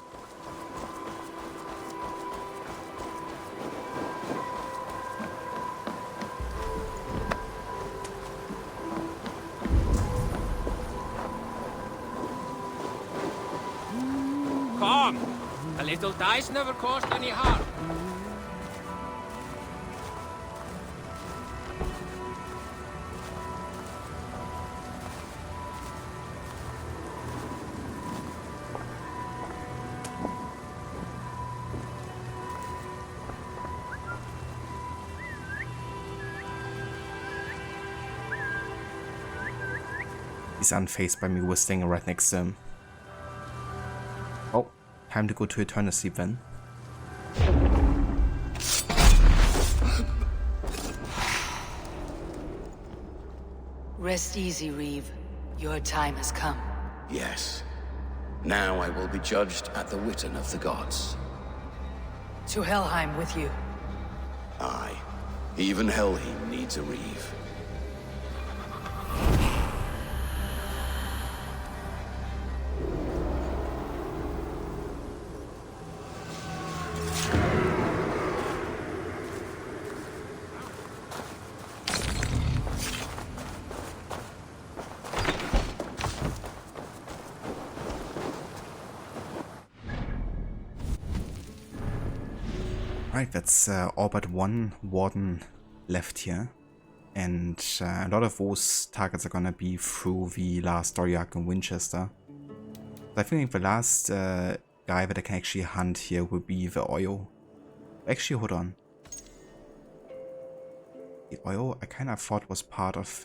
E: Come! A little dice never cost any harm.
B: He's unfazed by me whistling right next to him. Oh, time to go to eternal sleep then.
A: Rest easy, Reeve. Your time has come.
T: Yes. Now I will be judged at the Witten of the gods.
A: To Helheim with you.
T: Aye. Even Helheim needs a Reeve.
B: Right, that's all but one warden left here, and a lot of those targets are gonna be through the last story arc in Winchester. So I think the last guy that I can actually hunt here will be the oil. Actually, hold on. The oil I kind of thought was part of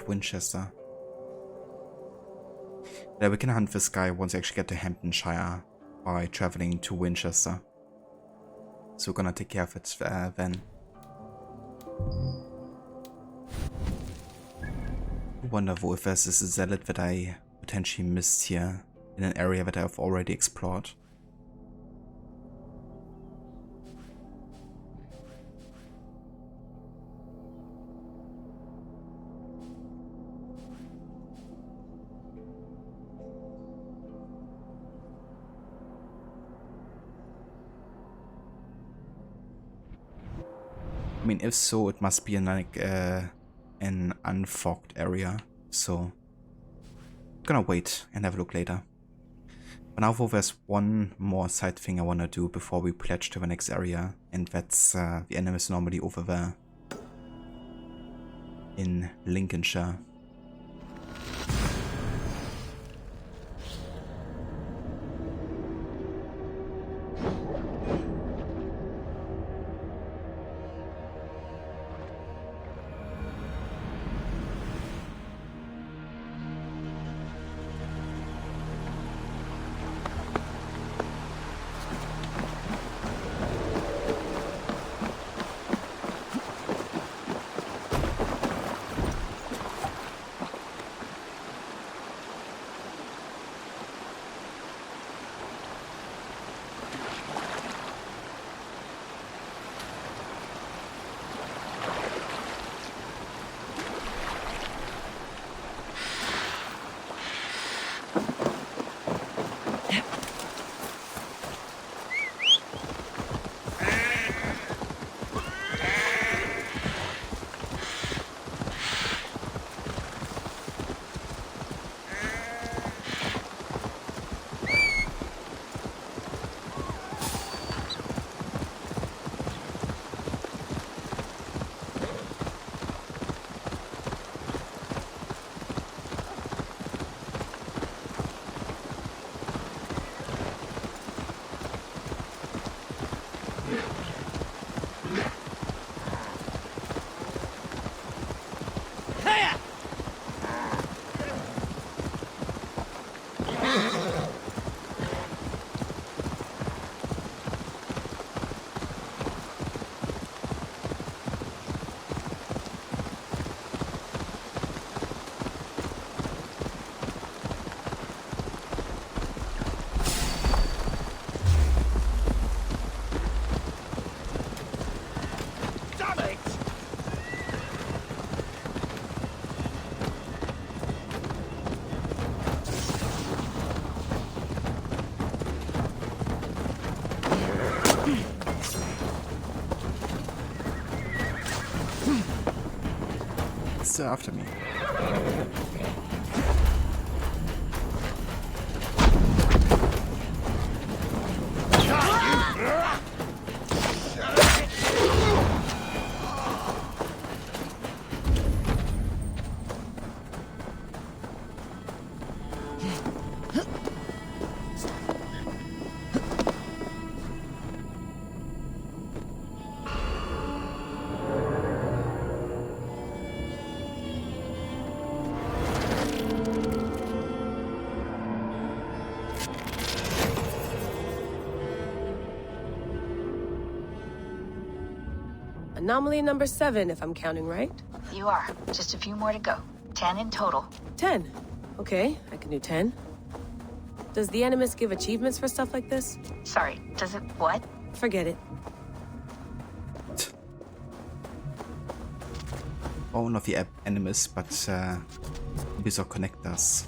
B: Winchester. Yeah, we can hunt this guy once we actually get to Hamptonshire by traveling to Winchester. So we're gonna take care of it then. I wonder if there's this Zealot that I potentially missed here in an area that I've already explored. I mean, if so, it must be in like an unfogged area. So I'm gonna wait and have a look later. For now, though, there's one more side thing I wanna do before we pledge to the next area, and that's the Animus Anomaly over there in Lincolnshire. Still after me.
N: Anomaly number 7, if I'm counting right.
K: You are. Just a few more to go. 10 in total.
N: 10. Okay, I can do 10. Does the Animus give achievements for stuff like this?
K: Sorry, does it what?
N: Forget it.
B: Oh, not the Animus, but Ubisoft connectors.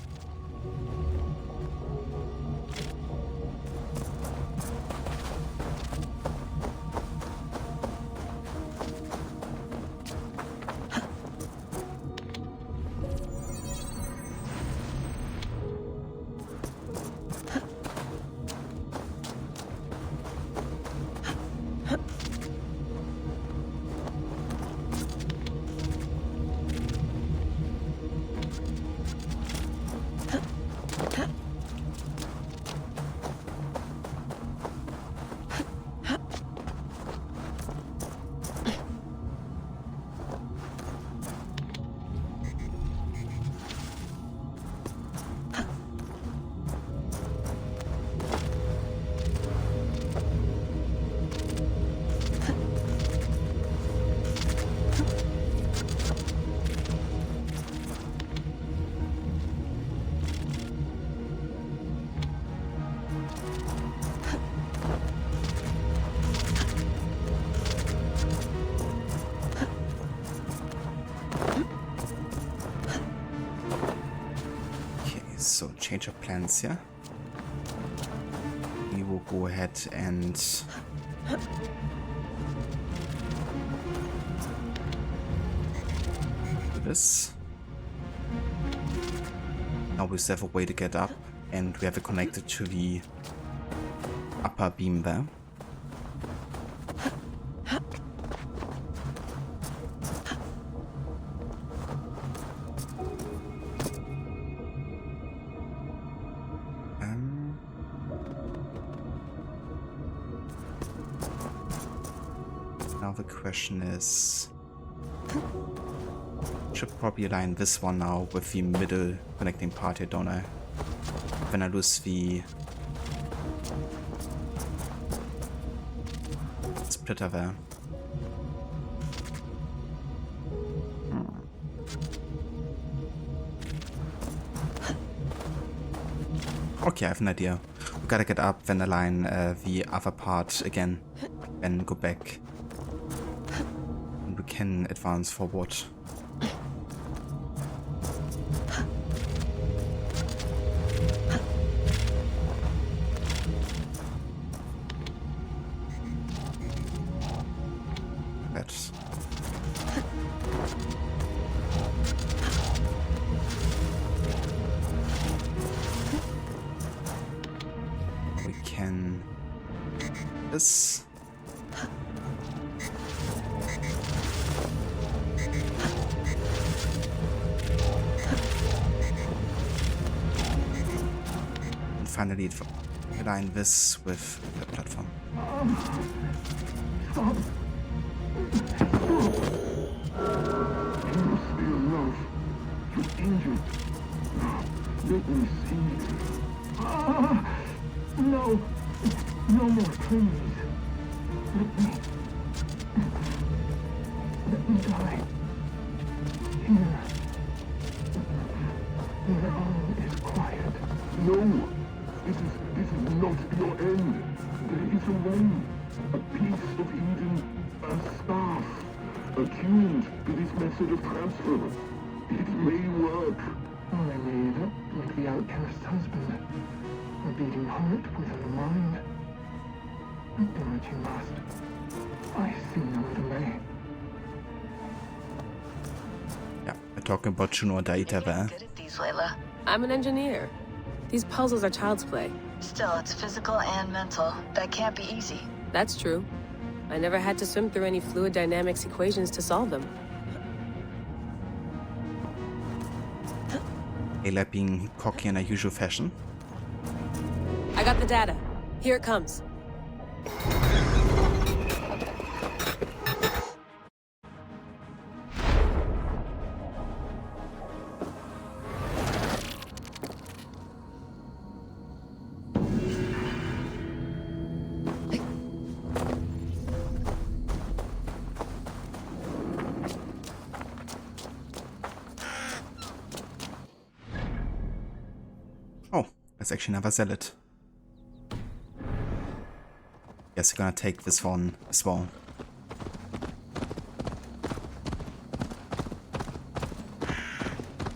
B: So change of plans here. We will go ahead and this. Now we still have a way to get up, and we have it connected to the upper beam there. Now the question is, should probably align this one now with the middle connecting part here, don't I? When I lose the splitter there. Okay, I have an idea. We gotta get up, then align the other part again, then go back. And we can advance forward. That's... we can... this... and finally align this with the platform.
Q: Stop. You still love. You're injured. Let me see. No. No more, please. Let me die. Here. Where all is quiet. No. This is not your end. There is a way. A piece of Eden. A staff. Attuned to this method of transfer. It may work. I made up like the outcast's husband. A beating heart without a mind. Do what you must. I see no other way.
B: Yeah, we're talking about Juno Daita there.
K: Good at these, Layla.
N: I'm an engineer. These puzzles are child's play.
K: Still, it's physical and mental. That can't be easy.
N: That's true. I never had to swim through any fluid dynamics equations to solve them.
B: Layla being cocky in her usual fashion.
N: I got the data. Here it comes.
B: Oh, that's actually another Zealot. Guess we're gonna take this one as well.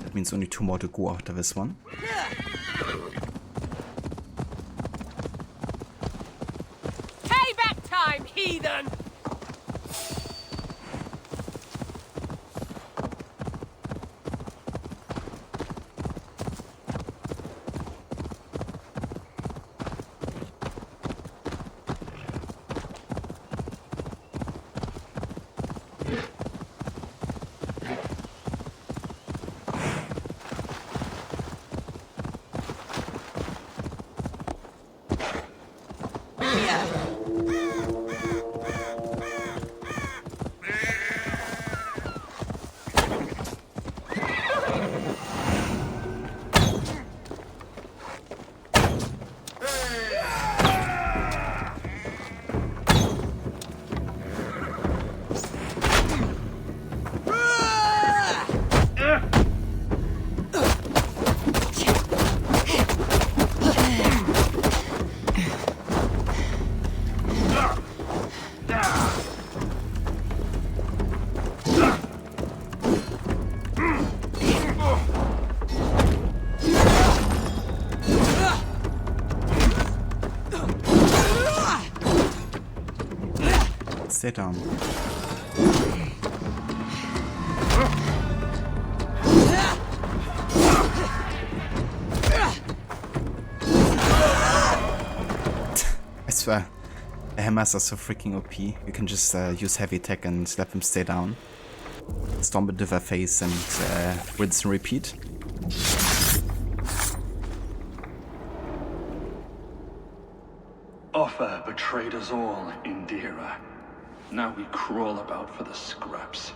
B: That means only 2 more to go after this one.
E: Payback time, heathen!
B: Sit down. swear, the hammers are so freaking OP. You can just use heavy attack and let them stay down. Stomp into their face and rinse and repeat.
H: Offa betrayed us all, Indira. Now we crawl about for the scraps.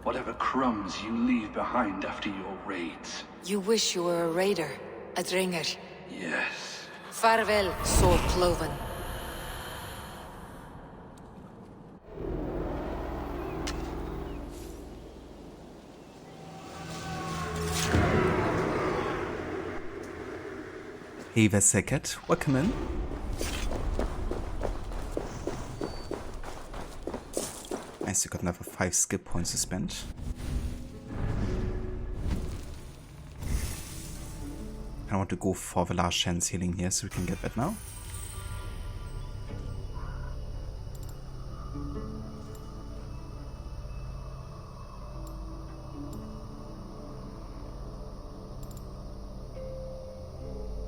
H: Whatever crumbs you leave behind after your raids.
A: You wish you were a raider, a dringer.
H: Yes.
A: Farewell, sword cloven.
B: Hey there, Seket. Welcome in. Nice, you got another 5 skill points to spend. I want to go for the last chance healing here so we can get that now.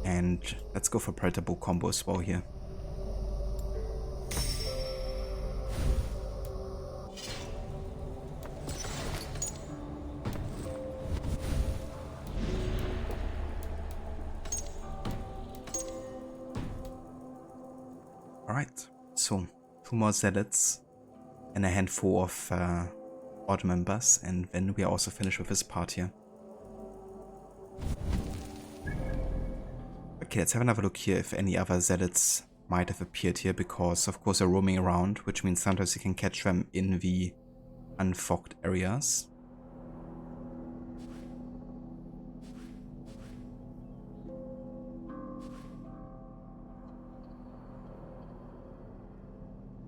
B: And let's go for Predator Bow combo as well here. Alright, so 2 more Zealots and a handful of odd members, and then we are also finished with this part here. Okay, let's have another look here if any other Zealots might have appeared here, because of course they're roaming around, which means sometimes you can catch them in the unfogged areas.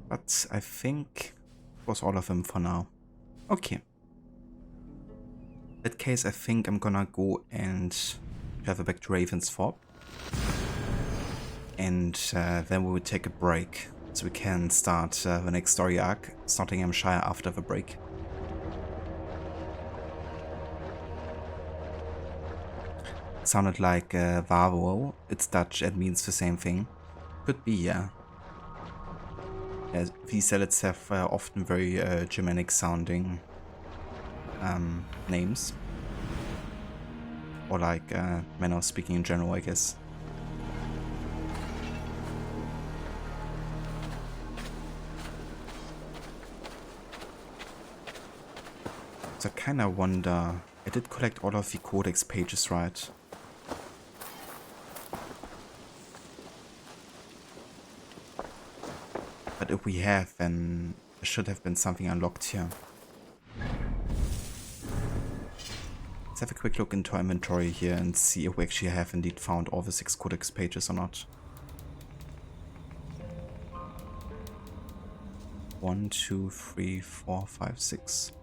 B: But I think it was all of them for now. Okay. In that case, I think I'm gonna go and travel back to Ravensthorpe. And then we will take a break, so we can start the next story arc, Snottinghamshire, after the break. Sounded like Wavo. It's Dutch and means the same thing. Could be, yeah. These Zealots have often very Germanic sounding names. Or like manner of speaking in general, I guess. So I kinda wonder, I did collect all of the Codex pages, right? But if we have, then there should have been something unlocked here. Let's have a quick look into our inventory here and see if we actually have indeed found all the 6 Codex pages or not. 1, 2, 3, 4, 5, 6.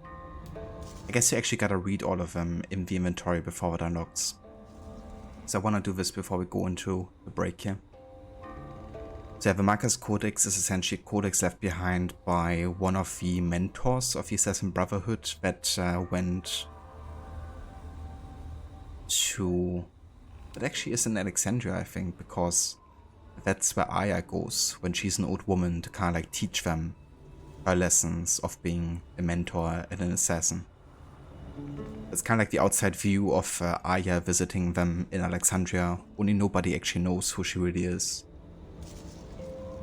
B: I guess you actually gotta read all of them in the inventory before it unlocks. So I wanna do this before we go into the break here. So yeah, the Magas Codex is essentially a codex left behind by one of the mentors of the Assassin Brotherhood that went to... That actually is in Alexandria, I think, because that's where Aya goes when she's an old woman to kind of like teach them her lessons of being a mentor and an assassin. It's kind of like the outside view of Aya visiting them in Alexandria, only nobody actually knows who she really is.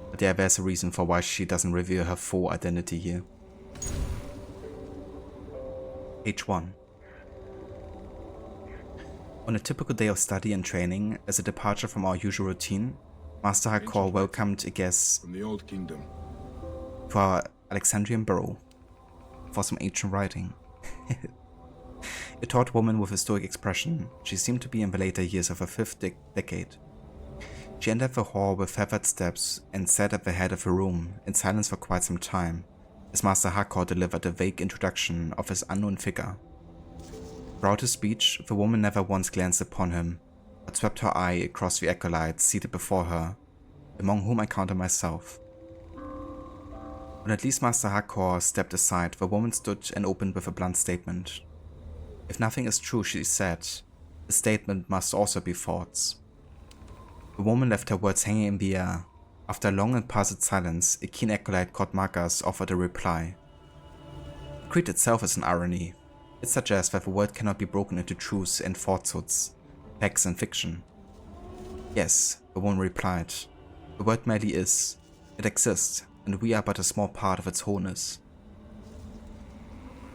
B: But yeah, there's a reason for why she doesn't reveal her full identity here. Page 1. On a typical day of study and training, as a departure from our usual routine, Master Hakor welcomed a guest
I: from the Old Kingdom
B: to our Alexandrian burrow for some ancient writing. A tall woman with a stoic expression, she seemed to be in the later years of her 5th decade. She entered the hall with feathered steps and sat at the head of the room in silence for quite some time, as Master Hakor delivered a vague introduction of his unknown figure. Throughout his speech, the woman never once glanced upon him, but swept her eye across the acolytes seated before her, among whom I counted myself. When at least Master Hakor stepped aside, the woman stood and opened with a blunt statement. If nothing is true, she said, the statement must also be false. The woman left her words hanging in the air, After a long and passive silence, a keen acolyte called Magas offered a reply. The creed itself is an irony. It suggests that the world cannot be broken into truths and falsehoods, facts and fiction. Yes, the woman replied. The world merely is. It exists, and we are but a small part of its wholeness.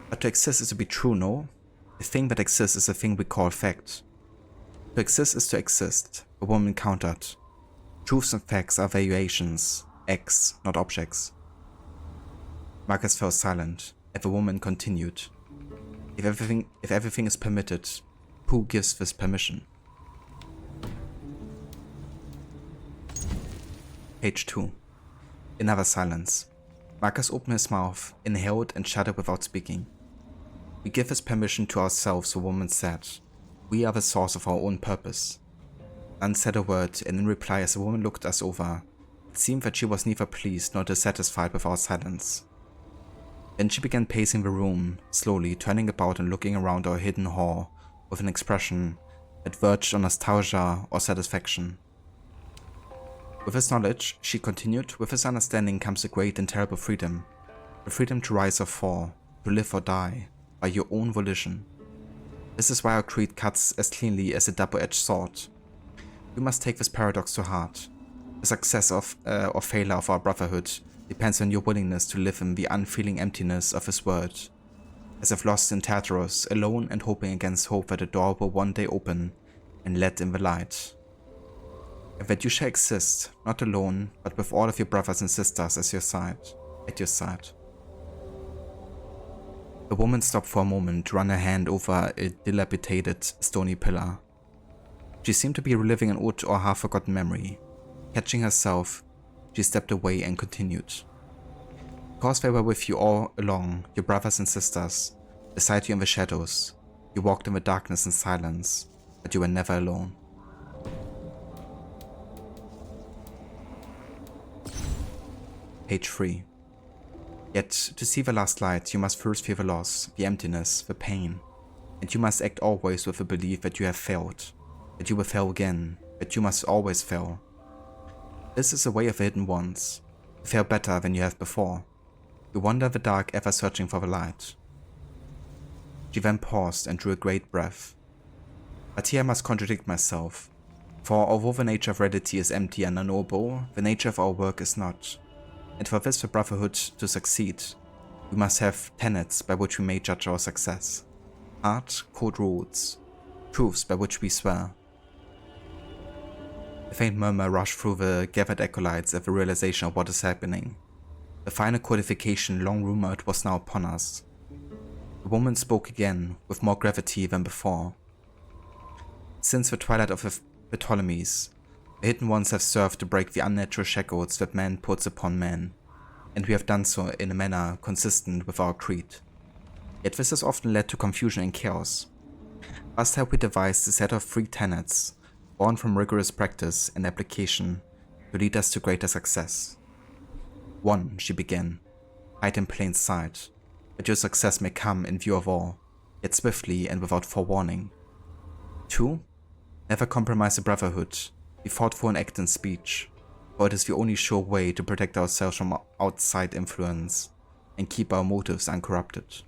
B: But to exist is to be true, no? The thing that exists is a thing we call fact. To exist is to exist, the woman countered. Truths and facts are valuations, acts, not objects. Magas fell silent, and the woman continued. If everything is permitted, who gives this permission? Page 2. Another silence. Magas opened his mouth, inhaled and shuddered without speaking. We give this permission to ourselves, the woman said. We are the source of our own purpose. None said a word, and in reply as the woman looked us over, it seemed that she was neither pleased nor dissatisfied with our silence. Then she began pacing the room, slowly turning about and looking around our hidden hall with an expression that verged on nostalgia or satisfaction. With this knowledge, she continued, with this understanding comes a great and terrible freedom. The freedom to rise or fall, to live or die, by your own volition. This is why our creed cuts as cleanly as a double-edged sword. We must take this paradox to heart. The success or failure of our brotherhood depends on your willingness to live in the unfeeling emptiness of this world, as if lost in Tartarus, alone and hoping against hope that the door will one day open and let in the light. And that you shall exist, not alone, but with all of your brothers and sisters at your side. The woman stopped for a moment to run her hand over a dilapidated stony pillar. She seemed to be reliving an old or half-forgotten memory. Catching herself, she stepped away and continued. Because they were with you all along, your brothers and sisters, beside you in the shadows, you walked in the darkness and silence, but you were never alone. Page 3. Yet, to see the last light, you must first feel the loss, the emptiness, the pain, and you must act always with the belief that you have failed, that you will fail again, that you must always fail. This is the way of the hidden ones. You fail better than you have before. You wander the dark, ever searching for the light. She then paused and drew a great breath. But here I must contradict myself, for although the nature of reality is empty and unknowable, the nature of our work is not. And for this the brotherhood to succeed, we must have tenets by which we may judge our success. Art, code rules, truths by which we swear. A faint murmur rushed through the gathered acolytes at the realization of what is happening. The final codification long rumored was now upon us. The woman spoke again, with more gravity than before. Since the twilight of the Ptolemies, the hidden ones have served to break the unnatural shackles that man puts upon man, and we have done so in a manner consistent with our creed. Yet this has often led to confusion and chaos. Thus have we devised a set of 3 tenets, born from rigorous practice and application, to lead us to greater success. 1, she began, hide in plain sight, that your success may come in view of all, yet swiftly and without forewarning. 2, never compromise the brotherhood, be thoughtful in act and speech, for it is the only sure way to protect ourselves from outside influence and keep our motives uncorrupted.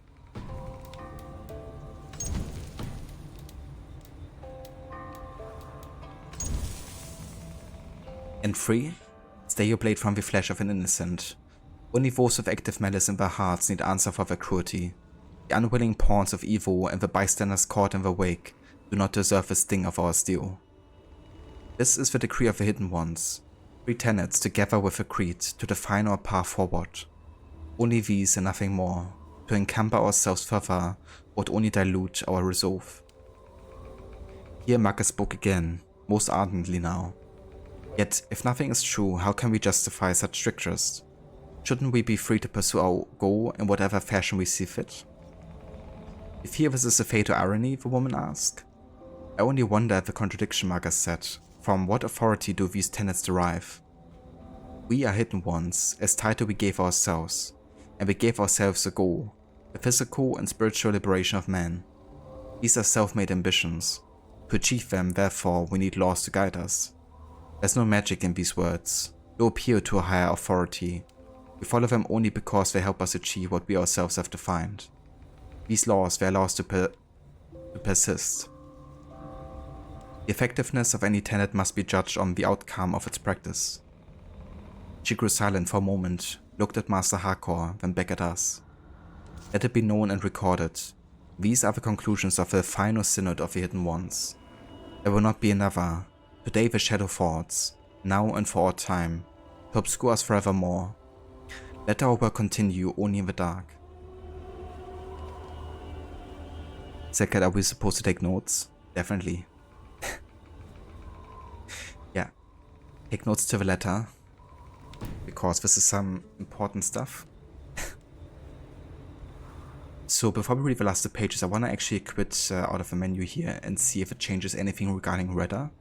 B: And 3, stay your blade from the flesh of an innocent. Only those with active malice in their hearts need answer for their cruelty. The unwilling pawns of evil and the bystanders caught in their wake do not deserve the sting of our steel. This is the decree of the hidden ones, 3 tenets together with a creed to define our path forward. Only these and nothing more. To encumber ourselves further would only dilute our resolve. Here Magas spoke again, most ardently now. Yet, if nothing is true, how can we justify such strictures? Shouldn't we be free to pursue our goal in whatever fashion we see fit? If here this is a fatal irony, the woman asked. I only wonder at the contradiction, Magas said. From what authority do these tenets derive? We are hidden ones, as title we gave ourselves, and we gave ourselves a goal, the physical and spiritual liberation of man. These are self-made ambitions. To achieve them, therefore, we need laws to guide us. There's no magic in these words, They appeal to a higher authority. We follow them only because they help us achieve what we ourselves have defined. These laws, they allow us to persist. The effectiveness of any tenet must be judged on the outcome of its practice. She grew silent for a moment, looked at Master Hakor, then back at us. Let it be known and recorded. These are the conclusions of the final synod of the Hidden Ones. There will not be another. Today the shadow falls, now and for all time, to obscure us forevermore. Let our work continue only in the dark. Second, are we supposed to take notes? Definitely. Yeah. Take notes to the letter. Because this is some important stuff. So before we read the last two pages, I want to actually quit out of the menu here and see if it changes anything regarding Redder.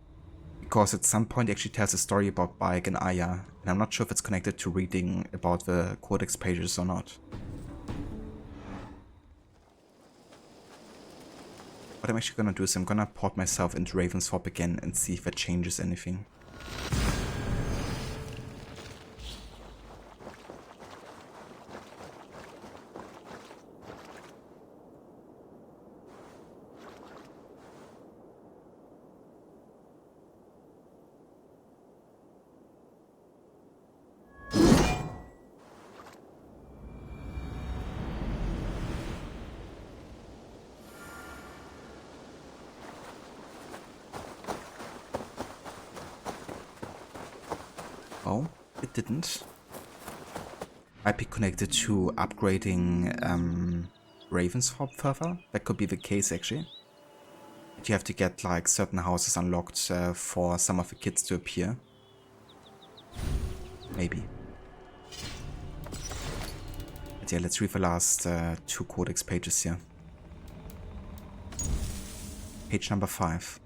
B: Because at some point it actually tells a story about Bayek and Aya, and I'm not sure if it's connected to reading about the Codex pages or not. What I'm actually gonna do is I'm gonna port myself into Ravensthorpe again and see if it changes anything. Oh, it didn't. Might be connected to upgrading Ravensthorpe further. That could be the case actually. But you have to get like certain houses unlocked for some of the kids to appear. Maybe. But yeah, let's read the last two Codex pages here. Page number 5.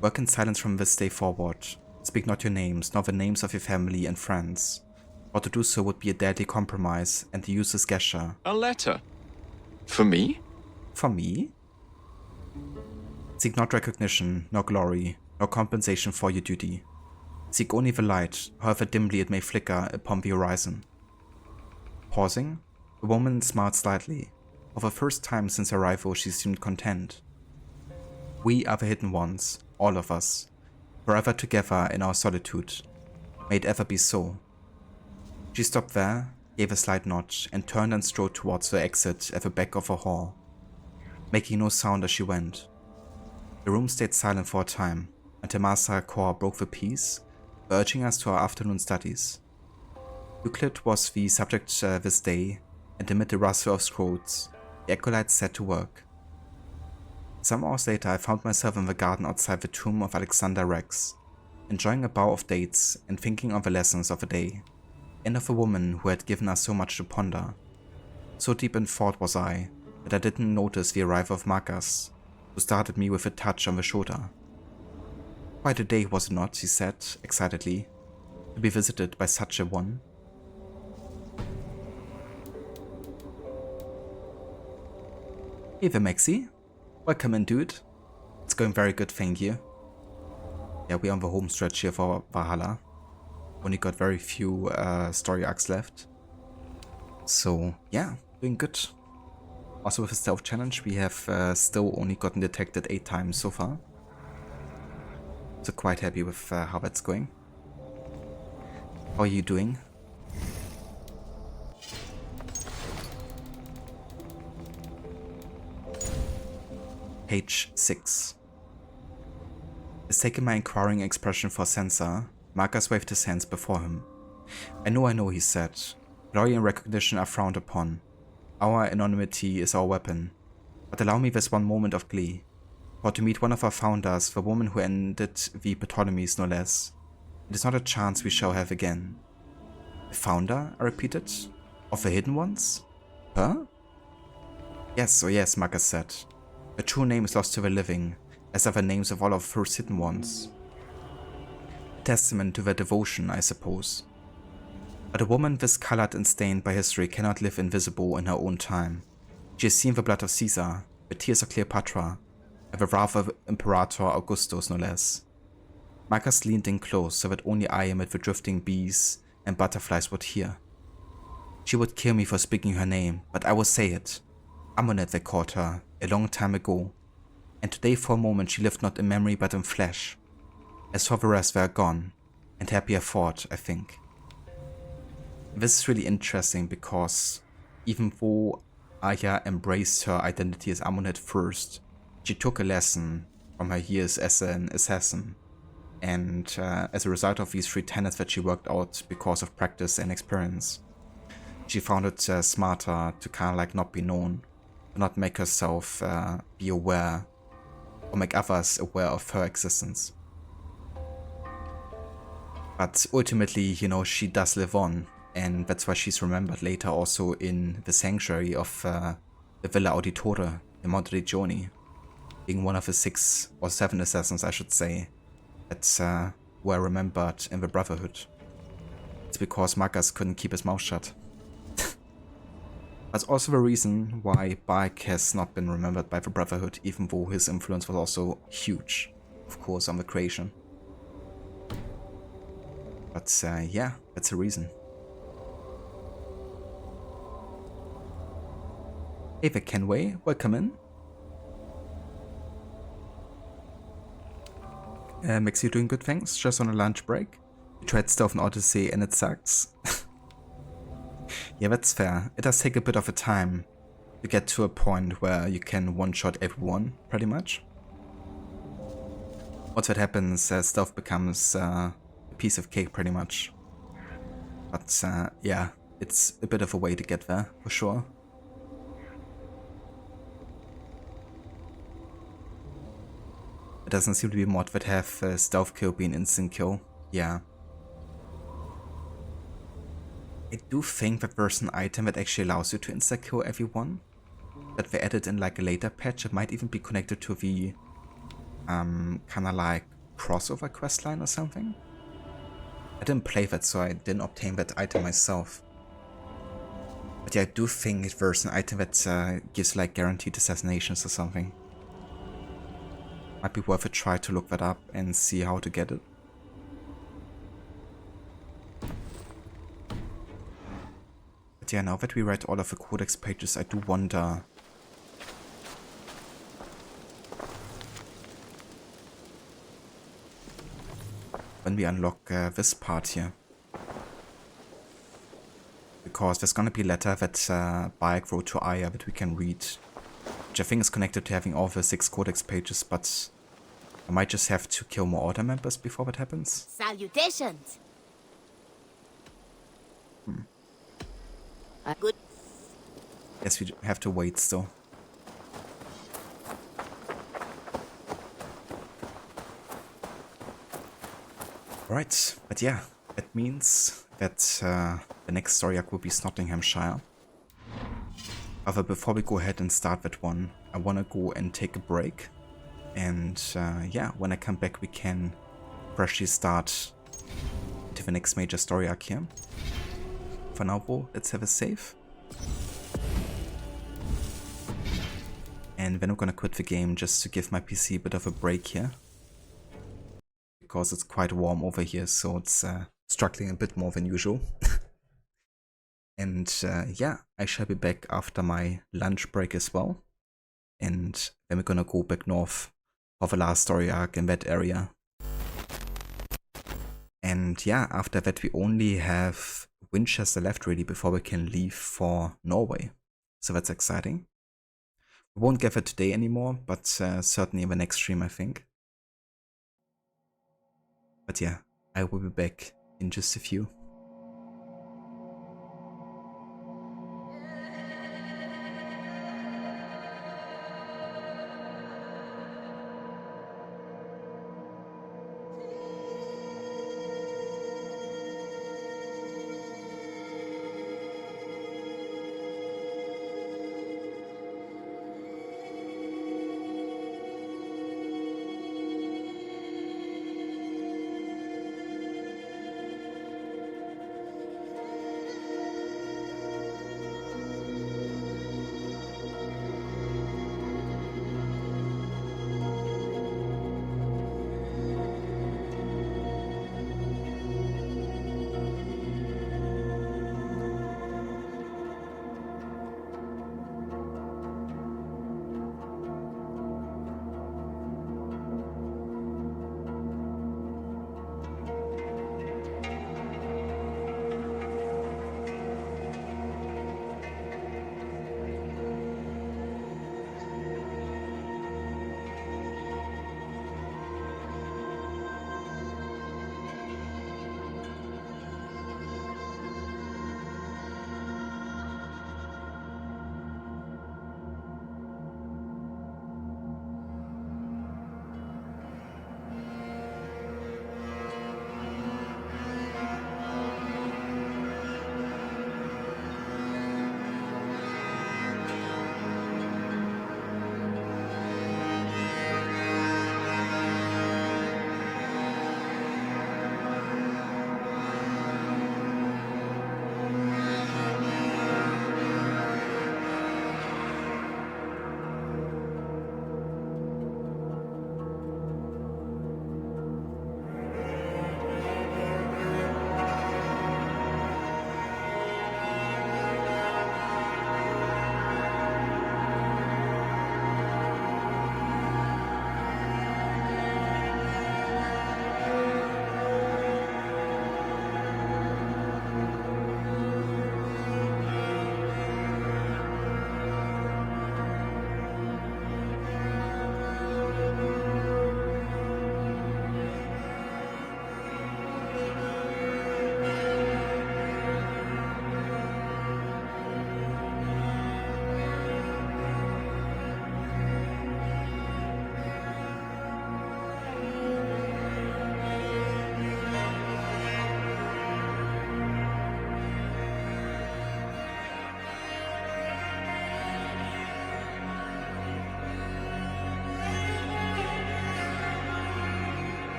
B: Work in silence from this day forward. Speak not your names, nor the names of your family and friends. For to do so would be a deadly compromise and a useless gesture.
U: A letter? For me?
B: For me? Seek not recognition, nor glory, nor compensation for your duty. Seek only the light, however dimly it may flicker upon the horizon. Pausing, the woman smiled slightly. For the first time since her arrival she seemed content. We are the Hidden Ones, all of us. Forever together in our solitude. May it ever be so. She stopped there, gave a slight nod, and turned and strode towards the exit at the back of the hall, making no sound as she went. The room stayed silent for a time, until Master Hakor broke the peace, urging us to our afternoon studies. Euclid was the subject this day, and amid the rustle of scrolls, the acolytes set to work. Some hours later I found myself in the garden outside the tomb of Alexander Rex, enjoying a bowl of dates and thinking of the lessons of the day, and of the woman who had given us so much to ponder. So deep in thought was I, that I didn't notice the arrival of Magas, who started me with a touch on the shoulder. Quite a day, was it not, he said, excitedly, to be visited by such a one? Hey there, Maxie. Welcome in, dude. It's going very good, thank you. Yeah, we're on the home stretch here for Valhalla. Only got very few story arcs left. So, yeah, doing good. Also with the stealth challenge, we have still only gotten detected 8 times so far. So quite happy with how that's going. How are you doing? Page 6. Mistaking my inquiring expression for censor, Magas waved his hands before him. I know, he said. Glory and recognition are frowned upon. Our anonymity is our weapon. But allow me this one moment of glee. For to meet one of our founders, the woman who ended the Ptolemies no less. It is not a chance we shall have again. The founder, I repeated. Of the Hidden Ones? Her? Yes, oh yes, Magas said. A true name is lost to the living, as are the names of all of the first Hidden Ones. A testament to their devotion, I suppose. But a woman this colored and stained by history cannot live invisible in her own time. She has seen the blood of Caesar, the tears of Cleopatra, and the wrath of Imperator Augustus no less. Magas leaned in close so that only I amid the drifting bees and butterflies would hear. She would kill me for speaking her name, but I would say it. Amunet they called her, a long time ago. And today for a moment she lived not in memory but in flesh. As for the rest they are gone, and happier for it, I think. This is really interesting because even though Aya embraced her identity as Amunet first, she took a lesson from her years as an assassin. And as a result of these 3 tenets that she worked out because of practice and experience, she found it smarter to kind of like not be known, to not make herself be aware or make others aware of her existence. But ultimately, you know, she does live on, and that's why she's remembered later also in the sanctuary of the Villa Auditore in Monteregioni, being one of the 6 or 7 assassins, I should say, that were remembered in the Brotherhood. It's because Magas couldn't keep his mouth shut. That's also the reason why Bayek has not been remembered by the Brotherhood, even though his influence was also huge, of course, on the creation. But yeah, that's the reason. Hey there, Kenway, welcome in. Max, you doing good, thanks? Just on a lunch break? You tried Stealth and Odyssey and it sucks. Yeah, that's fair. It does take a bit of a time to get to a point where you can one-shot everyone, pretty much. Once that happens, Stealth becomes a piece of cake, pretty much. But yeah, it's a bit of a way to get there, for sure. It doesn't seem to be a mod that have stealth kill be an instant kill. Yeah. I do think that there's an item that actually allows you to insta kill everyone. That they added in like a later patch. It might even be connected to the kinda like crossover questline or something. I didn't play that, so I didn't obtain that item myself. But yeah, I do think there's an item that gives like guaranteed assassinations or something. Might be worth a try to look that up and see how to get it. But yeah, now that we read all of the Codex pages, I do wonder when we unlock this part here. Because there's gonna be a letter that Bayek wrote to Aya that we can read. Which I think is connected to having all the 6 Codex pages, but I might just have to kill more Order members before that happens.
F: Salutations. Good.
B: Guess we have to wait still. Right, but yeah, that means that the next story arc will be Snottinghamshire. However, before we go ahead and start that one, I want to go and take a break. And yeah, when I come back we can freshly start into the next major story arc here. For now though, let's have a save. And then I'm gonna quit the game just to give my PC a bit of a break here. Because it's quite warm over here, so it's struggling a bit more than usual. And yeah, I shall be back after my lunch break as well. And then we're gonna go back north for the last story arc in that area. And yeah, after that we only have Winchester left really before we can leave for Norway. So that's exciting. We won't get that today anymore, but certainly in the next stream I think. But yeah, I will be back in just a few.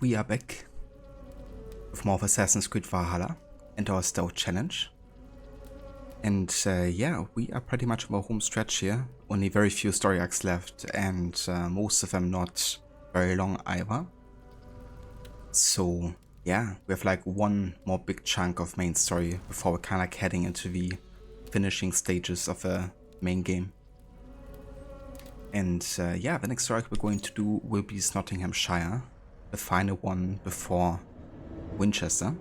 B: we are back with more of Assassin's Creed Valhalla and our stealth challenge. And yeah, we are pretty much on our home stretch here. Only very few story arcs left, and most of them not very long either. So yeah, we have like one more big chunk of main story before we're kind of like heading into the finishing stages of the main game. And yeah, the next story arc we're going to do will be Nottinghamshire, the final one before Winchester.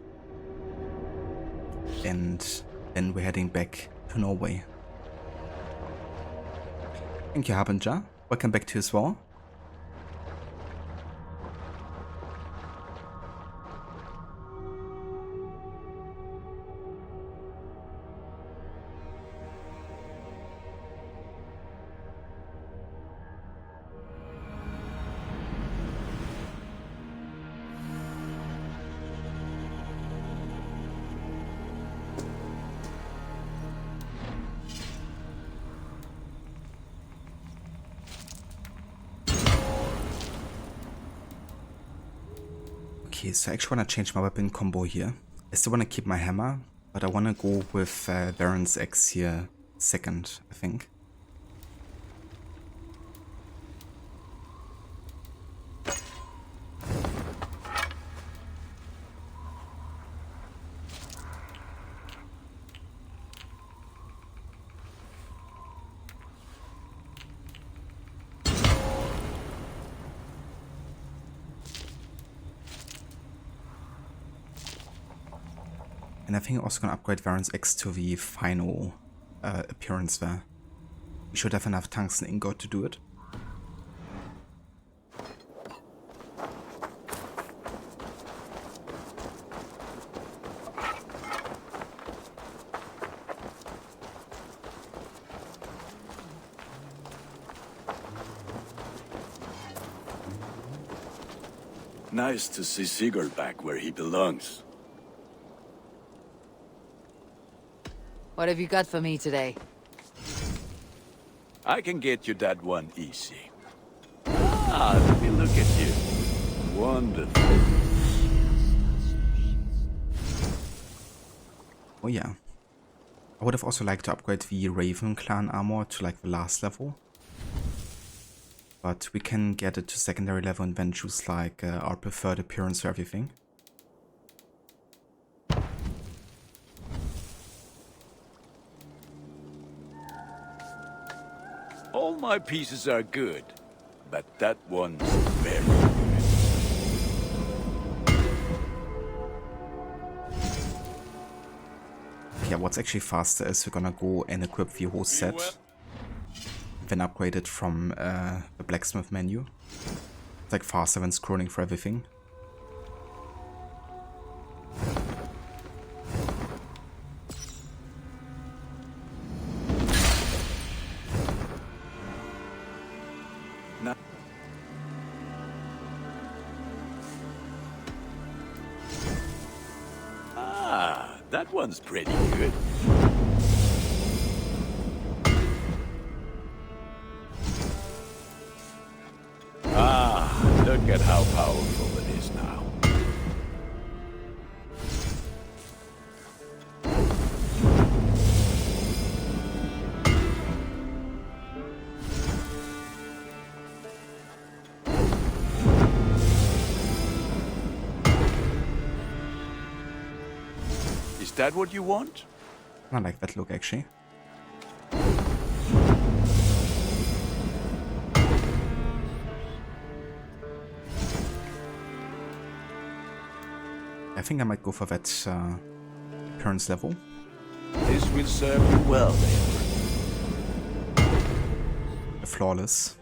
B: And then we're heading back to Norway. Thank you, Harbinger. Welcome back to you as well. Okay, so I actually want to change my weapon combo here. I still want to keep my hammer, but I want to go with Baron's Axe here second, I think. And I think I'm also going to upgrade Baron's Axe to the final appearance there. We should have enough tungsten ingot to do it.
I: Nice to see Sigurd back where he belongs.
A: What have you got for me today?
I: I can get you that one easy. Ah, let me look at you. Wonderful.
B: Oh yeah. I would have also liked to upgrade the Raven clan armor to like the last level. But we can get it to secondary level and then choose like our preferred appearance for everything.
I: All my pieces are good, but that one's very good.
B: Yeah, what's actually faster is we're gonna go and equip the whole set, then upgrade it from the blacksmith menu. It's like faster than scrolling for everything.
I: That one's pretty good. Ah, look at how powerful it is now. Is that what you want?
B: I like that look actually. I think I might go for that appearance level.
I: This will serve you well,
B: Flawless.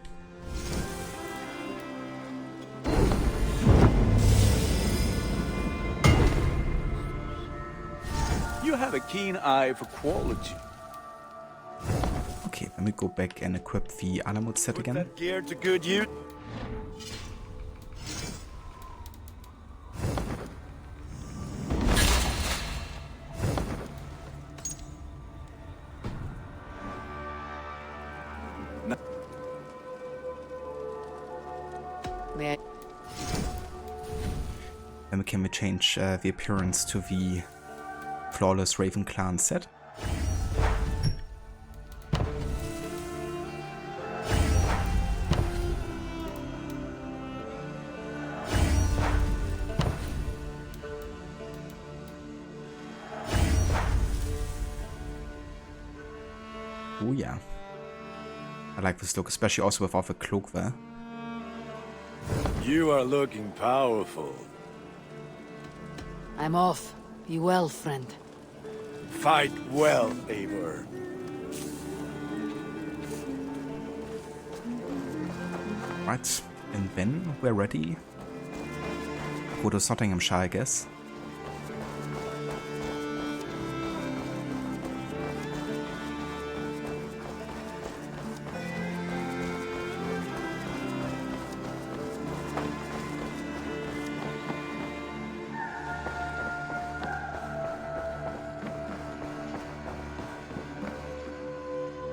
I: You have a keen eye for quality.
B: Okay, let me go back and equip the Animus set again.
I: That gear to good use.
B: Then can we change the appearance to the Flawless Raven Clan set? Oh yeah. I like this look, especially also without the cloak there.
I: You are looking powerful.
A: I'm off. Be well, friend.
I: Fight well, Eivor.
B: Right, and then we're ready. Go to Nottinghamshire, I guess.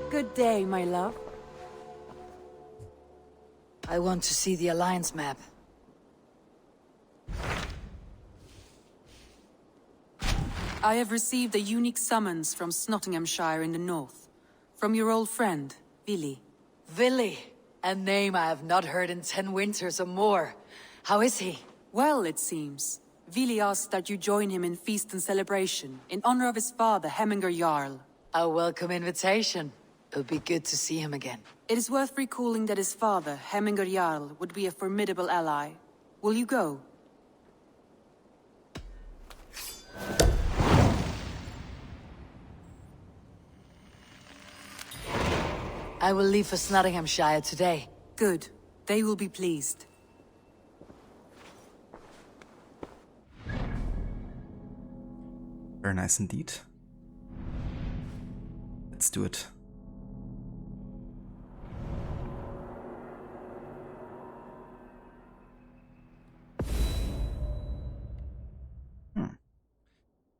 G: Good day, my love.
A: I want to see the Alliance map.
G: I have received a unique summons from Nottinghamshire in the north. From your old friend, Vili.
A: Vili? A name I have not heard in 10 winters or more. How is he?
G: Well, it seems. Vili asked that you join him in feast and celebration, in honor of his father, Hemminger Jarl.
A: A welcome invitation. It'll be good to see him again.
G: It is worth recalling that his father, Hemminger Jarl, would be a formidable ally. Will you go?
A: I will leave for Nottinghamshire today.
G: Good. They will be pleased.
B: Very nice indeed. Let's do it.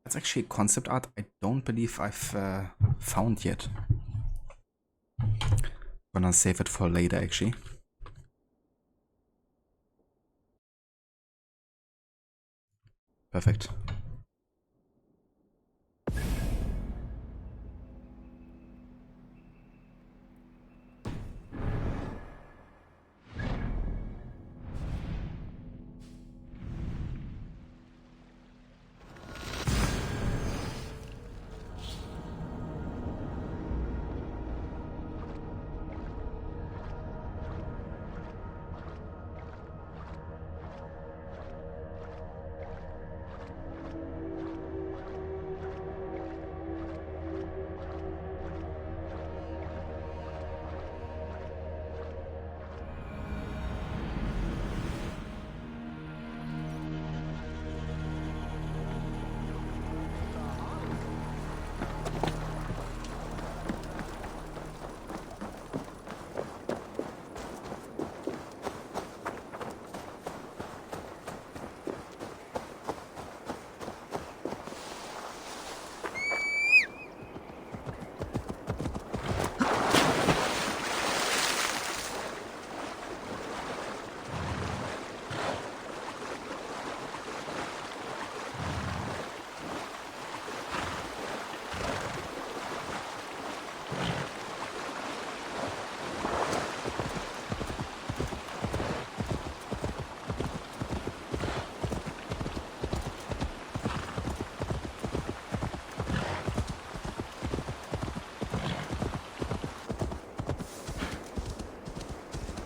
B: That's actually concept art I don't believe I've found yet. Gonna save it for later, actually. Perfect.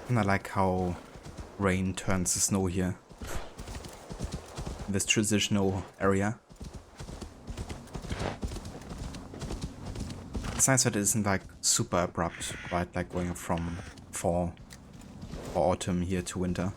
B: And I like how rain turns to snow here. This transitional area. It's nice that it isn't like super abrupt, right? Like going from fall or autumn here to winter.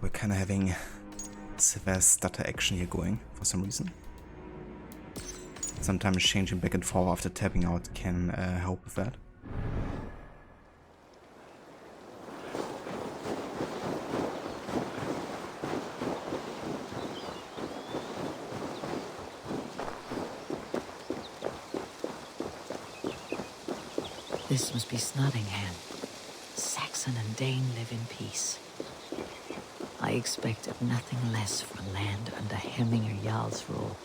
B: we're kind of having severe stutter action here going for some reason. Sometimes changing back and forth after tapping out can help with that.
A: This must be Snottingham. Saxon and Dane live in peace. I expected nothing less for land under Hemminger Jarl's rule.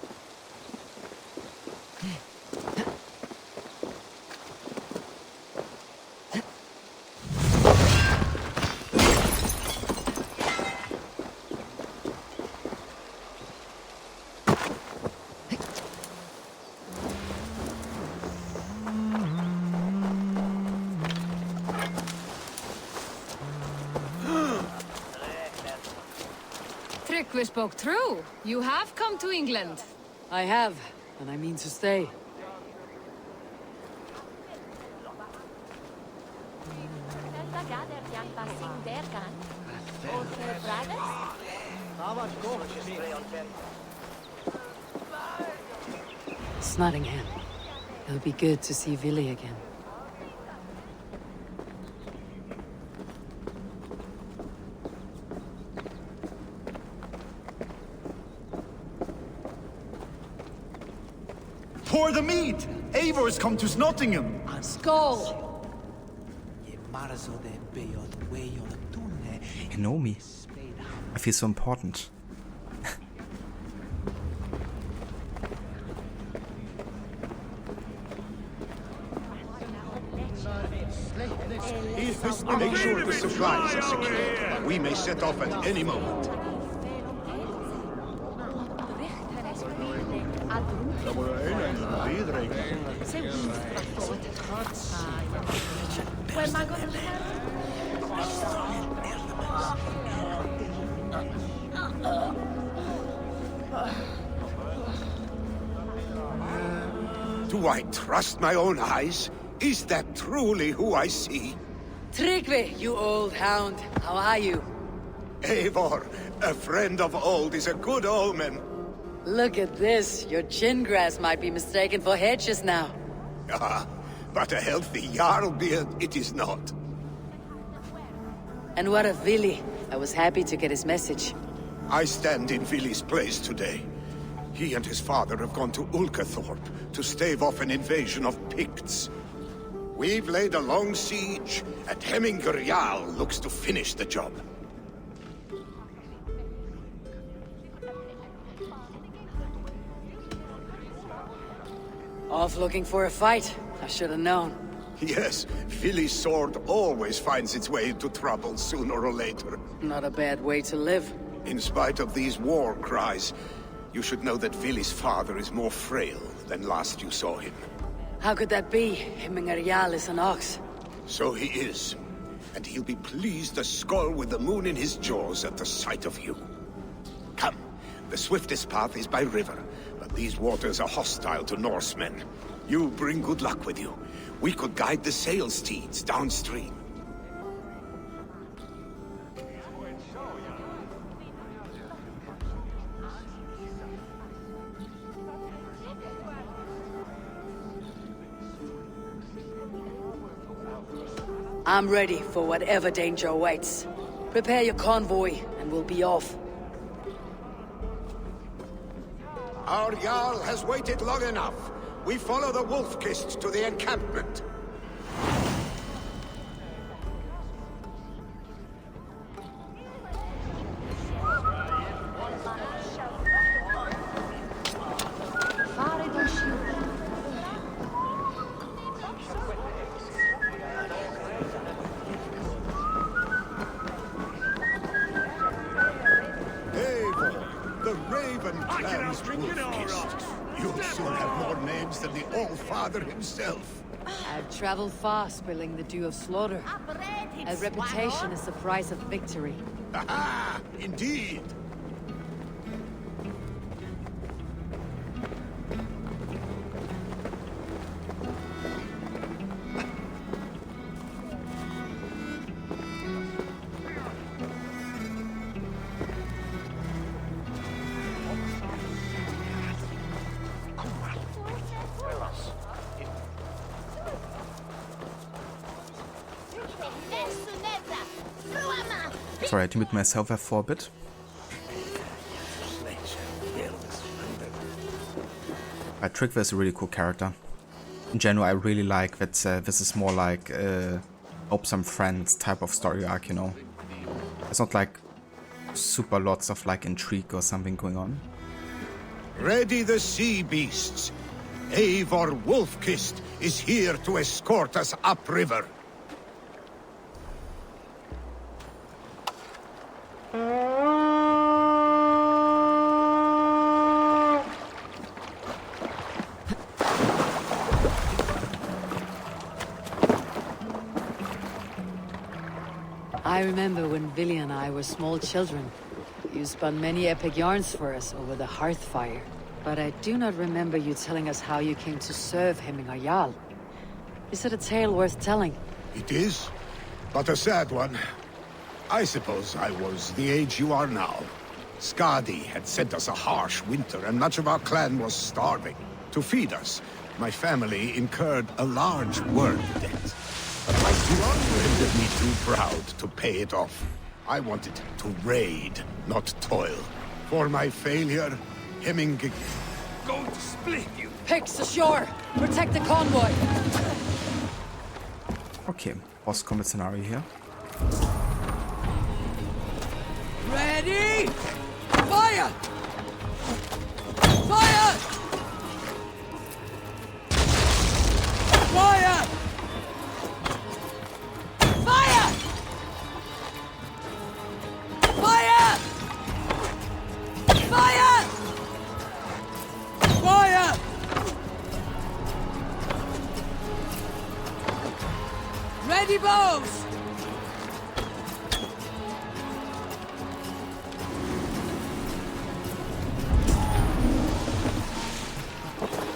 V: We spoke true. You have come to England.
A: I have, and I mean to stay. Snottingham. It'll be good to see Vili again.
L: Pour the meat! Eivor's come to Snottingham!
A: Skull!
B: You know me. I feel so important.
O: Make sure the supplies are secure. We may set off at any moment. Do I trust my own eyes? Is that truly who I see?
A: Tryggvi, you old hound. How are you?
O: Eivor, a friend of old is a good omen.
A: Look at this. Your chin grass might be mistaken for hedges now.
O: Ah, but a healthy Jarl beard it is not.
A: And what of Vili? I was happy to get his message.
O: I stand in Vili's place today. He and his father have gone to Ulkathorpe to stave off an invasion of Picts. We've laid a long siege, and Hemminger Jarl looks to finish the job.
A: Off looking for a fight. I should have known.
O: Yes, Vili's sword always finds its way into trouble sooner or later.
A: Not a bad way to live.
O: In spite of these war cries, you should know that Vili's father is more frail than last you saw him.
A: How could that be? Hemminger Jarl is an ox.
O: So he is. And he'll be pleased as Skull with the moon in his jaws at the sight of you. Come, the swiftest path is by river, but these waters are hostile to Norsemen. You bring good luck with you. We could guide the sail steeds downstream.
A: I'm ready for whatever danger awaits. Prepare your convoy, and we'll be off.
O: Our Jarl has waited long enough. We follow the Wolf-Kist to the encampment. You'll soon have more names than the All-Father himself.
A: I've traveled far, spilling the dew of slaughter. A reputation is the price of victory.
O: Aha! Indeed!
B: Sorry, I had to mute myself there for a bit. Trickver is a really cool character. In general, I really like that this is more like Hope Some Friends type of story arc, you know. It's not like super lots of like intrigue or something going on.
O: Ready the sea beasts. Eivor Wolf-Kissed is here to escort us upriver.
A: I remember when Billy and I were small children. You spun many epic yarns for us over the hearth fire. But I do not remember you telling us how you came to serve Hemmingar Jarl. Is it a tale worth telling?
O: It is, but a sad one. I suppose I was the age you are now. Skadi had sent us a harsh winter, and much of our clan was starving. To feed us, my family incurred a large worm debt. But my blood rendered me too proud to pay it off. I wanted to raid, not toil. For my failure, Hemmingar...
E: Going to split you!
A: Picks ashore! Protect the convoy!
B: Okay, boss combat scenario here.
A: Ready! Fire! Fire! Fire! Fire! Fire! Fire! Fire! Ready, bows!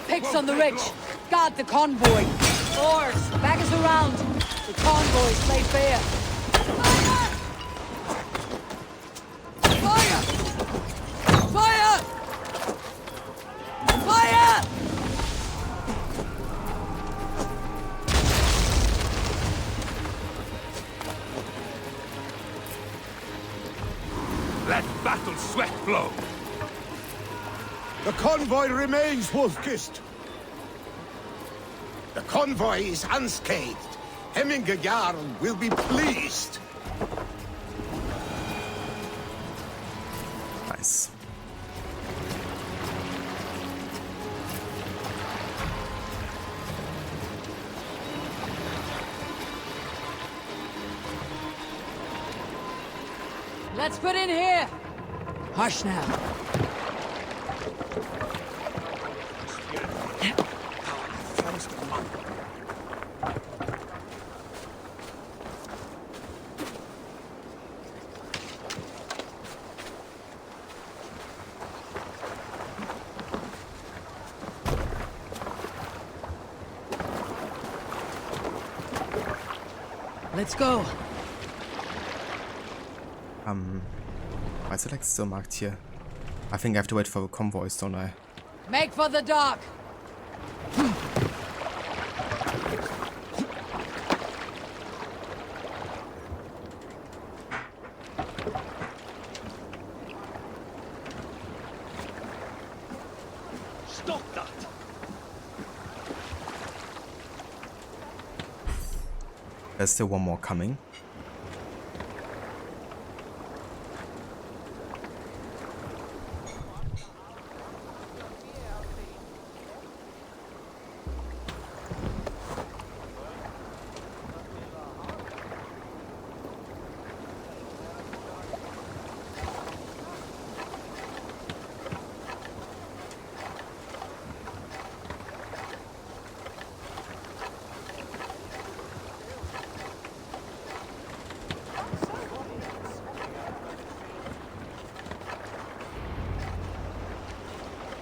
A: Picks on the ridge. Guard the convoy. Oars, back us around. The convoys play fair. Fire! Fire! Fire! Fire!
U: Let battle sweat flow.
O: The convoy remains, Wolf-Kissed. The convoy is unscathed. Hemmingar Jarl will be pleased.
B: Nice.
A: Let's put in here. Hush now. Let's go.
B: Why is it like still marked here? I think I have to wait for the convoys, don't I?
A: Make for the dock.
U: Stop that!
B: There's still one more coming.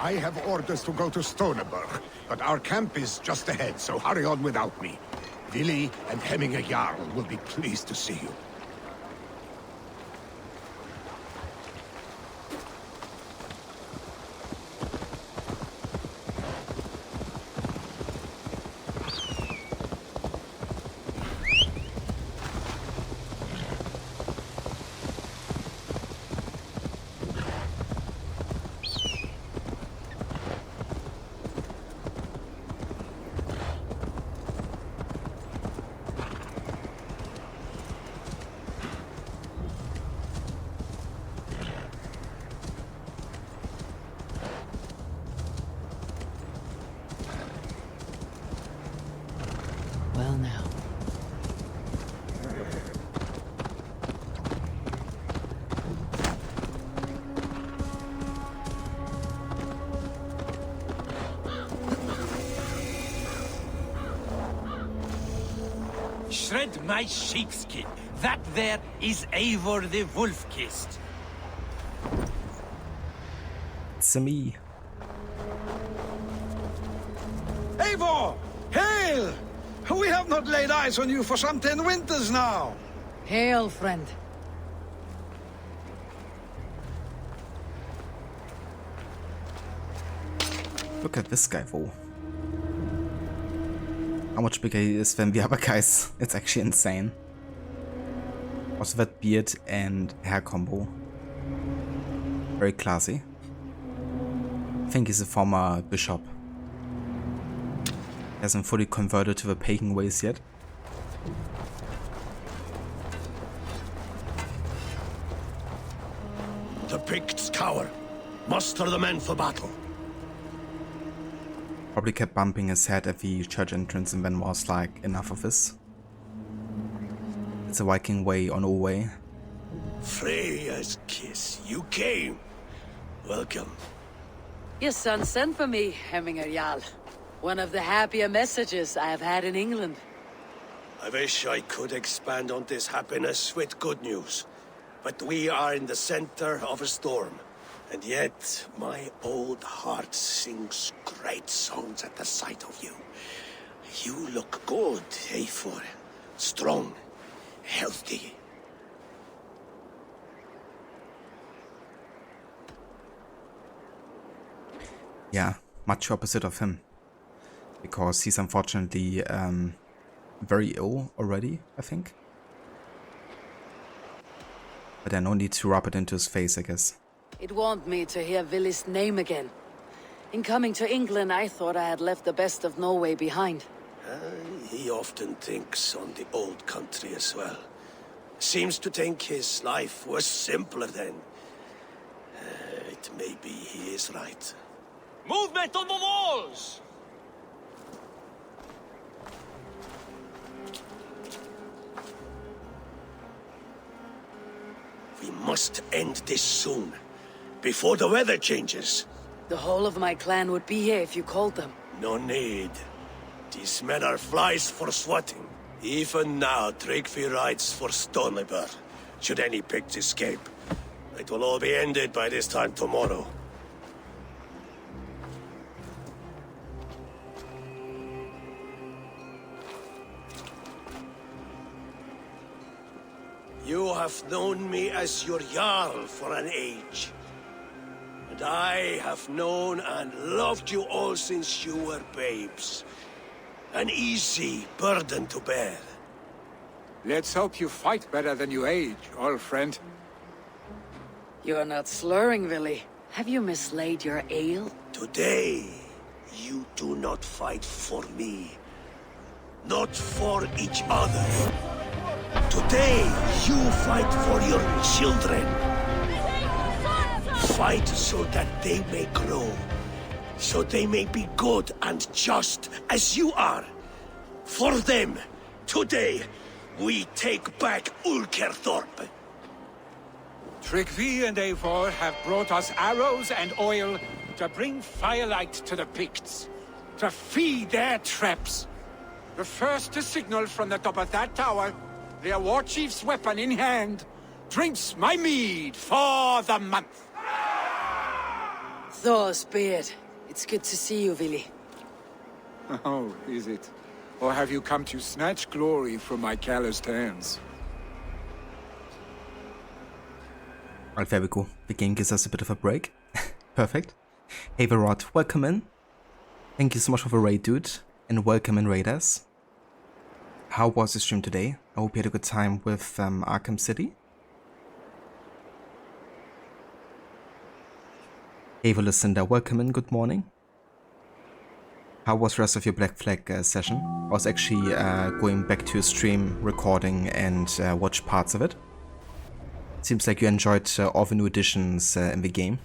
O: I have orders to go to Stoneberg, but our camp is just ahead, so hurry on without me. Vili and Hemmingar Jarl will be pleased to see you.
A: well now.
P: Shred my sheepskin. That there is Eivor the Wolf-Kissed.
B: It's me.
L: Eivor! Hail! We have not laid eyes on you for some 10 winters now.
A: Hail, friend.
B: Look at this guy, though. How much bigger he is than the other guys. It's actually insane. Also that beard and hair combo. Very classy. I think he's a former bishop. He hasn't fully converted to the pagan ways yet.
O: The Picts cower. Muster the men for battle.
B: Probably kept bumping his head at the church entrance and then was like, enough of this. It's a Viking way on all way.
O: Freya's kiss. You came. Welcome.
S: Your son sent for me, Hemminger Jarl. One of the happier messages I have had in England.
O: I wish I could expand on this happiness with good news. But we are in the center of a storm. And yet, my old heart sings great songs at the sight of you. You look good, Eivor. Strong, healthy.
B: Yeah, much opposite of him. Because he's unfortunately very ill already, I think. But then no need to rub it into his face, I guess.
S: It warmed me to hear Willi's name again. In coming to England, I thought I had left the best of Norway behind.
O: He often thinks on the old country as well. Seems to think his life was simpler then. It may be he is right.
P: Movement on the walls!
O: We must end this soon, before the weather changes.
S: The whole of my clan would be here if you called them.
O: No need. These men are flies for swatting. Even now, Tryggvi rides for Stonebur, should any Picts escape. It will all be ended by this time tomorrow. You have known me as your Jarl for an age. And I have known and loved you all since you were babes. An easy burden to bear.
W: Let's hope you fight better than you age, old friend.
S: You're not slurring, Willi. Have you mislaid your ale?
O: Today, you do not fight for me. Not for each other. Today, you fight for your children. Fight so that they may grow. So they may be good and just as you are. For them, today, we take back Ulkerthorpe.
W: Tryggvi and Eivor have brought us arrows and oil to bring firelight to the Picts, to feed their traps. The first to signal from the top of that tower, their war chief's weapon in hand, drinks my mead for the month.
S: Thor's beard. It's good to see you, Willi.
W: Oh, is it? Or have you come to snatch glory from my calloused hands?
B: Alright, there we go. The game gives us a bit of a break. Perfect. Hey, Verot, welcome in. Thank you so much for the raid, dude. And welcome in, raiders. How was the stream today? I hope you had a good time with Arkham City. Ava Lucinda, welcome in, good morning. How was the rest of your Black Flag session? I was actually going back to your stream, recording and watched parts of it. Seems like you enjoyed all the new additions in the game.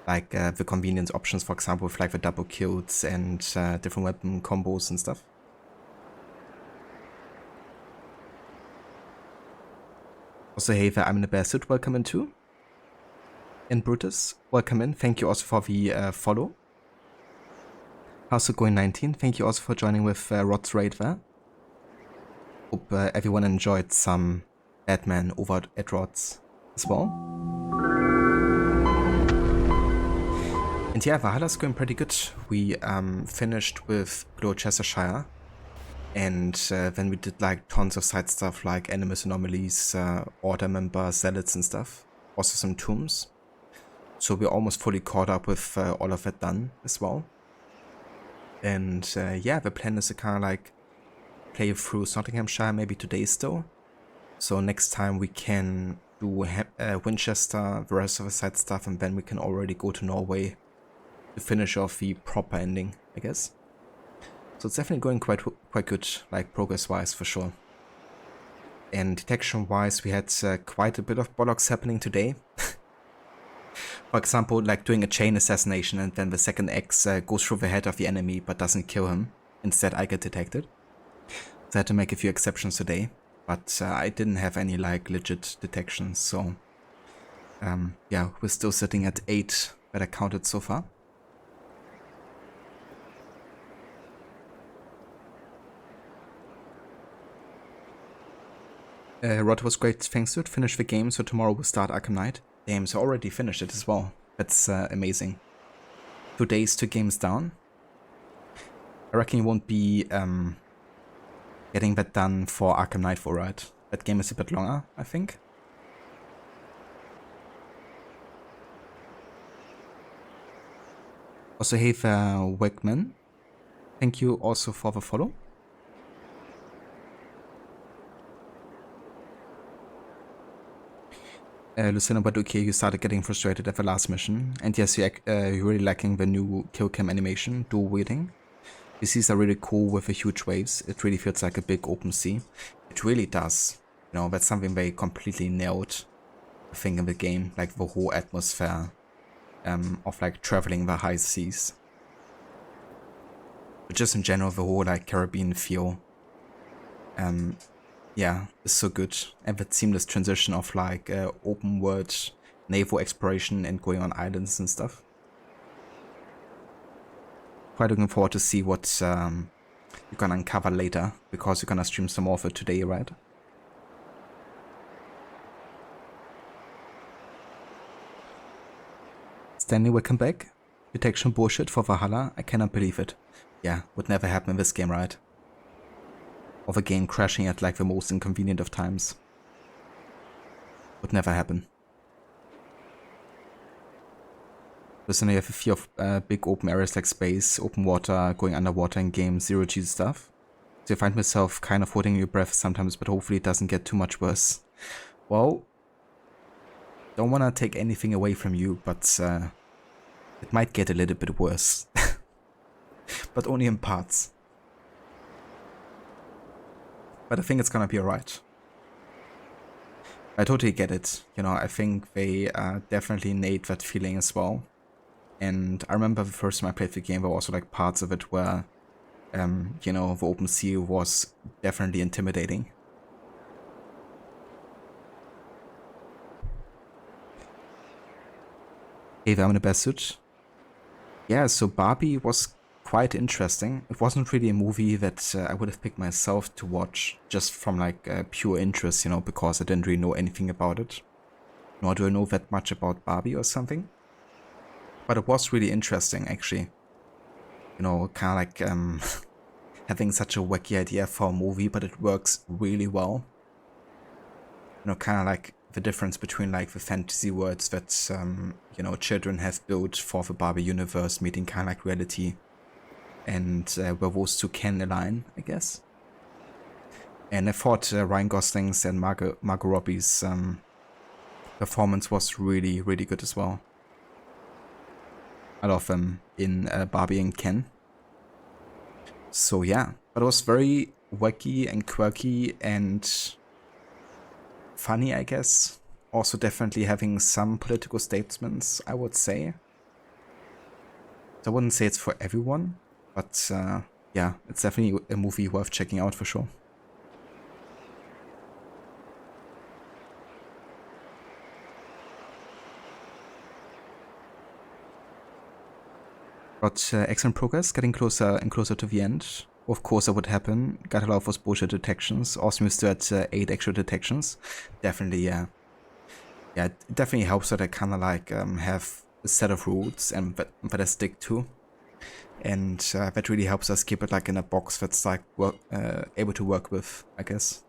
B: like the convenience options, for example, with like the double kills and different weapon combos and stuff. Also, hey there, I'm in the bear suit, welcome in too. And Brutus, welcome in, thank you also for the follow. How's it going, 19? Thank you also for joining with Rod's raid there. Hope everyone enjoyed some Batman over at Rod's as well. And yeah, Valhalla's going pretty good. We finished with GLOWECESTRESCIRE, and then we did like tons of side stuff like Animus anomalies, order members, zealots and stuff. Also some tombs. So we're almost fully caught up with all of that done as well. And yeah, the plan is to kind of like play through Nottinghamshire maybe today still. So next time we can do Winchester, the rest of the side stuff, and then we can already go to Norway to finish off the proper ending, I guess. So it's definitely going quite good, like progress-wise for sure. And detection-wise, we had quite a bit of bollocks happening today. For example, like doing a chain assassination and then the second X goes through the head of the enemy but doesn't kill him. Instead, I get detected. So I had to make a few exceptions today, but I didn't have any like legit detections. So yeah, we're still sitting at 8 that I counted so far. Rod was great, thanks to it. Finish the game, so tomorrow we'll start Arkham Knight. Damn, so already finished it as well. That's amazing. 2 days, 2 games down. I reckon you won't be getting that done for Arkham Knight, right? That game is a bit longer, I think. Also, hey there, Wegman. Thank you also for the follow. Luciano, but okay, you started getting frustrated at the last mission. And yes, you're really liking the new kill cam animation, dual wielding. The seas are really cool with the huge waves. It really feels like a big open sea. It really does. You know, that's something they completely nailed, I think, in the game. Like the whole atmosphere of like traveling the high seas. But just in general, the whole like Caribbean feel. Yeah, it's so good. And that seamless transition of like open world naval exploration and going on islands and stuff. Quite looking forward to see what you're gonna uncover later, because you're gonna stream some more of it today, right? Stanley, welcome back. Detection bullshit for Valhalla, I cannot believe it. Yeah, would never happen in this game, right? Of a game crashing at like the most inconvenient of times. Would never happen. Listen, I have a fear of big open areas like space, open water, going underwater in game, zero-G stuff. So I find myself kind of holding your breath sometimes, but hopefully it doesn't get too much worse. Well, don't want to take anything away from you, but it might get a little bit worse. But only in parts. But I think it's gonna be alright. I totally get it. You know, I think they definitely nailed that feeling as well. And I remember the first time I played the game, there were also like parts of it where, you know, the open sea was definitely intimidating. Hey, I'm in a best suit. Yeah, so Barbie was quite interesting. It wasn't really a movie that I would have picked myself to watch just from like pure interest, you know, because I didn't really know anything about it. Nor do I know that much about Barbie or something. But it was really interesting, actually. You know, kind of like having such a wacky idea for a movie, but it works really well. You know, kind of like the difference between like the fantasy worlds that, you know, children have built for the Barbie universe meeting kind of like reality. And where those two can align, I guess. And I thought Ryan Gosling's and Margot Robbie's performance was really, really good as well. I love them in Barbie and Ken. So yeah, but it was very wacky and quirky and funny, I guess. Also definitely having some political statements, I would say. So I wouldn't say it's for everyone, but yeah, it's definitely a movie worth checking out for sure. But excellent progress, getting closer and closer to the end. Of course that would happen. Got a lot of those bullshit detections. Also used to at 8 actual detections. Definitely, yeah. Yeah, it definitely helps that I kind of like have a set of rules and that I stick to. And that really helps us keep it like in a box that's like able to work with, I guess.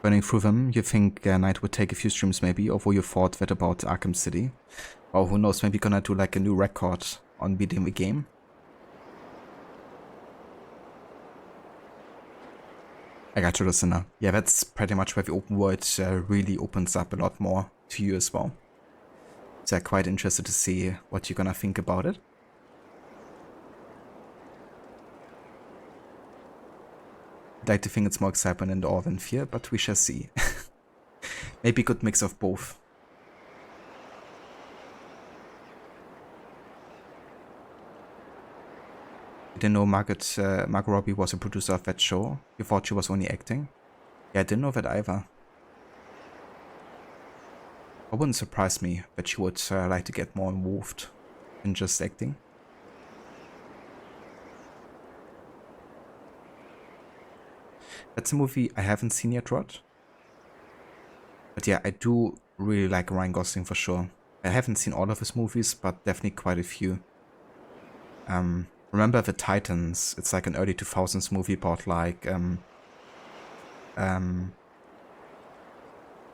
B: Running through them, you think Night would take a few streams maybe, or you thought that about Arkham City? Or who knows, maybe gonna do like a new record on beating the game? I got you, listener. Yeah, that's pretty much where the open world really opens up a lot more to you as well. So I'm quite interested to see what you're gonna think about it. I'd like to think it's more excitement and awe than fear, but we shall see. Maybe a good mix of both. You didn't know Margot Robbie was a producer of that show? You thought she was only acting? Yeah, I didn't know that either. It wouldn't surprise me that she would like to get more involved in just acting. That's a movie I haven't seen yet, Rod. But yeah, I do really like Ryan Gosling for sure. I haven't seen all of his movies, but definitely quite a few. Remember The Titans? It's like an early 2000s movie about like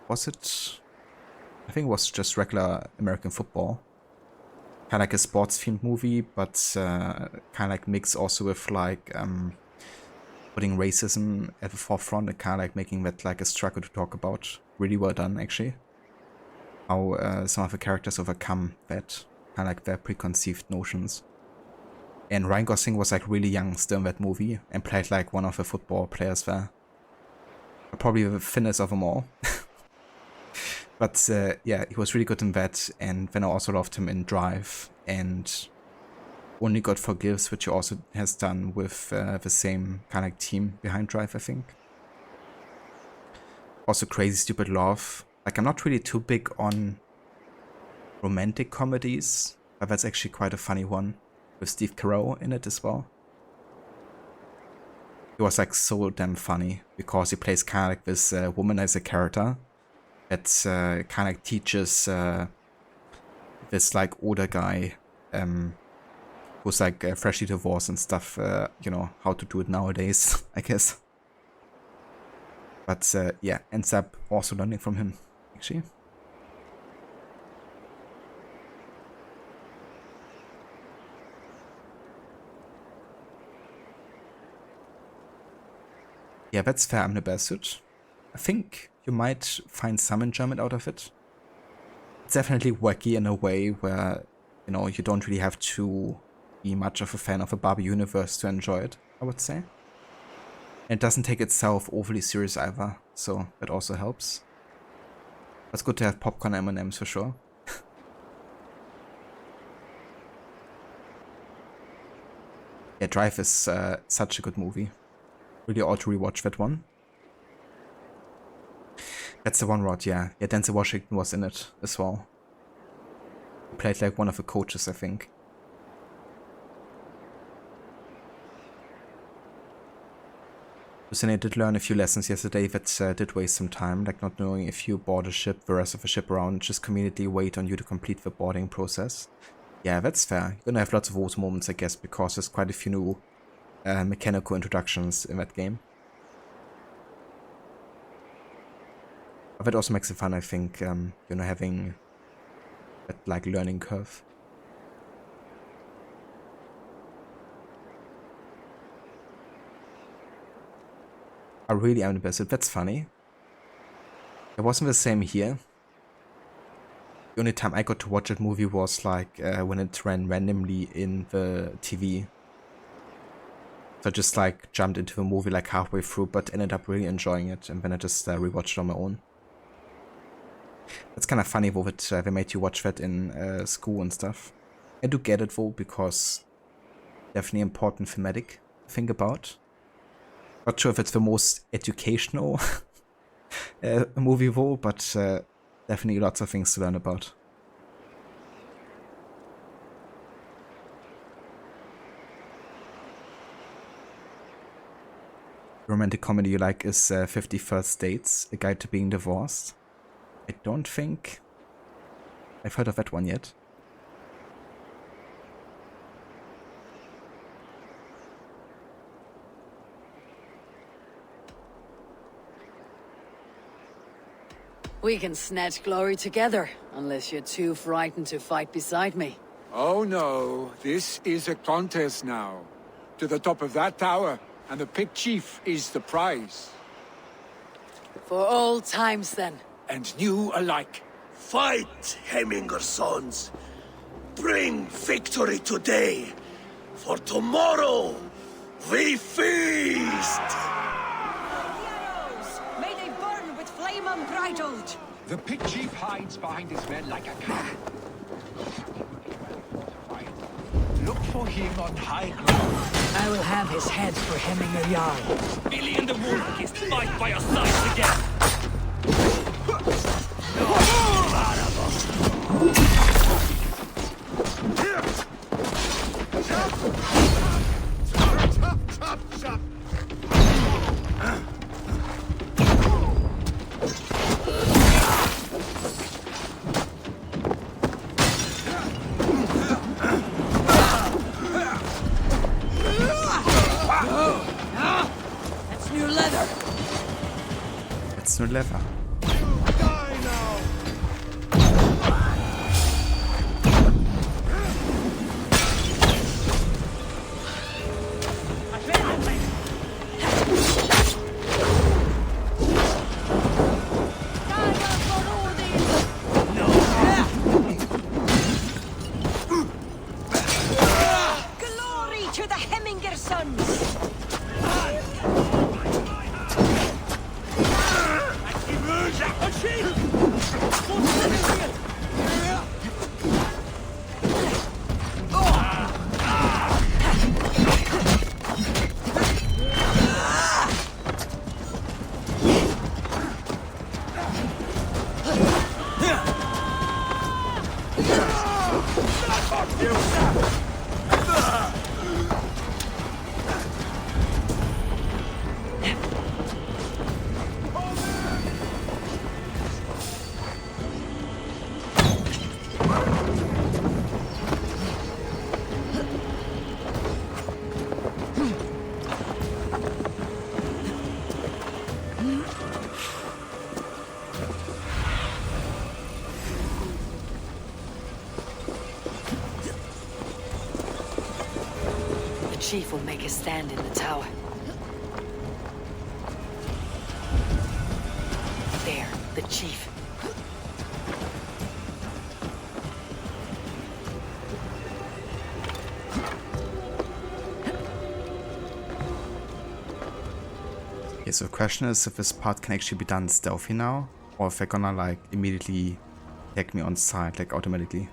B: was it? I think it was just regular American football. Kind of like a sports themed movie, but kind of like mixed also with like putting racism at the forefront and kind of like making that like a struggle to talk about. Really well done, actually. How some of the characters overcome that, kind of like their preconceived notions. And Ryan Gosling was like really young still in that movie and played like one of the football players there. Probably the thinnest of them all. But yeah, he was really good in that, and then I also loved him in Drive and Only God Forgives, which he also has done with the same kind of team behind Drive, I think. Also Crazy Stupid Love. Like, I'm not really too big on romantic comedies, but that's actually quite a funny one with Steve Carell in it as well. He was like so damn funny because he plays kind of like this womanizer character that kind of like teaches this like older guy who's like freshly divorced and stuff, you know, how to do it nowadays, I guess. But yeah, ends up also learning from him, actually. Yeah, that's fair, I'm the bastard. I think you might find some enjoyment out of it. It's definitely wacky in a way where, you know, you don't really have to be much of a fan of a Barbie universe to enjoy it, I would say. And it doesn't take itself overly serious either, so that also helps. It's good to have popcorn M&Ms for sure. Yeah, Drive is such a good movie. Really ought to rewatch that one. That's the one, Rod, yeah. Yeah, Denzel Washington was in it as well. He played like one of the coaches, I think. Lucian, I did learn a few lessons yesterday that did waste some time, like not knowing if you board a ship, the rest of the ship around just community wait on you to complete the boarding process. Yeah, that's fair. You're gonna have lots of those moments, I guess, because there's quite a few new mechanical introductions in that game. But that also makes it fun, I think, you know, having that like learning curve. I really am the best. That's funny. It wasn't the same here. The only time I got to watch that movie was like when it ran randomly in the TV. So I just like jumped into the movie like halfway through, but ended up really enjoying it, and then I just rewatched it on my own. It's kind of funny though that they made you watch that in school and stuff. I do get it though, because definitely important thematic to think about. Not sure if it's the most educational movie though, but definitely lots of things to learn about. Romantic comedy you like is 50 First Dates, A Guide to Being Divorced. I don't think I've heard of that one yet.
S: We can snatch glory together, unless you're too frightened to fight beside me.
W: Oh no, this is a contest now. To the top of that tower, and the Pict Chief is the prize.
S: For old times then.
W: And new alike.
D: Fight, Hemminger sons. Bring victory today, for tomorrow we feast!
K: May they burn with flame unbridled!
W: The Pict Chief hides behind his men like a cat. Look for him on high ground.
A: I will have his head for Hemminger Jarl.
P: Billy and the Wolf-Kissed fight by your sides again!
S: That's new leather.
B: That's new leather.
K: Glory to the Hemminger sons!
S: The chief will make a stand in the tower. There, the chief.
B: Okay, so the question is if this part can actually be done stealthy now, or if they're gonna like immediately attack me on site, like automatically.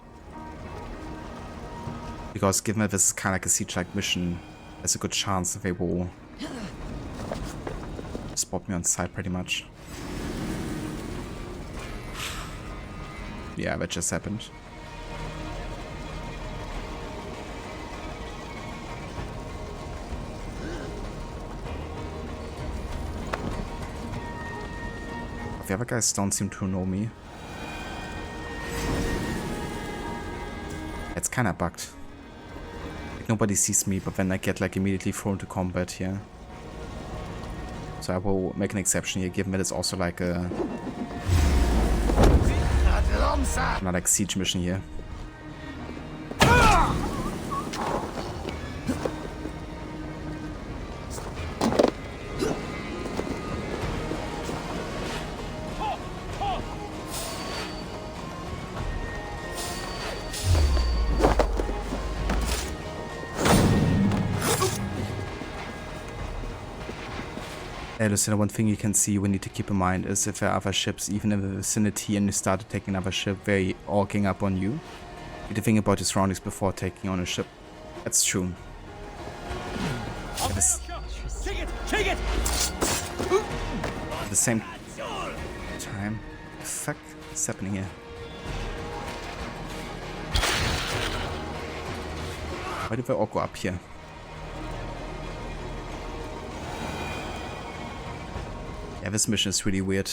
B: Because given that this is kind of like a siege-like mission, there's a good chance that they will spot me on site pretty much. Yeah, that just happened. The other guys don't seem to know me. It's kind of bugged. Like, nobody sees me, but then I get like immediately thrown to combat here. So I will make an exception here, given that it's also like a not like siege mission here. Lucinda, one thing you can see we need to keep in mind is if there are other ships even in the vicinity and you start attacking another ship, they're orking up on you. You need to think about your surroundings before taking on a ship. That's true. At the same time, what the fuck is happening here? Why did they all go up here? Yeah, this mission is really weird.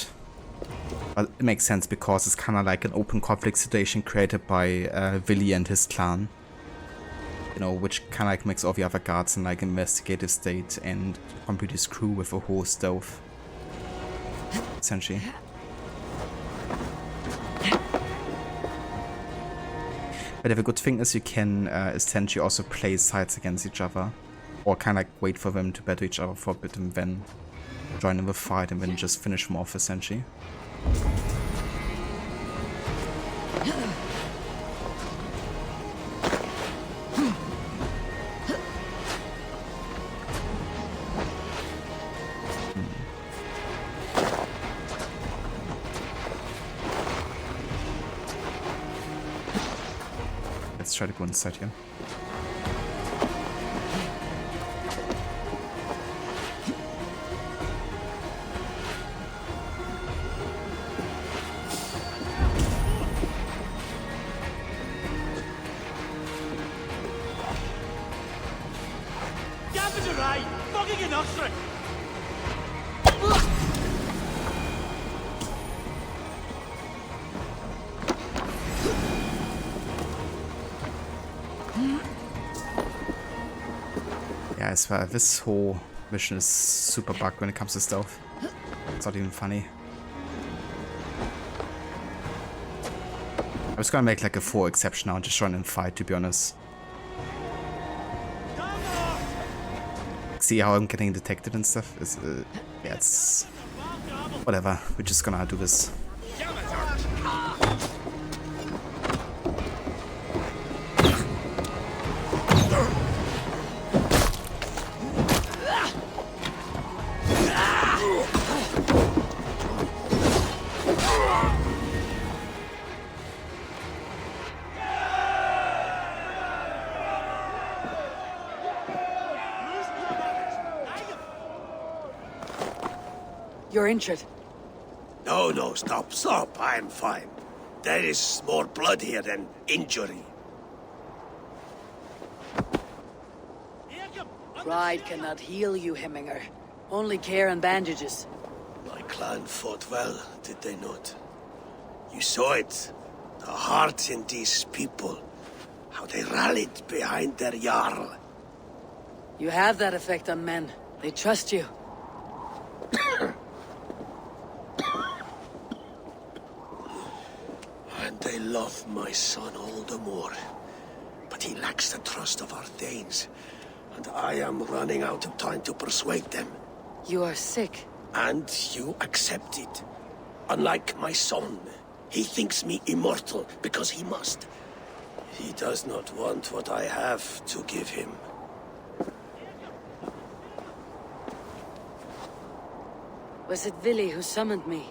B: But it makes sense because it's kind of like an open conflict situation created by Willy and his clan. You know, which kind of like makes all the other guards in like investigative state and completely screw with a whole stealth. Essentially. But the good thing is you can essentially also play sides against each other. Or kind of like wait for them to battle each other for a bit and then join in the fight and then just finish them off essentially. Let's try to go inside here. Yeah, I swear, this whole mission is super bugged when it comes to stealth. It's not even funny. I was gonna make like a full exception now and just run and fight, to be honest. See how I'm getting detected and stuff? Yeah, it's... whatever, we're just gonna do this.
S: You're injured.
D: No, stop. I'm fine. There is more blood here than injury.
S: Pride cannot heal you, Hemminger. Only care and bandages.
D: My clan fought well, did they not? You saw it. The heart in these people. How they rallied behind their Jarl.
S: You have that effect on men. They trust you.
D: And they love my son all the more. But he lacks the trust of our Danes. And I am running out of time to persuade them.
S: You are sick.
D: And you accept it. Unlike my son, he thinks me immortal because he must. He does not want what I have to give him.
S: Was it Willy who summoned me?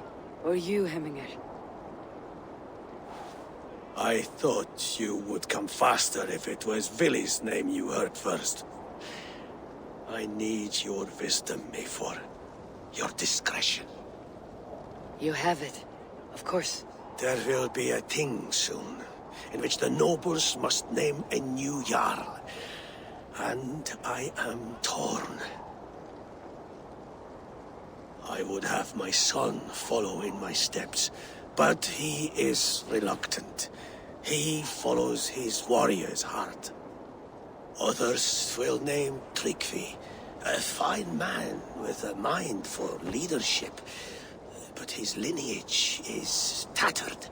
S: Or you, Hemminger?
D: I thought you would come faster if it was Willy's name you heard first. I need your wisdom, Mayfor. Your discretion.
S: You have it. Of course.
D: There will be a thing soon, in which the nobles must name a new Jarl. And I am torn. I would have my son follow in my steps, but he is reluctant. He follows his warrior's heart. Others will name Tryggvi, a fine man with a mind for leadership. But his lineage is tattered,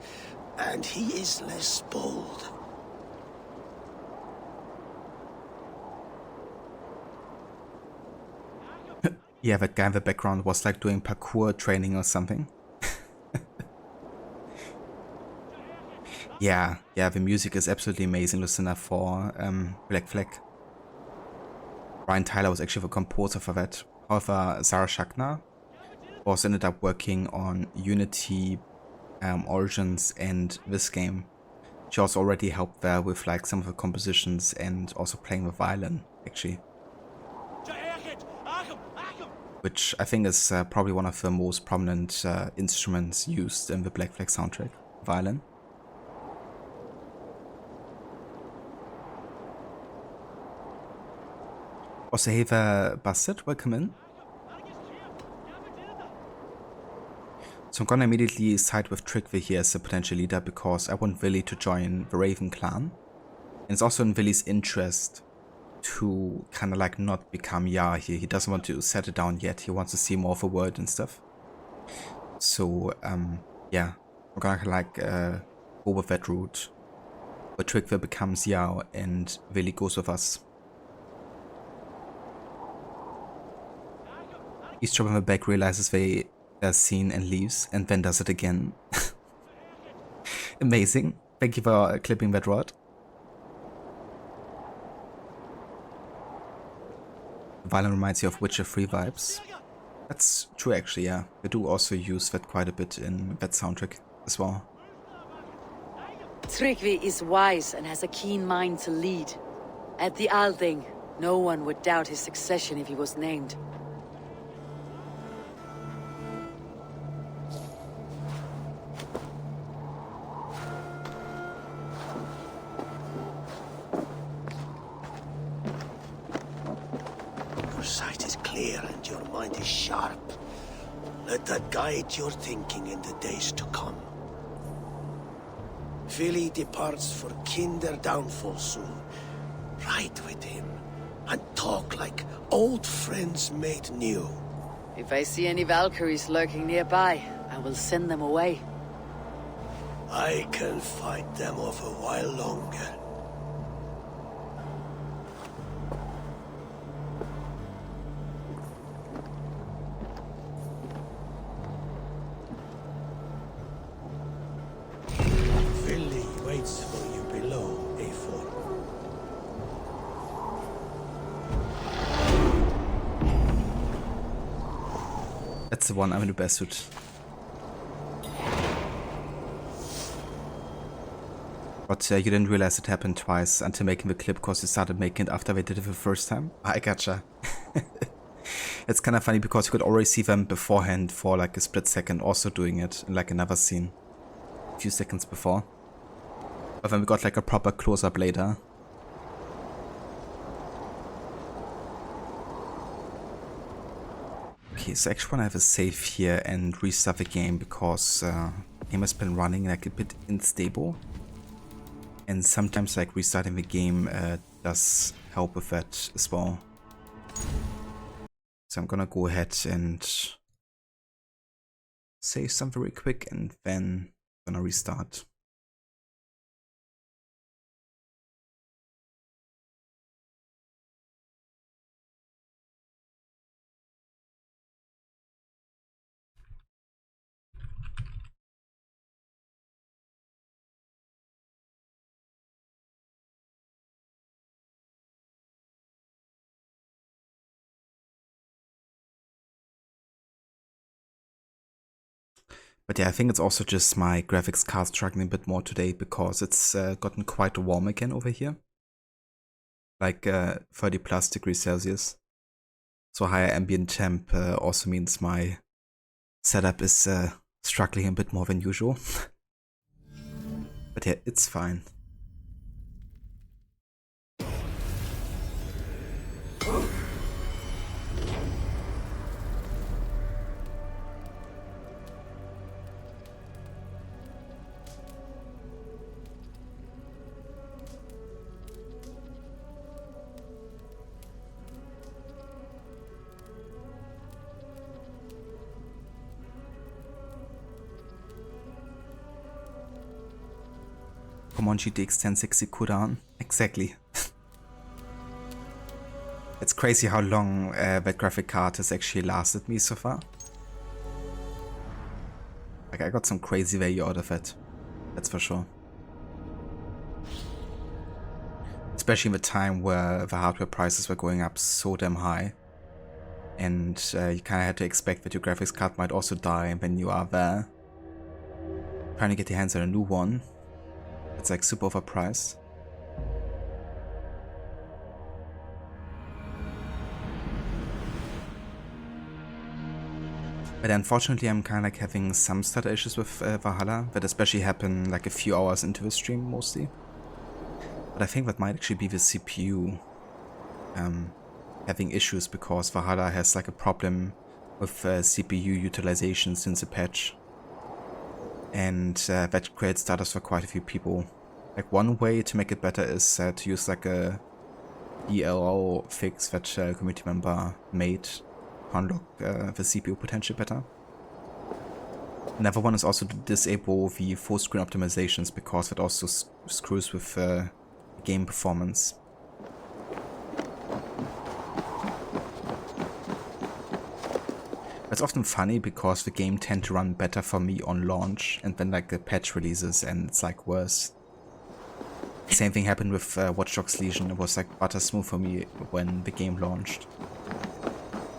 D: and he is less bold.
B: Yeah, that guy in the background was like doing parkour training or something. Yeah, the music is absolutely amazing, Lucinda, for Black Flag. Brian Tyler was actually the composer for that. However, Sarah Schachner, Also ended up working on Unity, Origins, and this game. She also already helped there with like some of the compositions and also playing the violin, actually. Which I think is probably one of the most prominent instruments used in the Black Flag soundtrack, violin. Also, hey there, Bastard, welcome in. So I'm gonna immediately side with Trigve here as a potential leader because I want Willy to join the Raven clan. And it's also in Willy's interest to kind of like not become Yar here. He doesn't want to settle down yet. He wants to see more of the world and stuff. So yeah, I'm gonna like go with that route. Where Trigve becomes Yar and Willy goes with us. Each in the back realizes they're seen and leaves, and then does it again. Amazing. Thank you for clipping that rod. Violin reminds you of Witcher 3 vibes. That's true actually, yeah. They do also use that quite a bit in that soundtrack as well.
S: Trigve is wise and has a keen mind to lead. At the Althing, no one would doubt his succession if he was named.
D: And your mind is sharp. Let that guide your thinking in the days to come. Willy departs for Kinder downfall soon. Ride with him and talk like old friends made new.
S: If I see any Valkyries lurking nearby, I will send them away.
D: I can fight them off a while longer. For you below A4.
B: That's the one I'm in the best suit. But you didn't realize it happened twice until making the clip because you started making it after they did it the first time. I gotcha. It's kind of funny because you could already see them beforehand for like a split second also doing it in like another scene. A few seconds before. But then we got like a proper close-up later. Okay, so I actually want to have a save here and restart the game because the game has been running like a bit unstable. And sometimes like restarting the game does help with that as well. So I'm gonna go ahead and save some very quick and then I'm gonna restart. But yeah, I think it's also just my graphics card struggling a bit more today because it's gotten quite warm again over here. Like 30 plus degrees Celsius. So higher ambient temp also means my setup is struggling a bit more than usual. But yeah, it's fine. Come on, GTX 1060 cooldown. Exactly. It's crazy how long that graphic card has actually lasted me so far. Like, I got some crazy value out of it. That's for sure. Especially in the time where the hardware prices were going up so damn high. And you kind of had to expect that your graphics card might also die when you are there. Trying to get your hands on a new one. It's like super overpriced. But unfortunately I'm kind of like having some stutter issues with Valhalla, that especially happen like a few hours into the stream mostly. But I think that might actually be the CPU having issues, because Valhalla has like a problem with CPU utilization since a patch. And that creates stutters for quite a few people. Like one way to make it better is to use like a DLO fix that a community member made to unlock the CPU potential better. Another one is also to disable the full screen optimizations, because that also screws with game performance. It's often funny because the game tends to run better for me on launch, and then like the patch releases and it's like worse. Same thing happened with Watch Dogs Legion. It was like butter smooth for me when the game launched.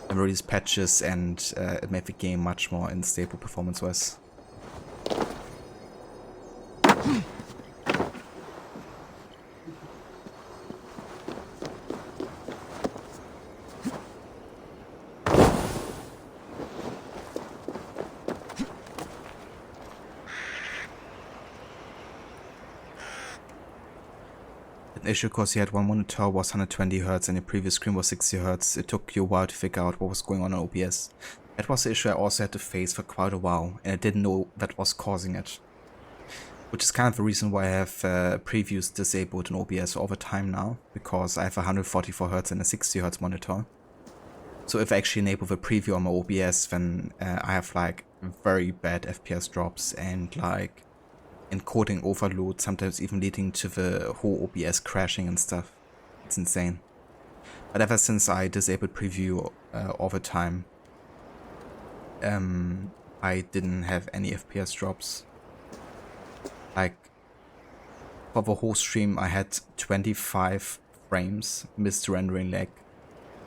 B: I released patches and it made the game much more unstable performance-wise. Issue because you had one monitor was 120Hz and your previous screen was 60Hz. It took you a while to figure out what was going on OBS. That was the issue I also had to face for quite a while, and I didn't know that was causing it. Which is kind of the reason why I have previews disabled in OBS all the time now, because I have a 144Hz and a 60Hz monitor. So if I actually enable the preview on my OBS, then I have like very bad FPS drops and like encoding overload, sometimes even leading to the whole OBS crashing and stuff. It's insane. But ever since I disabled preview all the time, I didn't have any FPS drops. Like, for the whole stream I had 25 frames missed rendering lag,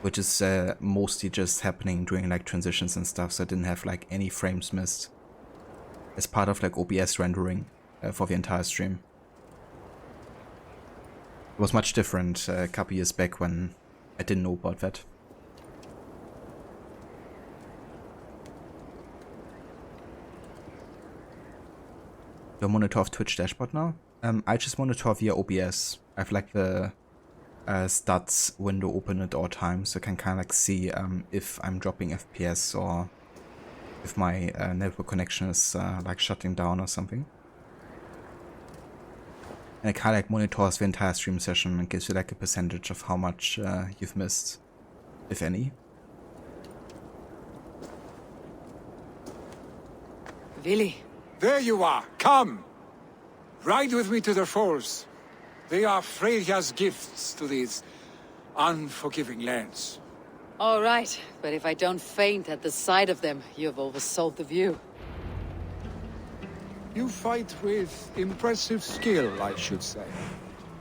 B: which is mostly just happening during like transitions and stuff, so I didn't have like any frames missed as part of like OBS rendering for the entire stream. It was much different a couple years back when I didn't know about that. Do I monitor off Twitch dashboard now? I just monitor via OBS. I have like the stats window open at all times, so I can kind of like see if I'm dropping FPS or if my network connection is like shutting down or something. And it kind of like monitors the entire stream session and gives you like a percentage of how much you've missed, if any.
A: Willi.
W: There you are. Come. Ride with me to the falls. They are Freya's gifts to these unforgiving lands.
S: All right, but if I don't faint at the sight of them, you've oversold the view.
W: You fight with impressive skill, I should say.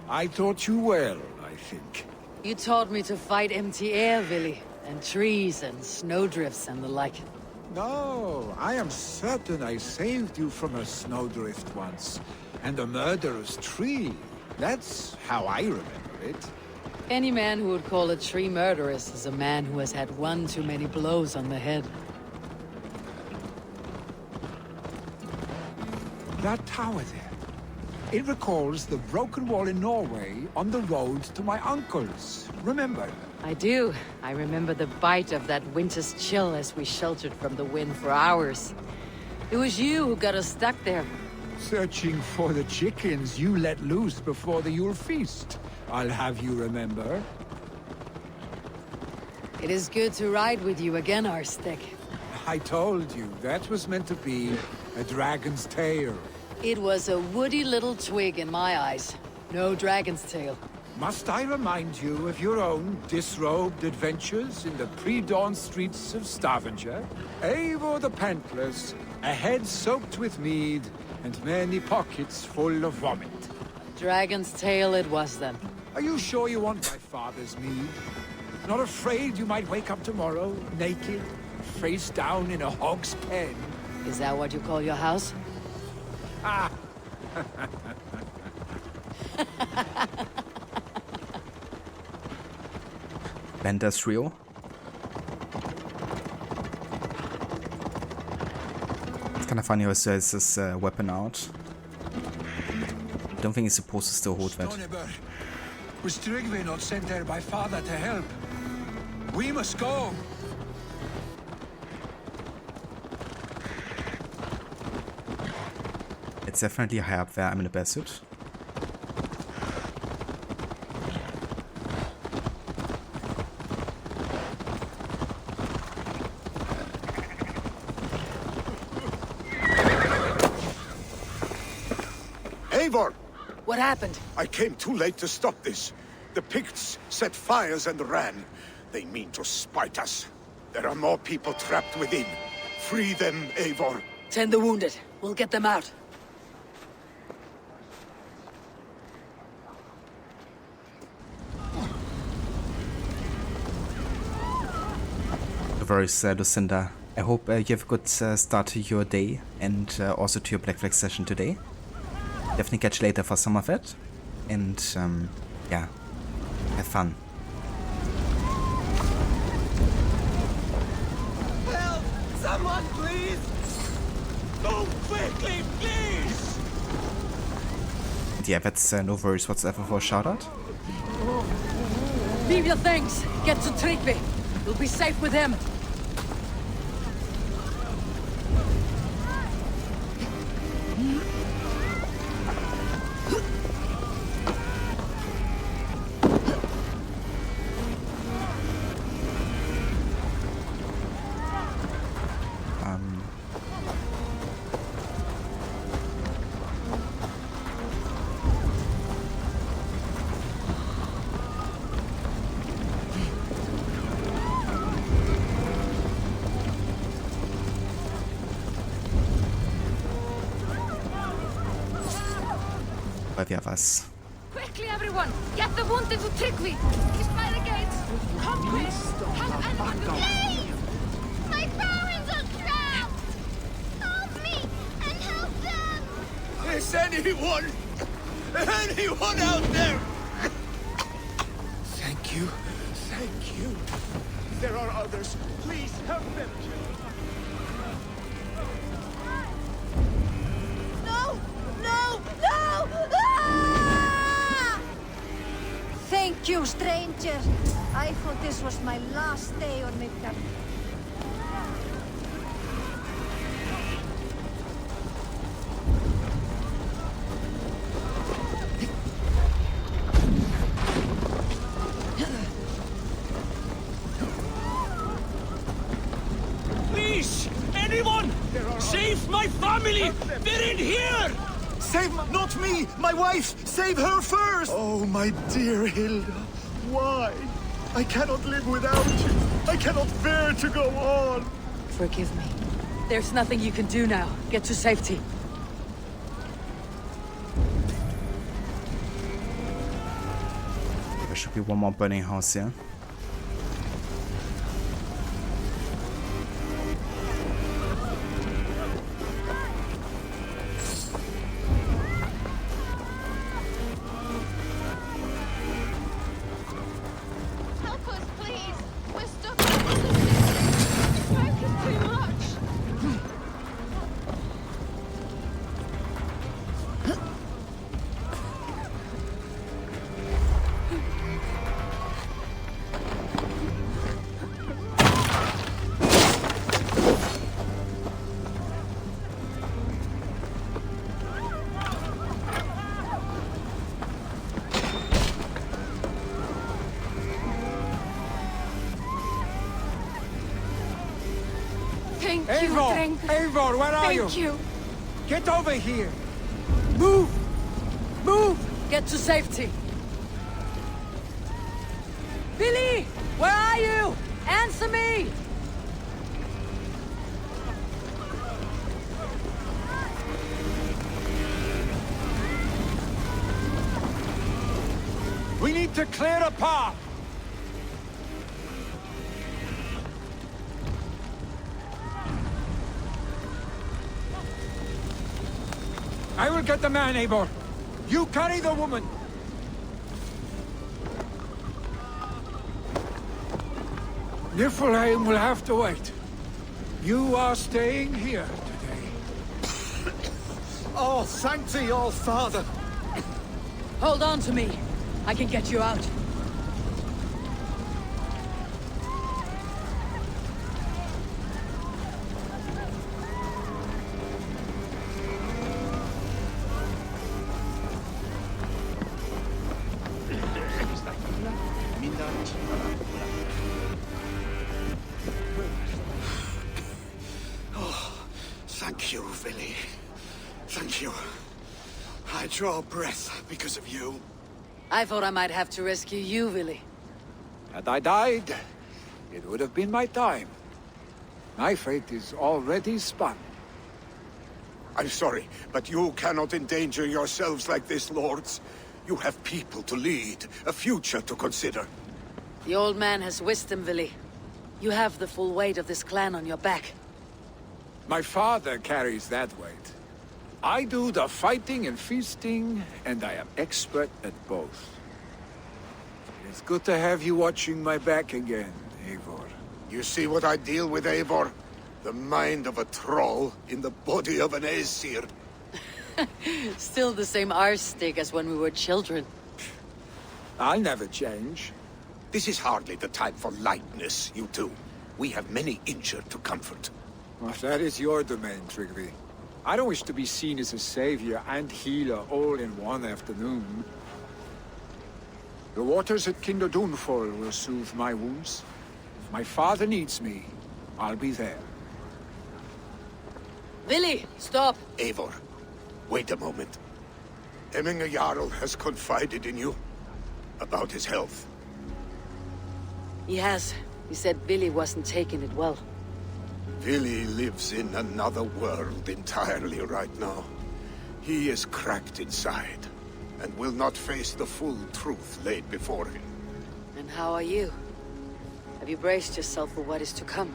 W: I taught you well, I think.
S: You taught me to fight empty air, Willi, and trees and snowdrifts and the like.
W: No, I am certain I saved you from a snowdrift once, and a murderous tree. That's how I remember it.
S: Any man who would call a tree murderous is a man who has had one too many blows on the head.
W: That tower there. It recalls the broken wall in Norway on the road to my uncle's. Remember?
S: I do. I remember the bite of that winter's chill as we sheltered from the wind for hours. It was you who got us stuck there.
W: Searching for the chickens you let loose before the Yule feast. I'll have you remember.
S: It is good to ride with you again, Arstek.
W: I told you, that was meant to be a dragon's tail.
S: It was a woody little twig in my eyes. No dragon's tail.
W: Must I remind you of your own disrobed adventures in the pre-dawn streets of Stavanger? Eivor the Pantless, a head soaked with mead, and many pockets full of vomit.
S: Dragon's tail it was then.
W: Are you sure you want my father's mead? Not afraid you might wake up tomorrow, naked, face down in a hog's pen?
S: Is that what you call your house?
W: Ah!
B: Bender's real. It's kind of funny how he says this weapon out. I don't think he's supposed to still hold that.
W: Was Tryggvi not sent there by father to help? We must go.
B: It's definitely high up there. I'm in a bear suit.
O: Eivor!
A: What happened?
O: I came too late to stop this. The Picts set fires and ran. They mean to spite us. There are more people trapped within. Free them, Eivor.
A: Tend the wounded. We'll get them out.
B: Very sad, Lucinda. I hope you have a good start to your day and also to your Black Flag session today. Definitely catch you later for some of it. And yeah, have fun.
P: Help! Someone, please! Move quickly, please!
B: And yeah, that's no worries whatsoever for a shout-out.
A: Leave your things. Get to Tryggvi. We'll be safe with him.
B: Weil wir was.
V: Quickly, everyone! Get the wounded to Tryggvi! He's by the gates! Come quick! Help anyone who can!
F: My parents are trapped! Help me and help them!
P: Is anyone out there?
W: Thank you. Thank you. There are others. Please help them.
F: No! No! No! Ah! Thank you, stranger. I thought this was my last day on Midgard.
P: Please! Anyone! Save my family! They're in here!
C: Save not me! My wife! Save her first! Oh, my dear Hilda. Why? I cannot live without you. I cannot bear to go on.
A: Forgive me. There's nothing you can do now. Get to safety.
B: There should be one more burning house here.
F: Help us, please! We're stuck in the smoke is too much!
V: Thank you,
W: Eivor!
V: Drengr.
W: Eivor, where are you?
V: Thank you.
W: Get over here!
A: Move! Move! Get to safety. Billy! Where are you? Answer me!
W: We need to clear a path! I will get the man, Eivor. You carry the woman. Niflheim will have to wait. You are staying here today.
C: Oh, thank thee, all father.
A: Hold on to me. I can get you out.
C: Thank you, Vili. Thank you. I draw breath because of you.
A: I thought I might have to rescue you, Vili.
W: Had I died, it would have been my time. My fate is already spun.
O: I'm sorry, but you cannot endanger yourselves like this, lords. You have people to lead, a future to consider.
A: The old man has wisdom, Vili. You have the full weight of this clan on your back.
W: My father carries that weight. I do the fighting and feasting, and I am expert at both. It's good to have you watching my back again, Eivor.
O: You see what I deal with, Eivor? The mind of a troll in the body of an Aesir.
A: Still the same arse stick as when we were children.
W: I'll never change.
O: This is hardly the time for lightness, you two. We have many injured to comfort.
W: Well, that is your domain, Tryggvi. I don't wish to be seen as a savior and healer all in one afternoon. The waters at Kinderdunfol will soothe my wounds. If my father needs me, I'll be there.
A: Vili, stop!
O: Eivor, wait a moment. Emminger Jarl has confided in you about his health.
A: He has. He said Vili wasn't taking it well.
O: Vili lives in another world entirely right now. He is cracked inside, and will not face the full truth laid before him.
A: And how are you? Have you braced yourself for what is to come?